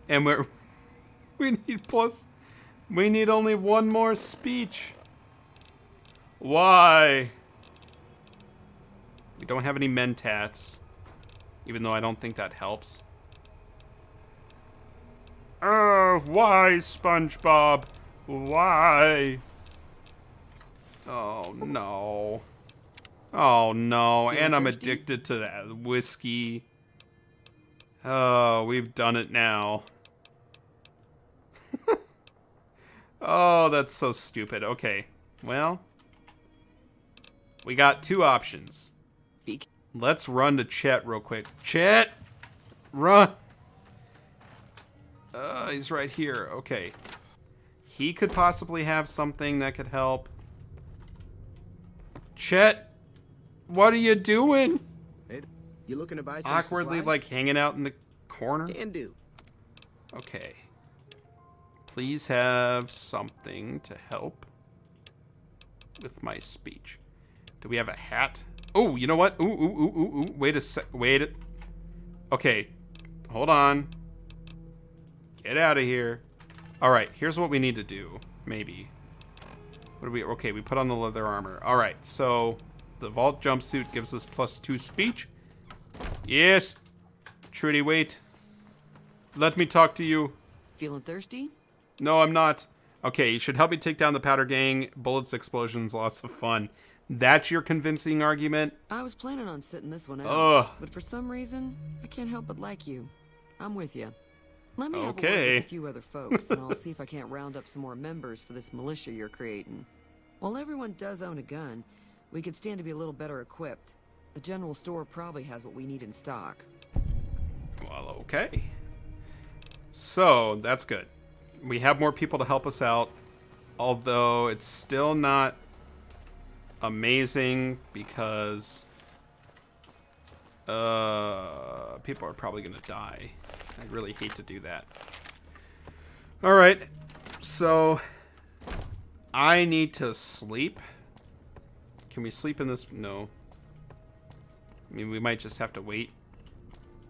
And we need only 1 more speech. Why? We don't have any mentats. Even though I don't think that helps. Why, SpongeBob? Why? Oh, no. Oh, no. Feeling And I'm thirsty? addicted to that whiskey. Oh, we've done it now. Oh, that's so stupid. Okay. Well, we got two options. Let's run to Chet real quick. Chet! Run! He's right here. Okay. He could possibly have something that could help. Chet! What are you doing? Hey, you looking to buy some Awkwardly, supplies? like, hanging out in the corner? Can do. Okay. Please have something to help with my speech. Do we have a hat? Oh, you know what? Ooh. Wait a sec. Wait. Okay. Hold on. Get out of here. All right. Here's what we need to do. Maybe. What do we... Okay, we put on the leather armor. All right. So, the vault jumpsuit gives us +2 speech. Yes. Trudy, wait. Let me talk to you. Feeling thirsty? No, I'm not. Okay, you should help me take down the powder gang. Bullets, explosions, lots of fun. That's your convincing argument? I was planning on sitting this one out. Ugh. But for some reason, I can't help but like you. I'm with you. Let me have a word Okay. with a few other folks, and I'll see if I can't round up some more members for this militia you're creating. While everyone does own a gun, we could stand to be a little better equipped. The general store probably has what we need in stock. Well, okay. So, that's good. We have more people to help us out. Although, it's still not amazing because people are probably going to die. I really hate to do that. Alright. So, I need to sleep. Can we sleep in this? No. I mean, we might just have to wait.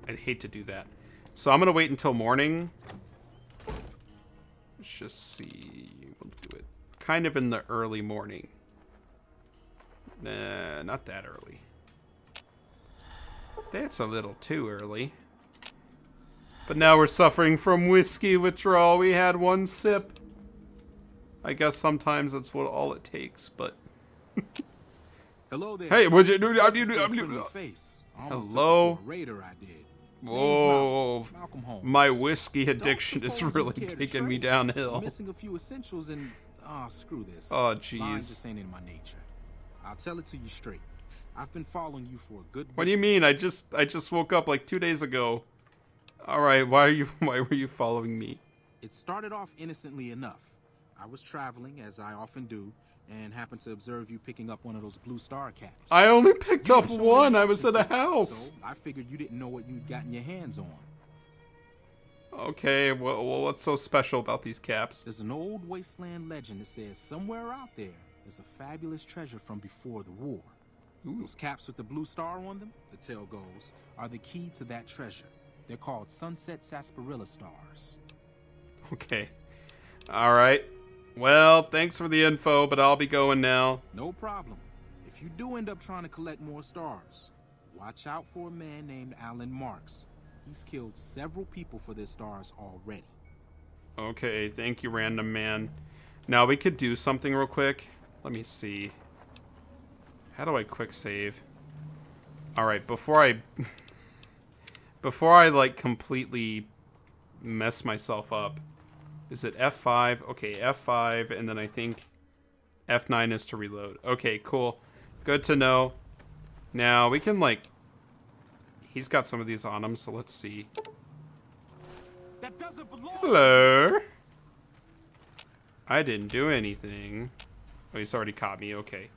I'd hate to do that. So I'm going to wait until morning. Let's just see. We'll do it kind of in the early morning. Nah, not that early. That's a little too early. But now we're suffering from whiskey withdrawal. We had one sip. I guess sometimes that's what all it takes, but... Hello there. Hey, would you do? Hello. Raider, I did. Whoa, Malcolm Holmes. my whiskey addiction is really taking me downhill. I'm missing a few essentials and screw this. Oh, Lying jeez. just ain't in my nature. I'll tell it to you straight. I've been following you for a good. What do you mean? I just woke up like 2 days ago. All right, why were you following me? It started off innocently enough. I was traveling, as I often do, and happened to observe you picking up one of those Blue Star caps. I only picked up showed one. me I was at a options, house. So I figured you didn't know what you'd gotten your hands on. Okay, well, what's so special about these caps? There's an old wasteland legend that says somewhere out there is a fabulous treasure from before the war. Ooh. Those caps with the blue star on them, the tale goes, are the key to that treasure. They're called sunset sarsaparilla stars. Okay. All right. Well, thanks for the info, but I'll be going now. No problem. If you do end up trying to collect more stars, watch out for a man named Alan Marks. He's killed several people for their stars already. Okay, thank you, random man. Now we could do something real quick. Let me see. How do I quick save? All right, before I like completely mess myself up. Is it F5? Okay, F5, and then I think F9 is to reload. Okay, cool. Good to know. Now, we can, like... He's got some of these on him, so let's see. That doesn't belong. Hello? I didn't do anything. Oh, he's already caught me. Okay.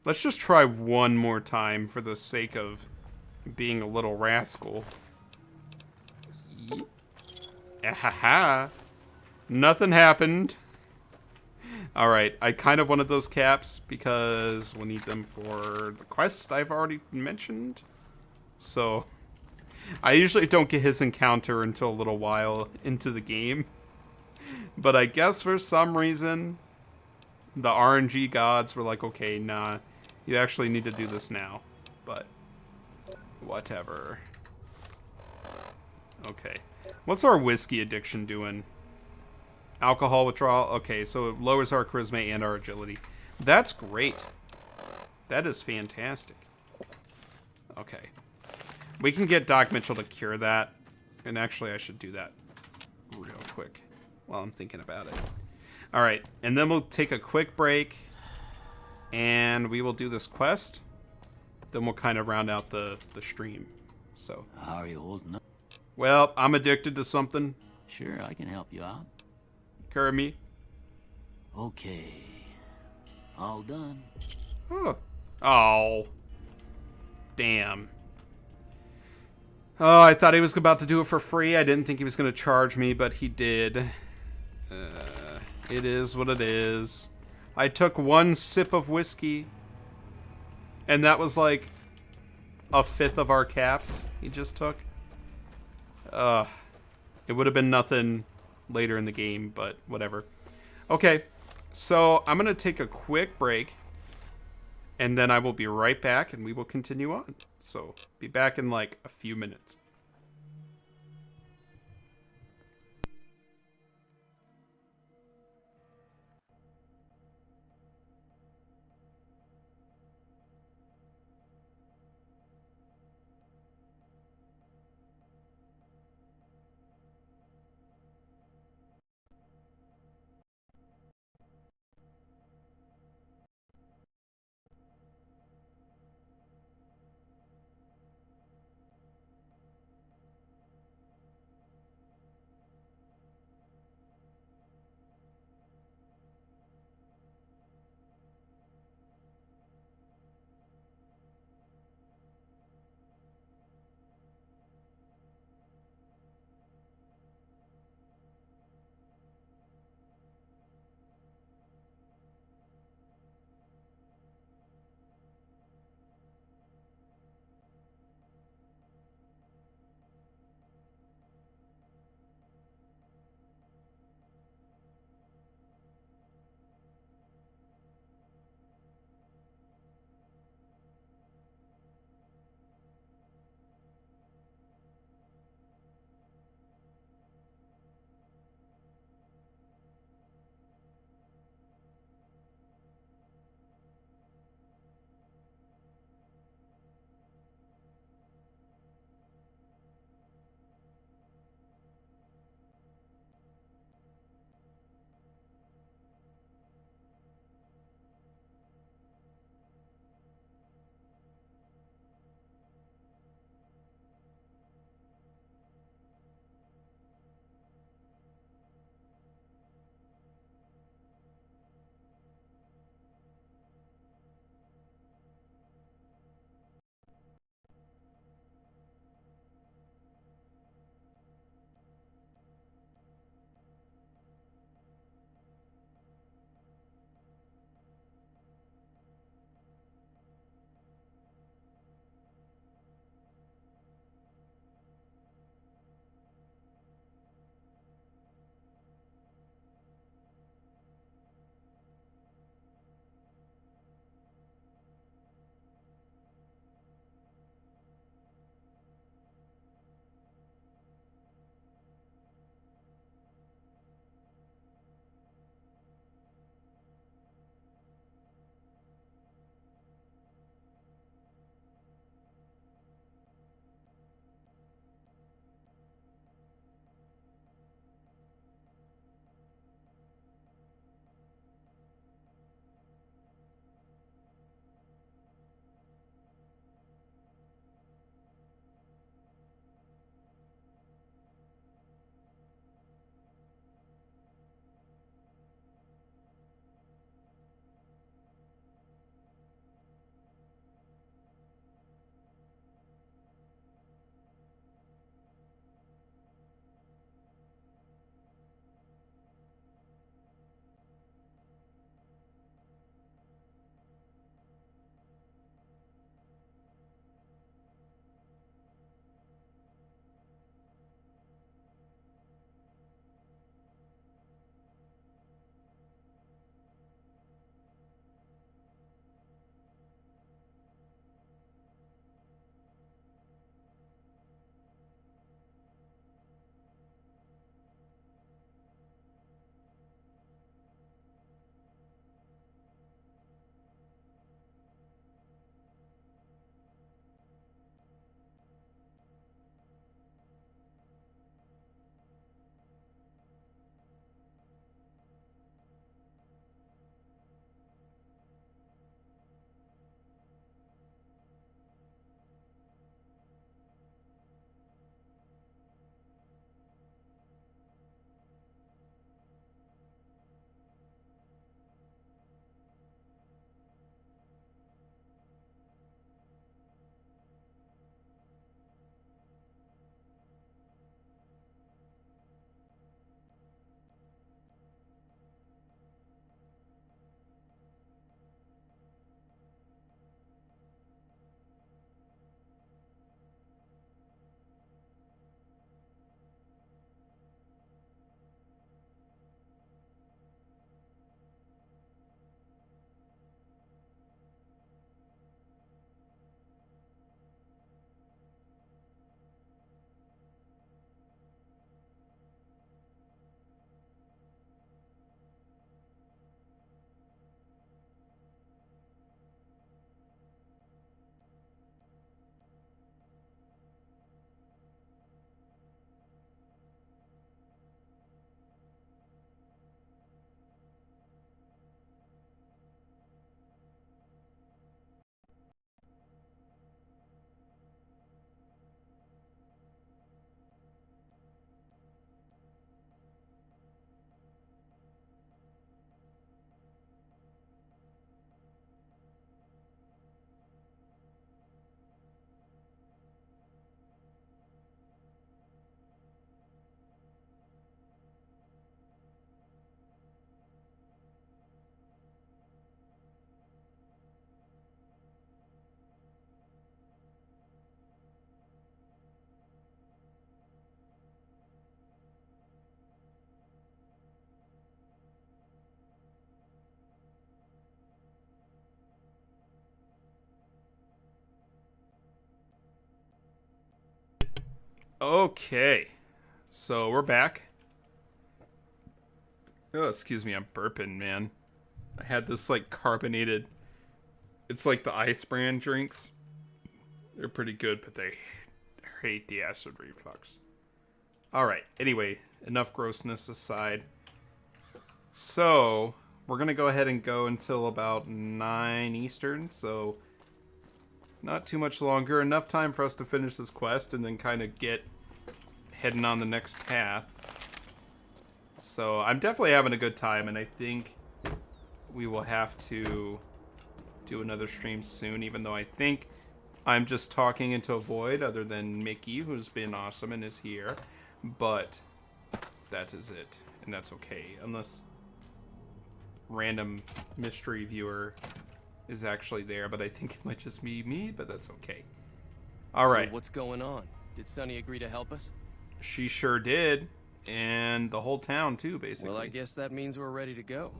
Let's just try one more time for the sake of being a little rascal. Ahaha. Nothing happened. Alright, I kind of wanted those caps because we'll need them for the quest I've already mentioned. So, I usually don't get his encounter until a little while into the game. But I guess for some reason, the RNG gods were like, okay, nah, you actually need to do this now. But, whatever. Okay. What's our whiskey addiction doing? Alcohol withdrawal? Okay, so it lowers our charisma and our agility. That's great. That is fantastic. Okay. We can get Doc Mitchell to cure that. And actually, I should do that real quick while I'm thinking about it. All right. And then we'll take a quick break. And we will do this quest. Then we'll kind of round out the stream. So. How are you holding up? Well, I'm addicted to something. Sure, I can help you out. Cure me. Okay. All done. Oh. Oh. Damn. Oh, I thought he was about to do it for free. I didn't think he was going to charge me, but he did. It is what it is. I took one sip of whiskey. And that was like a fifth of our caps he just took. It would have been nothing later in the game, but whatever. Okay, so I'm going to take a quick break. And then I will be right back and we will continue on. So, be back in like a few minutes. Okay. So we're back. Oh, excuse me, I'm burping, man. I had this like carbonated, it's like the ice brand drinks. They're pretty good, but they hate the acid reflux. Alright, anyway, enough grossness aside. So, we're going to go ahead and go until about 9 Eastern, so not too much longer. Enough time for us to finish this quest and then kind of get heading on the next path. So, I'm definitely having a good time, and I think we will have to do another stream soon, even though I think I'm just talking into a void other than Mickey, who's been awesome and is here. But that is it, and that's okay, unless random mystery viewer is actually there, but I think it might just be me, but that's okay. All right. So what's going on? Did Sunny agree to help us? She sure did, and the whole town too, basically. Well, I guess that means we're ready to go.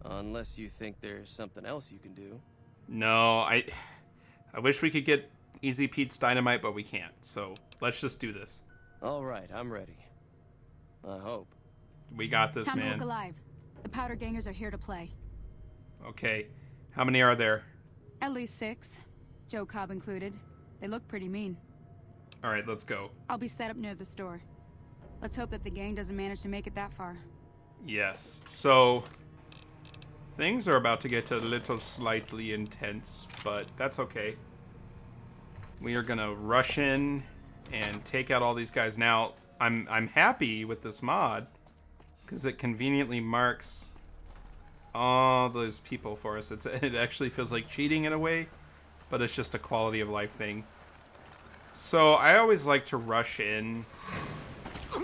Unless you think there's something else you can do. No, I wish we could get Easy Pete's dynamite, but we can't, so let's just do this. All right, I'm ready. I hope. We got this, Time man. to look alive. The powder gangers are here to play. Okay. How many are there? At least 6. Joe Cobb included. They look pretty mean. All right, let's go. I'll be set up near the store. Let's hope that the gang doesn't manage to make it that far. Yes. So, things are about to get a little slightly intense, but that's okay. We are going to rush in and take out all these guys. Now, I'm happy with this mod because it conveniently marks all those people for us. It actually feels like cheating in a way, but it's just a quality of life thing. So I always like to rush in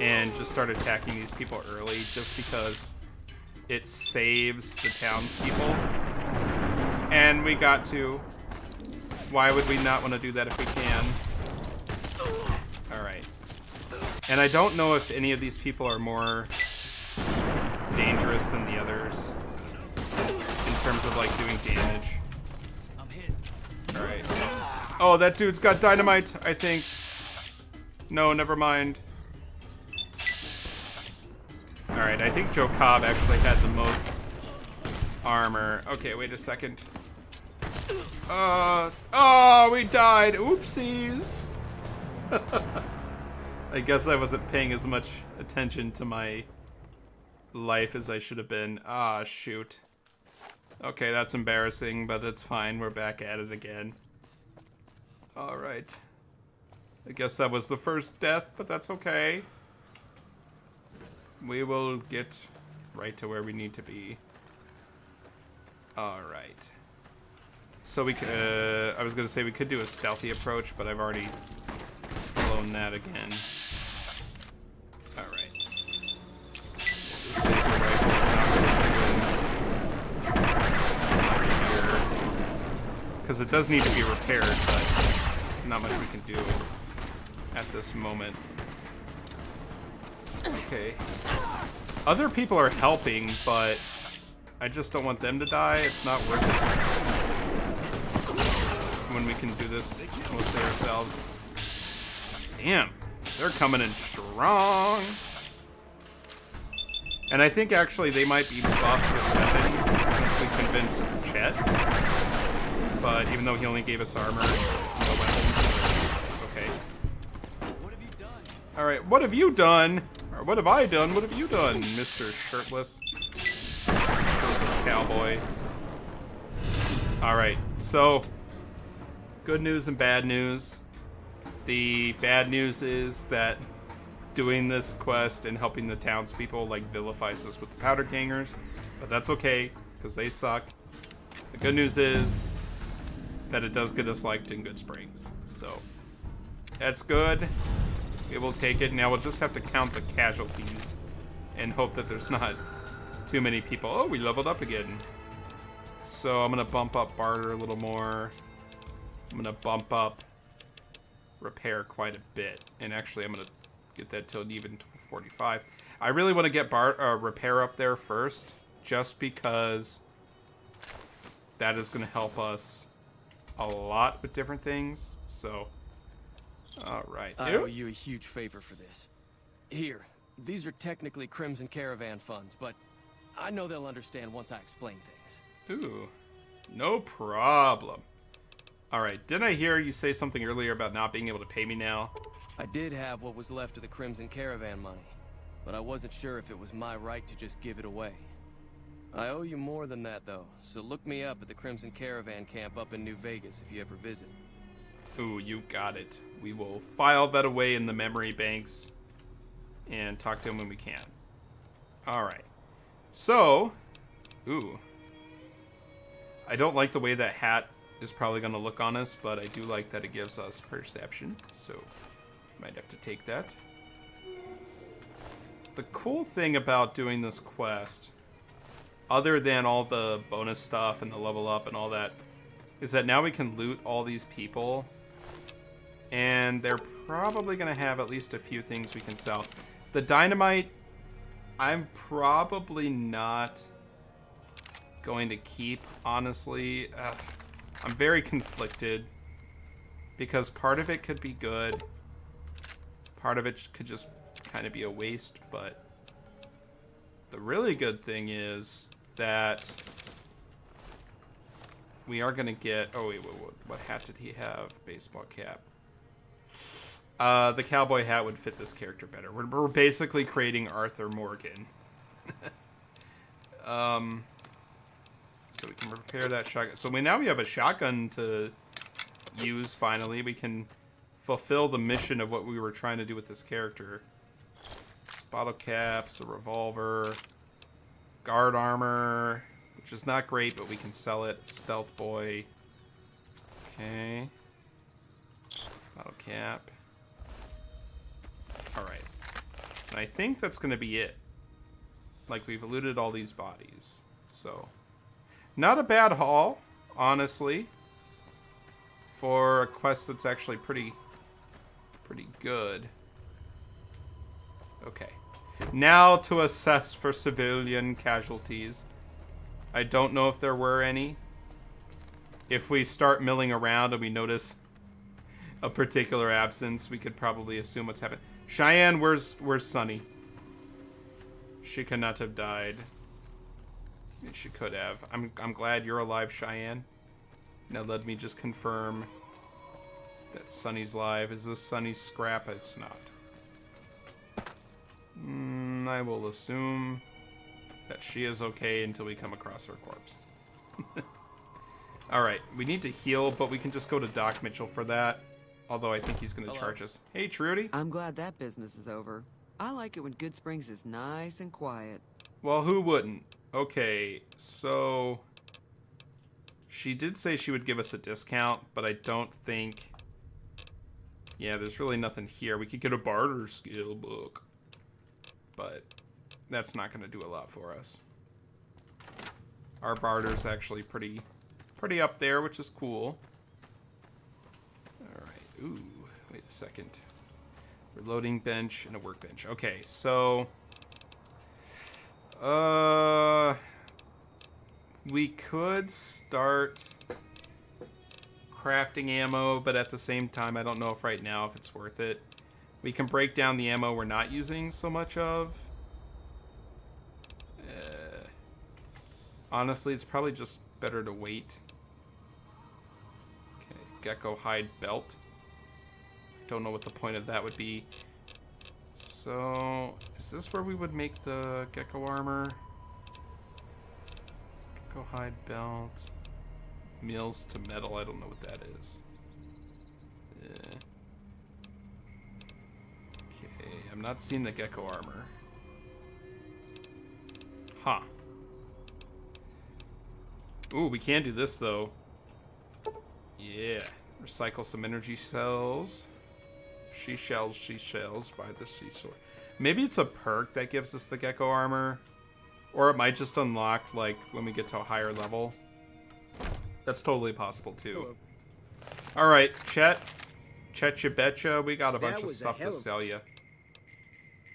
and just start attacking these people early just because it saves the townspeople. And we got to. Why would we not want to do that if we can? Alright. And I don't know if any of these people are more dangerous than the others in terms of like doing damage. Alright. Oh, that dude's got dynamite, I think. No, never mind. Alright, I think Joe Cobb actually had the most armor. Okay, wait a second. Oh, we died. Oopsies. I guess I wasn't paying as much attention to my life as I should have been. Ah, shoot. Okay, that's embarrassing, but it's fine. We're back at it again. Alright. I guess that was the first death, but that's okay. We will get right to where we need to be. Alright. So we could, I was going to say we could do a stealthy approach, but I've already blown that again. Alright. This laser rifle is not really doing much here. Because it does need to be repaired, but not much we can do at this moment. Okay. Other people are helping, but I just don't want them to die. It's not worth it when we can do this mostly ourselves. Damn, they're coming in strong. And I think actually they might be buffed with weapons since we convinced Chet. But even though he only gave us armor, no weapons, it's okay. Alright, what have you done? Or what have I done? What have you done, Mr. Shirtless cowboy? Alright, so good news and bad news. The bad news is that doing this quest and helping the townspeople like vilifies us with the powder gangers, but that's okay because they suck. The good news is that it does get us liked in Good Springs, so that's good. We will take it. Now we'll just have to count the casualties and hope that there's not too many people. Oh, we leveled up again. So I'm gonna bump up barter a little more. I'm gonna bump up repair quite a bit, and actually I'm gonna get that till even 45. I really want to get repair up there first, just because that is going to help us a lot with different things. So All right. I owe you a huge favor for this. Here, these are technically Crimson Caravan funds, but I know they'll understand once I explain things. Ooh, no problem. All right, didn't I hear you say something earlier about not being able to pay me now? I did have what was left of the Crimson Caravan money, but I wasn't sure if it was my right to just give it away. I owe you more than that, though, so look me up at the Crimson Caravan camp up in New Vegas if you ever visit. Ooh, you got it. We will file that away in the memory banks and talk to him when we can. All right. So, ooh. I don't like the way that hat is probably going to look on us, but I do like that it gives us perception, so might have to take that. The cool thing about doing this quest, other than all the bonus stuff and the level up and all that, is that now we can loot all these people, and they're probably going to have at least a few things we can sell. The dynamite, I'm probably not going to keep, honestly. I'm very conflicted because part of it could be good, part of it could just kind of be a waste, but the really good thing is that we are going to get... Oh, wait, what hat did he have? Baseball cap. The cowboy hat would fit this character better. We're basically creating Arthur Morgan. So we can repair that shotgun. So now we have a shotgun to use, finally. We can fulfill the mission of what we were trying to do with this character. Bottle caps, a revolver, guard armor, which is not great, but we can sell it. Stealth boy. Okay. Bottle cap. Alright. And I think that's going to be it. Like, we've looted all these bodies. So, not a bad haul, honestly, for a quest that's actually pretty good. Okay. Now to assess for civilian casualties. I don't know if there were any. If we start milling around and we notice a particular absence, we could probably assume what's happened. Cheyenne, where's Sunny? She could not have died. She could have. I'm glad you're alive, Cheyenne. Now let me just confirm that Sunny's live. Is this Sunny's scrap? It's not. I will assume that she is okay until we come across her corpse. Alright, we need to heal, but we can just go to Doc Mitchell for that. Although I think he's going to charge us. Hey, Trudy. I'm glad that business is over. I like it when Good Springs is nice and quiet. Well, who wouldn't? Okay, so... She did say she would give us a discount, but I don't think... Yeah, there's really nothing here. We could get a barter skill book. But that's not going to do a lot for us. Our barter's actually pretty up there, which is cool. Alright, ooh, wait a second. Reloading bench and a workbench. Okay, so... we could start crafting ammo, but at the same time, I don't know if right now if it's worth it. We can break down the ammo we're not using so much of. Honestly, it's probably just better to wait. Okay, gecko hide belt. Don't know what the point of that would be. So, is this where we would make the gecko armor? Gecko hide belt. Mills to metal, I don't know what that is. Okay, I'm not seeing the gecko armor. Huh. Ooh, we can do this though. Yeah. Recycle some energy cells. She shells by the seashore. Maybe it's a perk that gives us the gecko armor. Or it might just unlock, like, when we get to a higher level. That's totally possible, too. Alright, Chet. Chet you betcha. We got a bunch of stuff to sell you.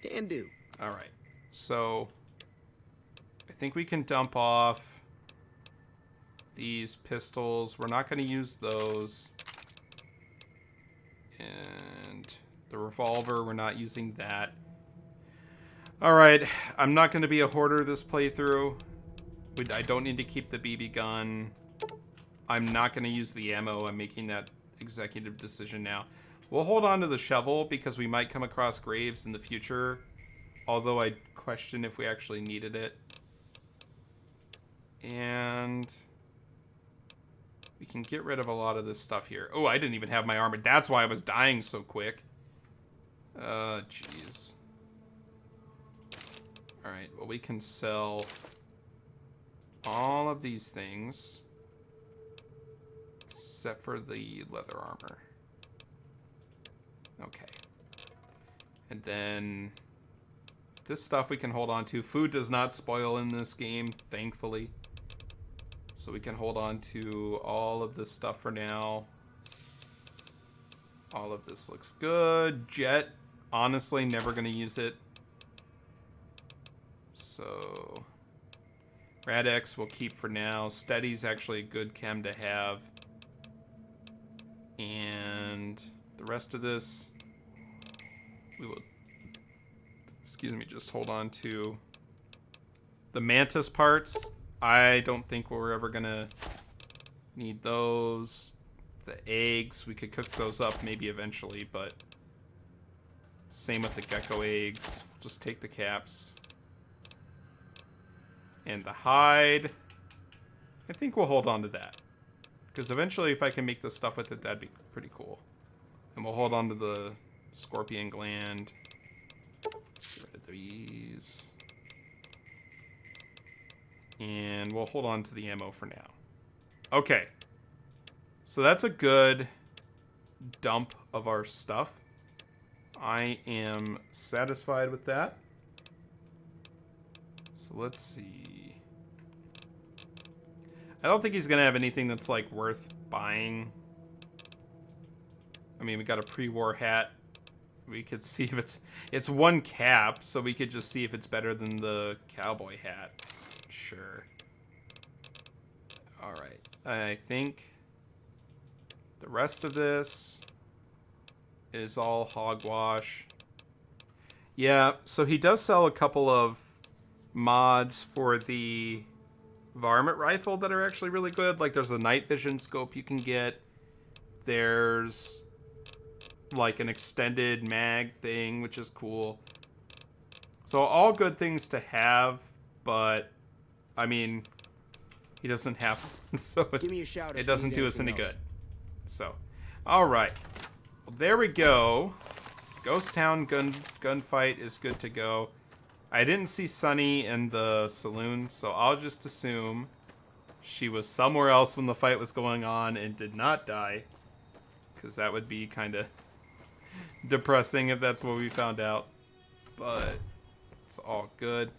Can do. Alright. So, I think we can dump off these pistols. We're not going to use those. And the revolver, we're not using that. Alright, I'm not going to be a hoarder this playthrough. I don't need to keep the BB gun. I'm not going to use the ammo. I'm making that executive decision now. We'll hold on to the shovel because we might come across graves in the future. Although I question if we actually needed it. And we can get rid of a lot of this stuff here. Oh, I didn't even have my armor. That's why I was dying so quick. Jeez. Alright, well, we can sell all of these things. Except for the leather armor. Okay. And then this stuff we can hold on to. Food does not spoil in this game, thankfully. So we can hold on to all of this stuff for now. All of this looks good. Jet, honestly, never going to use it. So Rad-X we'll keep for now. Steady's actually a good chem to have. And the rest of this we will, excuse me, just hold on to. The mantis parts, I don't think we're ever gonna need those. The eggs, we could cook those up maybe eventually, but same with the gecko eggs. Just take the caps. And the hide, I think we'll hold on to that. Because eventually if I can make this stuff with it, that'd be pretty cool. And we'll hold on to the scorpion gland. Get rid of these. And we'll hold on to the ammo for now. Okay. So that's a good dump of our stuff. I am satisfied with that. So let's see. I don't think he's going to have anything that's like worth buying. I mean, we got a pre-war hat. We could see if it's one cap, so we could just see if it's better than the cowboy hat. Sure. All right. I think the rest of this is all hogwash. Yeah, so he does sell a couple of mods for the varmint rifle that are actually really good. Like there's a night vision scope you can get. There's like an extended mag thing, which is cool. So all good things to have, but I mean, he doesn't have, so Give me a shout it if doesn't you do need us any anything good. So, all right. Well, there we go. Ghost Town gunfight is good to go. I didn't see Sunny in the saloon, so I'll just assume she was somewhere else when the fight was going on and did not die. Because that would be kind of depressing if that's what we found out. But it's all good.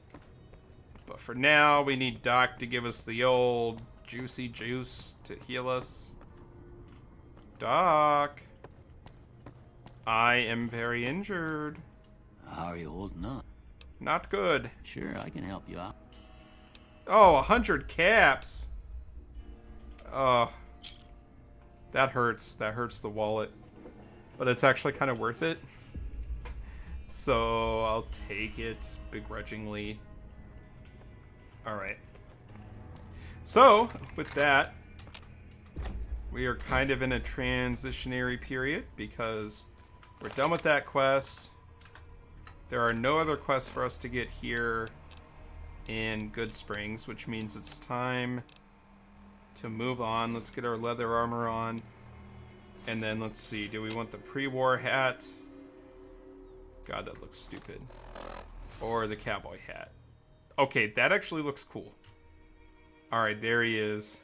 But for now, we need Doc to give us the old juicy juice to heal us. Doc, I am very injured. How are you holding up? Not good. Sure, I can help you out. Oh, 100 caps. Oh, that hurts. That hurts the wallet. But it's actually kind of worth it. So I'll take it begrudgingly. Alright. So, with that, we are kind of in a transitionary period because we're done with that quest. There are no other quests for us to get here in Good Springs, which means it's time to move on. Let's get our leather armor on. And then let's see, do we want the pre-war hat? God, that looks stupid. Or the cowboy hat. Okay, that actually looks cool. Alright, there he is.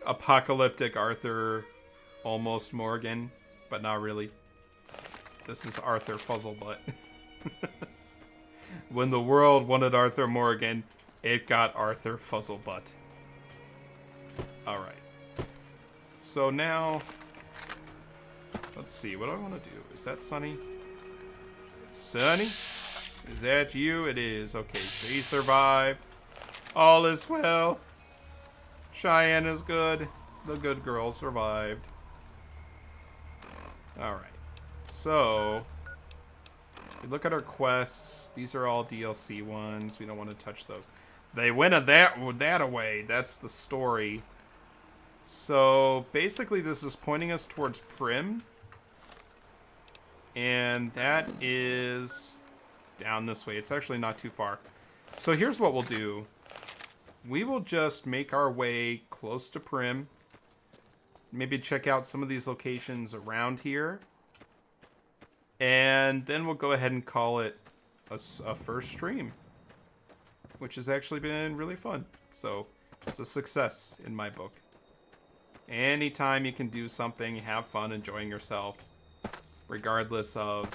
Apocalyptic Arthur, almost Morgan, but not really. This is Arthur Fuzzlebutt. When the world wanted Arthur Morgan, it got Arthur Fuzzlebutt. Alright. So now, let's see, what do I want to do? Is that Sunny? Sunny? Is that you? It is. Okay, she survived. All is well. Cheyenne is good. The good girl survived. Alright. So, we look at our quests. These are all DLC ones. We don't want to touch those. They went that away. That's the story. So, basically this is pointing us towards Prim. And that is down this way. It's actually not too far. So here's what we'll do. We will just make our way close to Prim. Maybe check out some of these locations around here. And then we'll go ahead and call it a first stream. Which has actually been really fun. So it's a success in my book. Anytime you can do something, have fun, enjoying yourself. Regardless of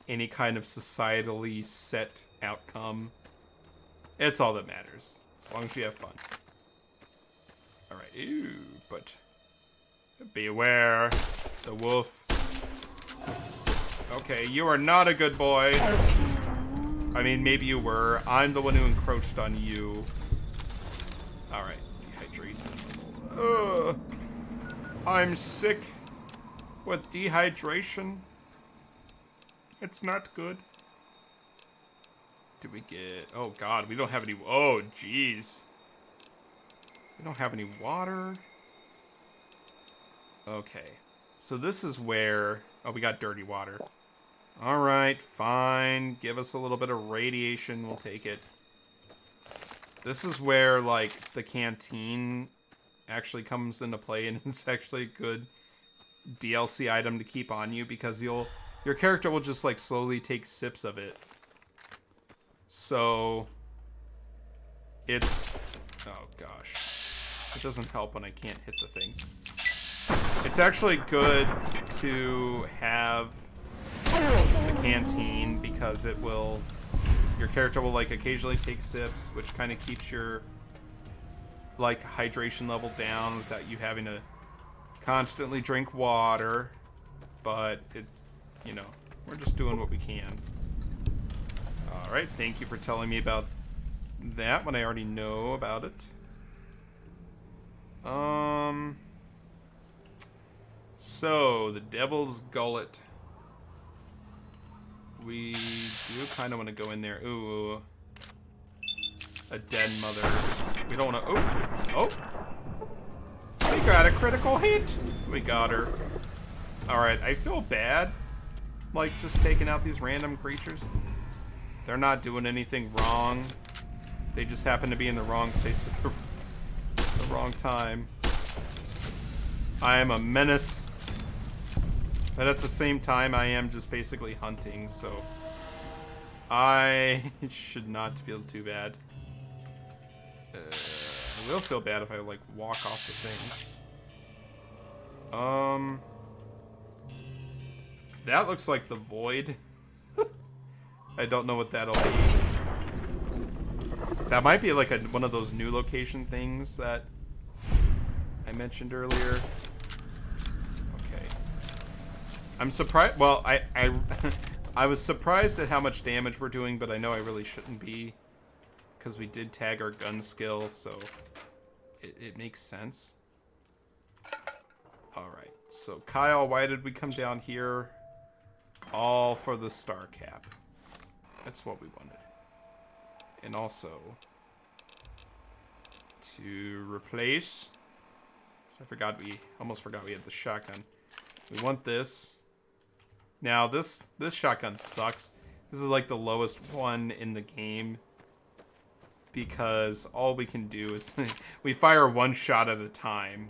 any kind of societally set outcome. It's all that matters. As long as you have fun. Alright, ew, but beware the wolf. Okay, you are not a good boy. I mean, maybe you were. I'm the one who encroached on you. Alright, dehydration. Ugh. I'm sick with dehydration. It's not good. Do we get... Oh, God. We don't have any... Oh, jeez. We don't have any water. Okay. So this is where... Oh, we got dirty water. Alright, fine. Give us a little bit of radiation. We'll take it. This is where, like, the canteen actually comes into play, and it's actually a good DLC item to keep on you, because your character will just, like, slowly take sips of it. So, it's... Oh, gosh. It doesn't help when I can't hit the thing. It's actually good to have the canteen, because it will... Your character will, like, occasionally take sips, which kind of keeps your, like, hydration level down without you having to constantly drink water. But, it, you know, we're just doing what we can. Alright, thank you for telling me about that when I already know about it. So, the Devil's Gullet. We do kind of want to go in there. Ooh. A dead mother. We don't want to... Oh! Oh! We got a critical hit! We got her. Alright, I feel bad. Like, just taking out these random creatures. They're not doing anything wrong. They just happen to be in the wrong place at the wrong time. I am a menace. But at the same time, I am just basically hunting, so... I should not feel too bad. I will feel bad if I, like, walk off the thing. That looks like the Void. I don't know what that'll be. That might be like one of those new location things that I mentioned earlier. Okay. I'm surprised. Well, I was surprised at how much damage we're doing, but I know I really shouldn't be, because we did tag our gun skill, so it makes sense. Alright, so Kyle, why did we come down here? All for the star cap. That's what we wanted. And also, to replace... I almost forgot we had the shotgun. We want this. Now, this shotgun sucks. This is like the lowest one in the game, because all we can do is we fire one shot at a time,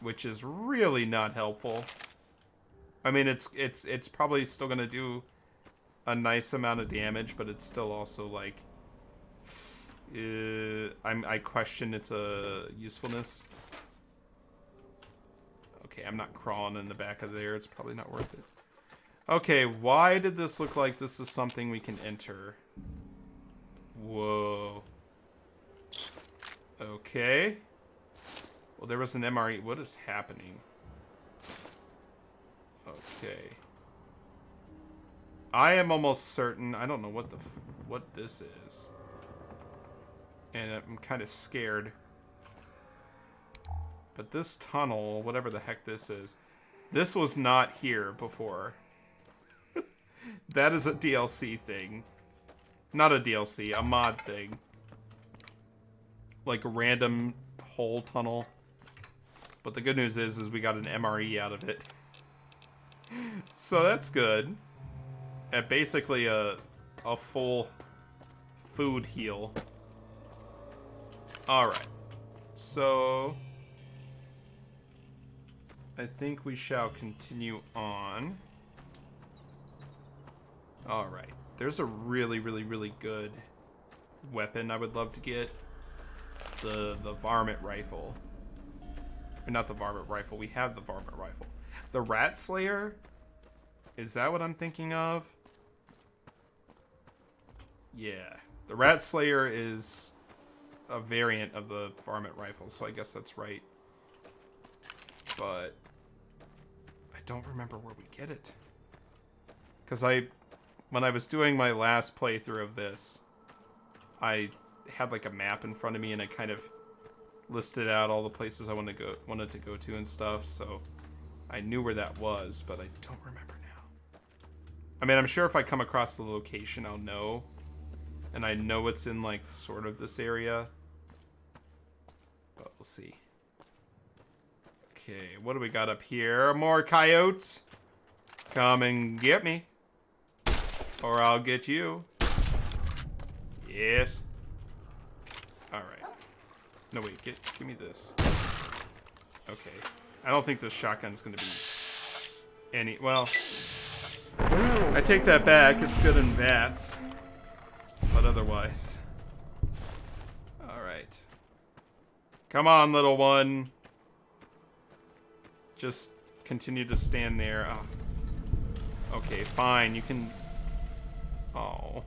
which is really not helpful. I mean, it's probably still gonna do a nice amount of damage, but it's still also like I question its usefulness. Okay, I'm not crawling in the back of there. It's probably not worth it. Okay, why did this look like this is something we can enter? Whoa. Okay. Well, there was an MRE. What is happening? Okay. I am almost certain. I don't know what this is. And I'm kind of scared. But this tunnel, whatever the heck this is, This was not here before. That is a DLC thing. Not a DLC, a mod thing. Like a random hole tunnel. But the good news is we got an MRE out of it. So that's good. And basically a full food heal. Alright. So I think we shall continue on. Alright. There's a really, really, really good weapon I would love to get. The varmint rifle. Or not the varmint rifle. We have the varmint rifle. The rat slayer? Is that what I'm thinking of? Yeah. The rat slayer is a variant of the varmint rifle, so I guess that's right. But I don't remember where we get it. Because when I was doing my last playthrough of this, I had like a map in front of me and I kind of listed out all the places I wanted to go to and stuff, so I knew where that was, but I don't remember now. I mean, I'm sure if I come across the location, I'll know. And I know it's in like sort of this area. But we'll see. Okay, what do we got up here? More coyotes. Come and get me. Or I'll get you. Yes. Alright. No, wait. Give me this. Okay. I don't think this shotgun's going to be any... Well, I take that back. It's good in VATS. But otherwise... Alright. Come on, little one. Just continue to stand there. Oh. Okay, fine. You can... Oh.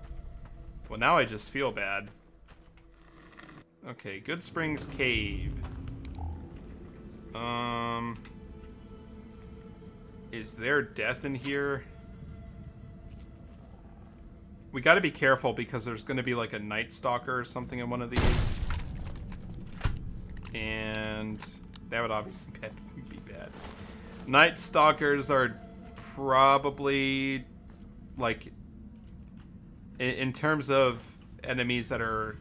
Well, now I just feel bad. Okay, Good Springs Cave. Is there death in here? We gotta be careful because there's gonna be like a Night Stalker or something in one of these. And that would obviously be bad. Night Stalkers are probably like in terms of enemies that are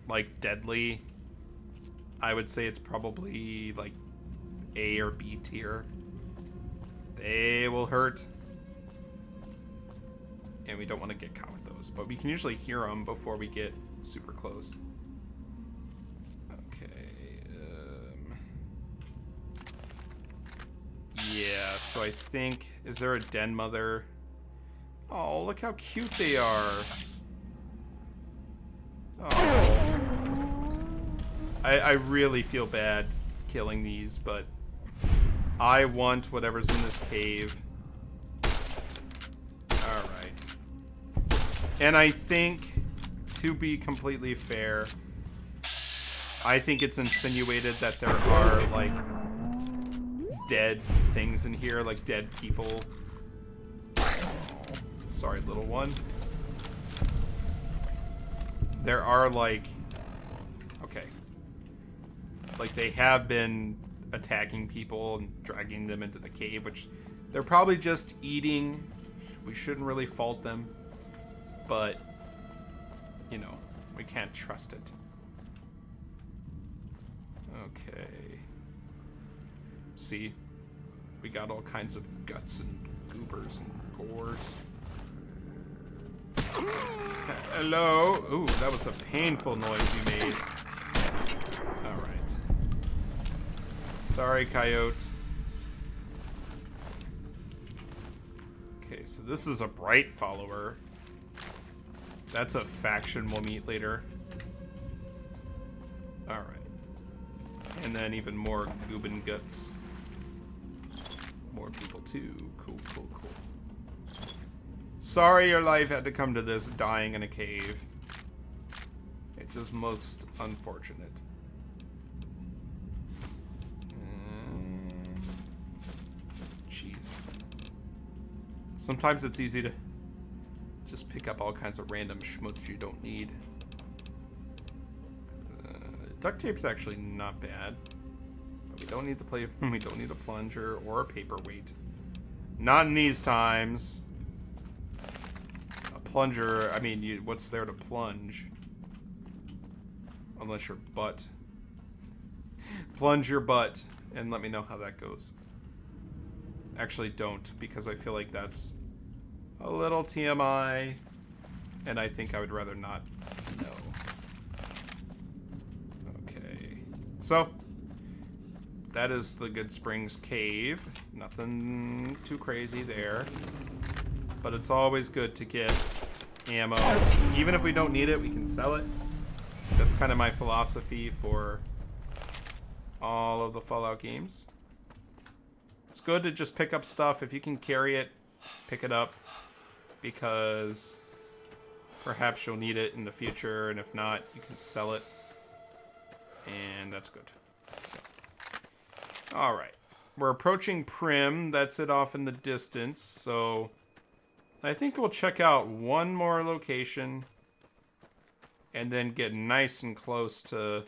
like deadly, I would say it's probably like A or B tier. They will hurt. And we don't want to get caught with those, but we can usually hear them before we get super close. Okay. Yeah, so I think... Is there a den mother? Oh, look how cute they are. Oh. I really feel bad killing these, but I want whatever's in this cave. Alright. And I think, to be completely fair, I think it's insinuated that there are, like, dead things in here, like dead people. Sorry, little one. There are, like... Okay. Like, they have been attacking people and dragging them into the cave, which they're probably just eating. We shouldn't really fault them. But, you know, we can't trust it. Okay. See? We got all kinds of guts and goobers and gores. Hello? Ooh, that was a painful noise you made. Alright. Sorry, coyote. Okay, so this is a bright follower. That's a faction we'll meet later. Alright. And then even more Goobin guts. More people too. Cool, cool, cool. Sorry your life had to come to this, dying in a cave. It's just most unfortunate. Jeez. Sometimes it's easy to just pick up all kinds of random schmutz you don't need. Duct tape's actually not bad. But we don't need to play. We don't need a plunger or a paperweight. Not in these times. A plunger. I mean, what's there to plunge? Unless your butt. Plunge your butt and let me know how that goes. Actually, don't, because I feel like that's a little TMI, and I think I would rather not know. Okay, so that is the Good Springs Cave. Nothing too crazy there, but it's always good to get ammo. Even if we don't need it, we can sell it. That's kind of my philosophy for all of the Fallout games. It's good to just pick up stuff. If you can carry it, pick it up, because perhaps you'll need it in the future, and if not, you can sell it, and that's good. So, all right, we're approaching Prim. That's it off in the distance, so I think we'll check out one more location and then get nice and close to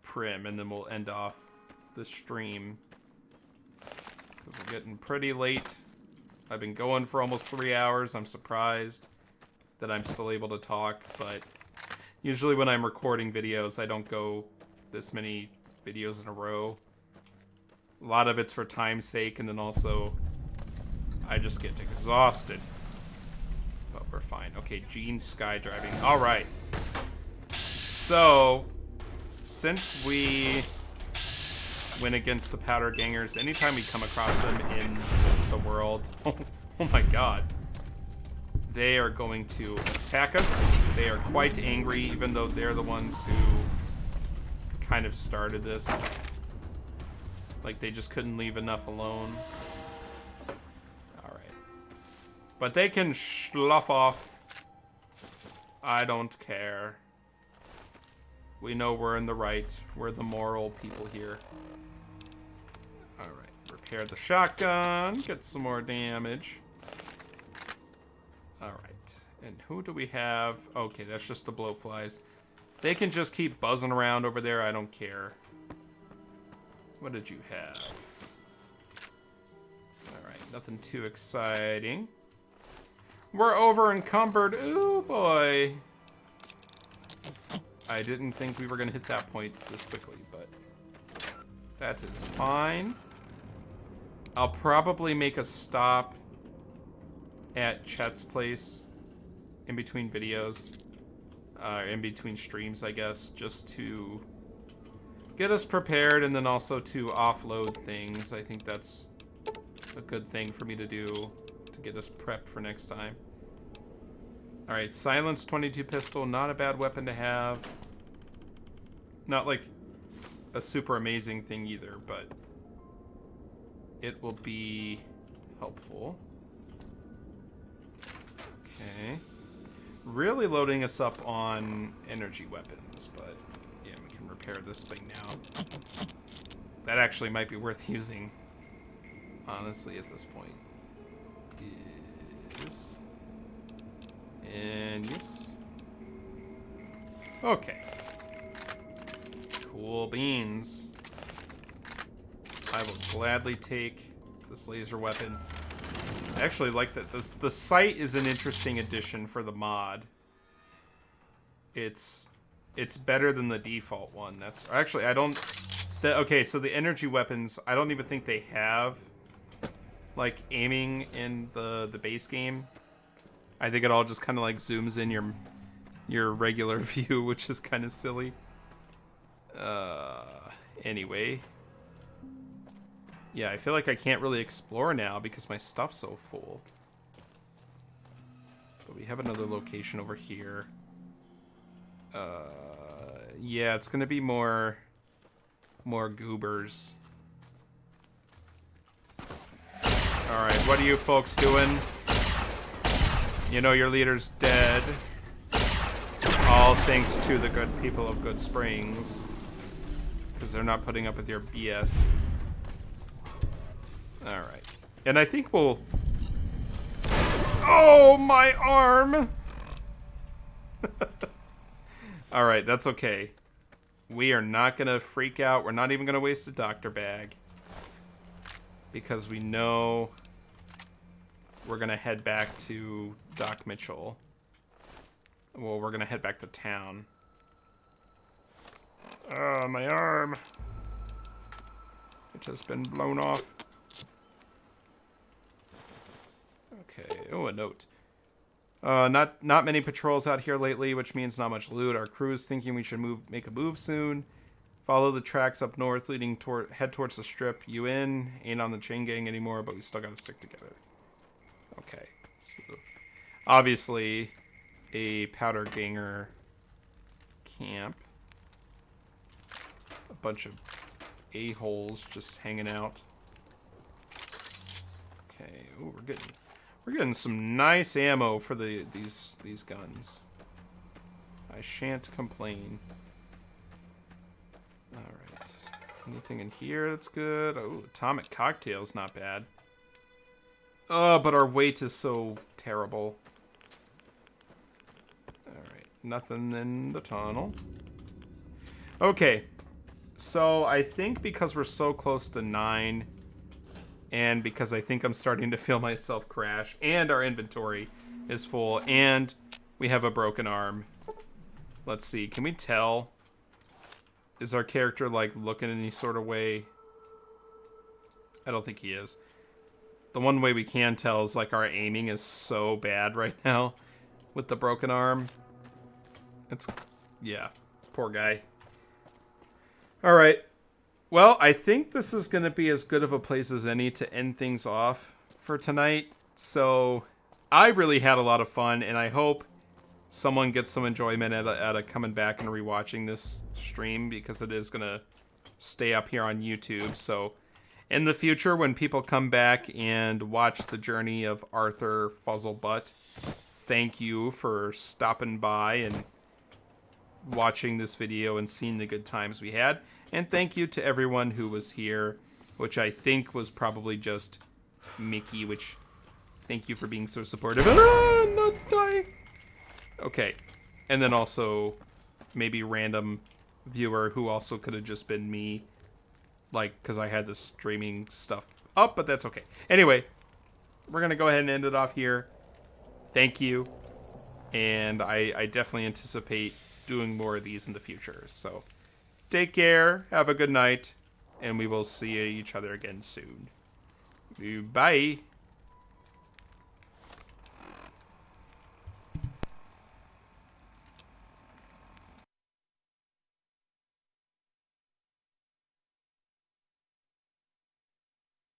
Prim, and then we'll end off the stream because we're getting pretty late. I've been going for almost 3 hours. I'm surprised that I'm still able to talk, but usually when I'm recording videos, I don't go this many videos in a row. A lot of it's for time's sake, and then also I just get exhausted. But we're fine. Okay, Gene skydiving. All right. So, since we went against the Powder Gangers, anytime we come across them in the world, oh my god, they are going to attack us. They are quite angry, even though they're the ones who kind of started this. Like, they just couldn't leave enough alone. Alright. But they can slough off. I don't care. We know we're in the right. We're the moral people here. Alright. Repair the shotgun. Get some more damage. Alright. And who do we have? Okay, that's just the blowflies. They can just keep buzzing around over there. I don't care. What did you have? Alright, nothing too exciting. We're over encumbered. Ooh, boy. I didn't think we were going to hit that point this quickly, but that is fine. I'll probably make a stop at Chet's place in between videos, in between streams, I guess, just to get us prepared and then also to offload things. I think that's a good thing for me to do to get us prepped for next time. Alright, silenced 22 pistol, not a bad weapon to have. Not like a super amazing thing either, but it will be helpful. Okay. Really loading us up on energy weapons, but yeah, we can repair this thing now. That actually might be worth using, honestly, at this point. Yes. And yes. Okay. Cool beans. I will gladly take this laser weapon. I actually like that. The sight is an interesting addition for the mod. It's better than the default one. That's actually, I don't. Okay, so the energy weapons, I don't even think they have like aiming in the base game. I think it all just kind of like zooms in your regular view, which is kind of silly. Anyway. Yeah, I feel like I can't really explore now because my stuff's so full. But we have another location over here. Yeah, it's gonna be more goobers. Alright, what are you folks doing? You know your leader's dead. All thanks to the good people of Good Springs. Because they're not putting up with your BS. Alright. And I think we'll... Oh, my arm! Alright, that's okay. we are not going to freak out. We're not even going to waste a doctor bag. Because we know we're going to head back to Doc Mitchell. Well, we're going to head back to town. My arm. It has been blown off. Okay. Oh, a note. Not many patrols out here lately, which means not much loot. Our crew is thinking we should make a move soon. Follow the tracks up north, head towards the strip. You in? Ain't on the chain gang anymore, but we still gotta stick together. Okay. So, obviously, a powder ganger camp. A bunch of a-holes just hanging out. Okay. Ooh, we're getting some nice ammo for these guns. I shan't complain. Alright. Anything in here that's good? Oh, atomic cocktail's not bad. Oh, but our weight is so terrible. Alright. Nothing in the tunnel. Okay. So, I think because we're so close to 9, and because I think I'm starting to feel myself crash, and our inventory is full, and we have a broken arm. Let's see. Can we tell? Is our character, like, looking any sort of way? I don't think he is. The one way we can tell is, like, our aiming is so bad right now with the broken arm. It's... yeah. Poor guy. Alright. Well, I think this is going to be as good of a place as any to end things off for tonight. So, I really had a lot of fun, and I hope someone gets some enjoyment out of coming back and rewatching this stream, because it is going to stay up here on YouTube. So, in the future, when people come back and watch the journey of Arthur Fuzzlebutt, thank you for stopping by and watching this video and seeing the good times we had. And thank you to everyone who was here, which I think was probably just Mickey, which thank you for being so supportive. Ah, I'm not dying. Okay. And then also maybe random viewer who also could have just been me, like, because I had the streaming stuff up, but that's okay. Anyway, we're going to go ahead and end it off here. Thank you. And I definitely anticipate doing more of these in the future. So take care, have a good night, and we will see each other again soon. Bye.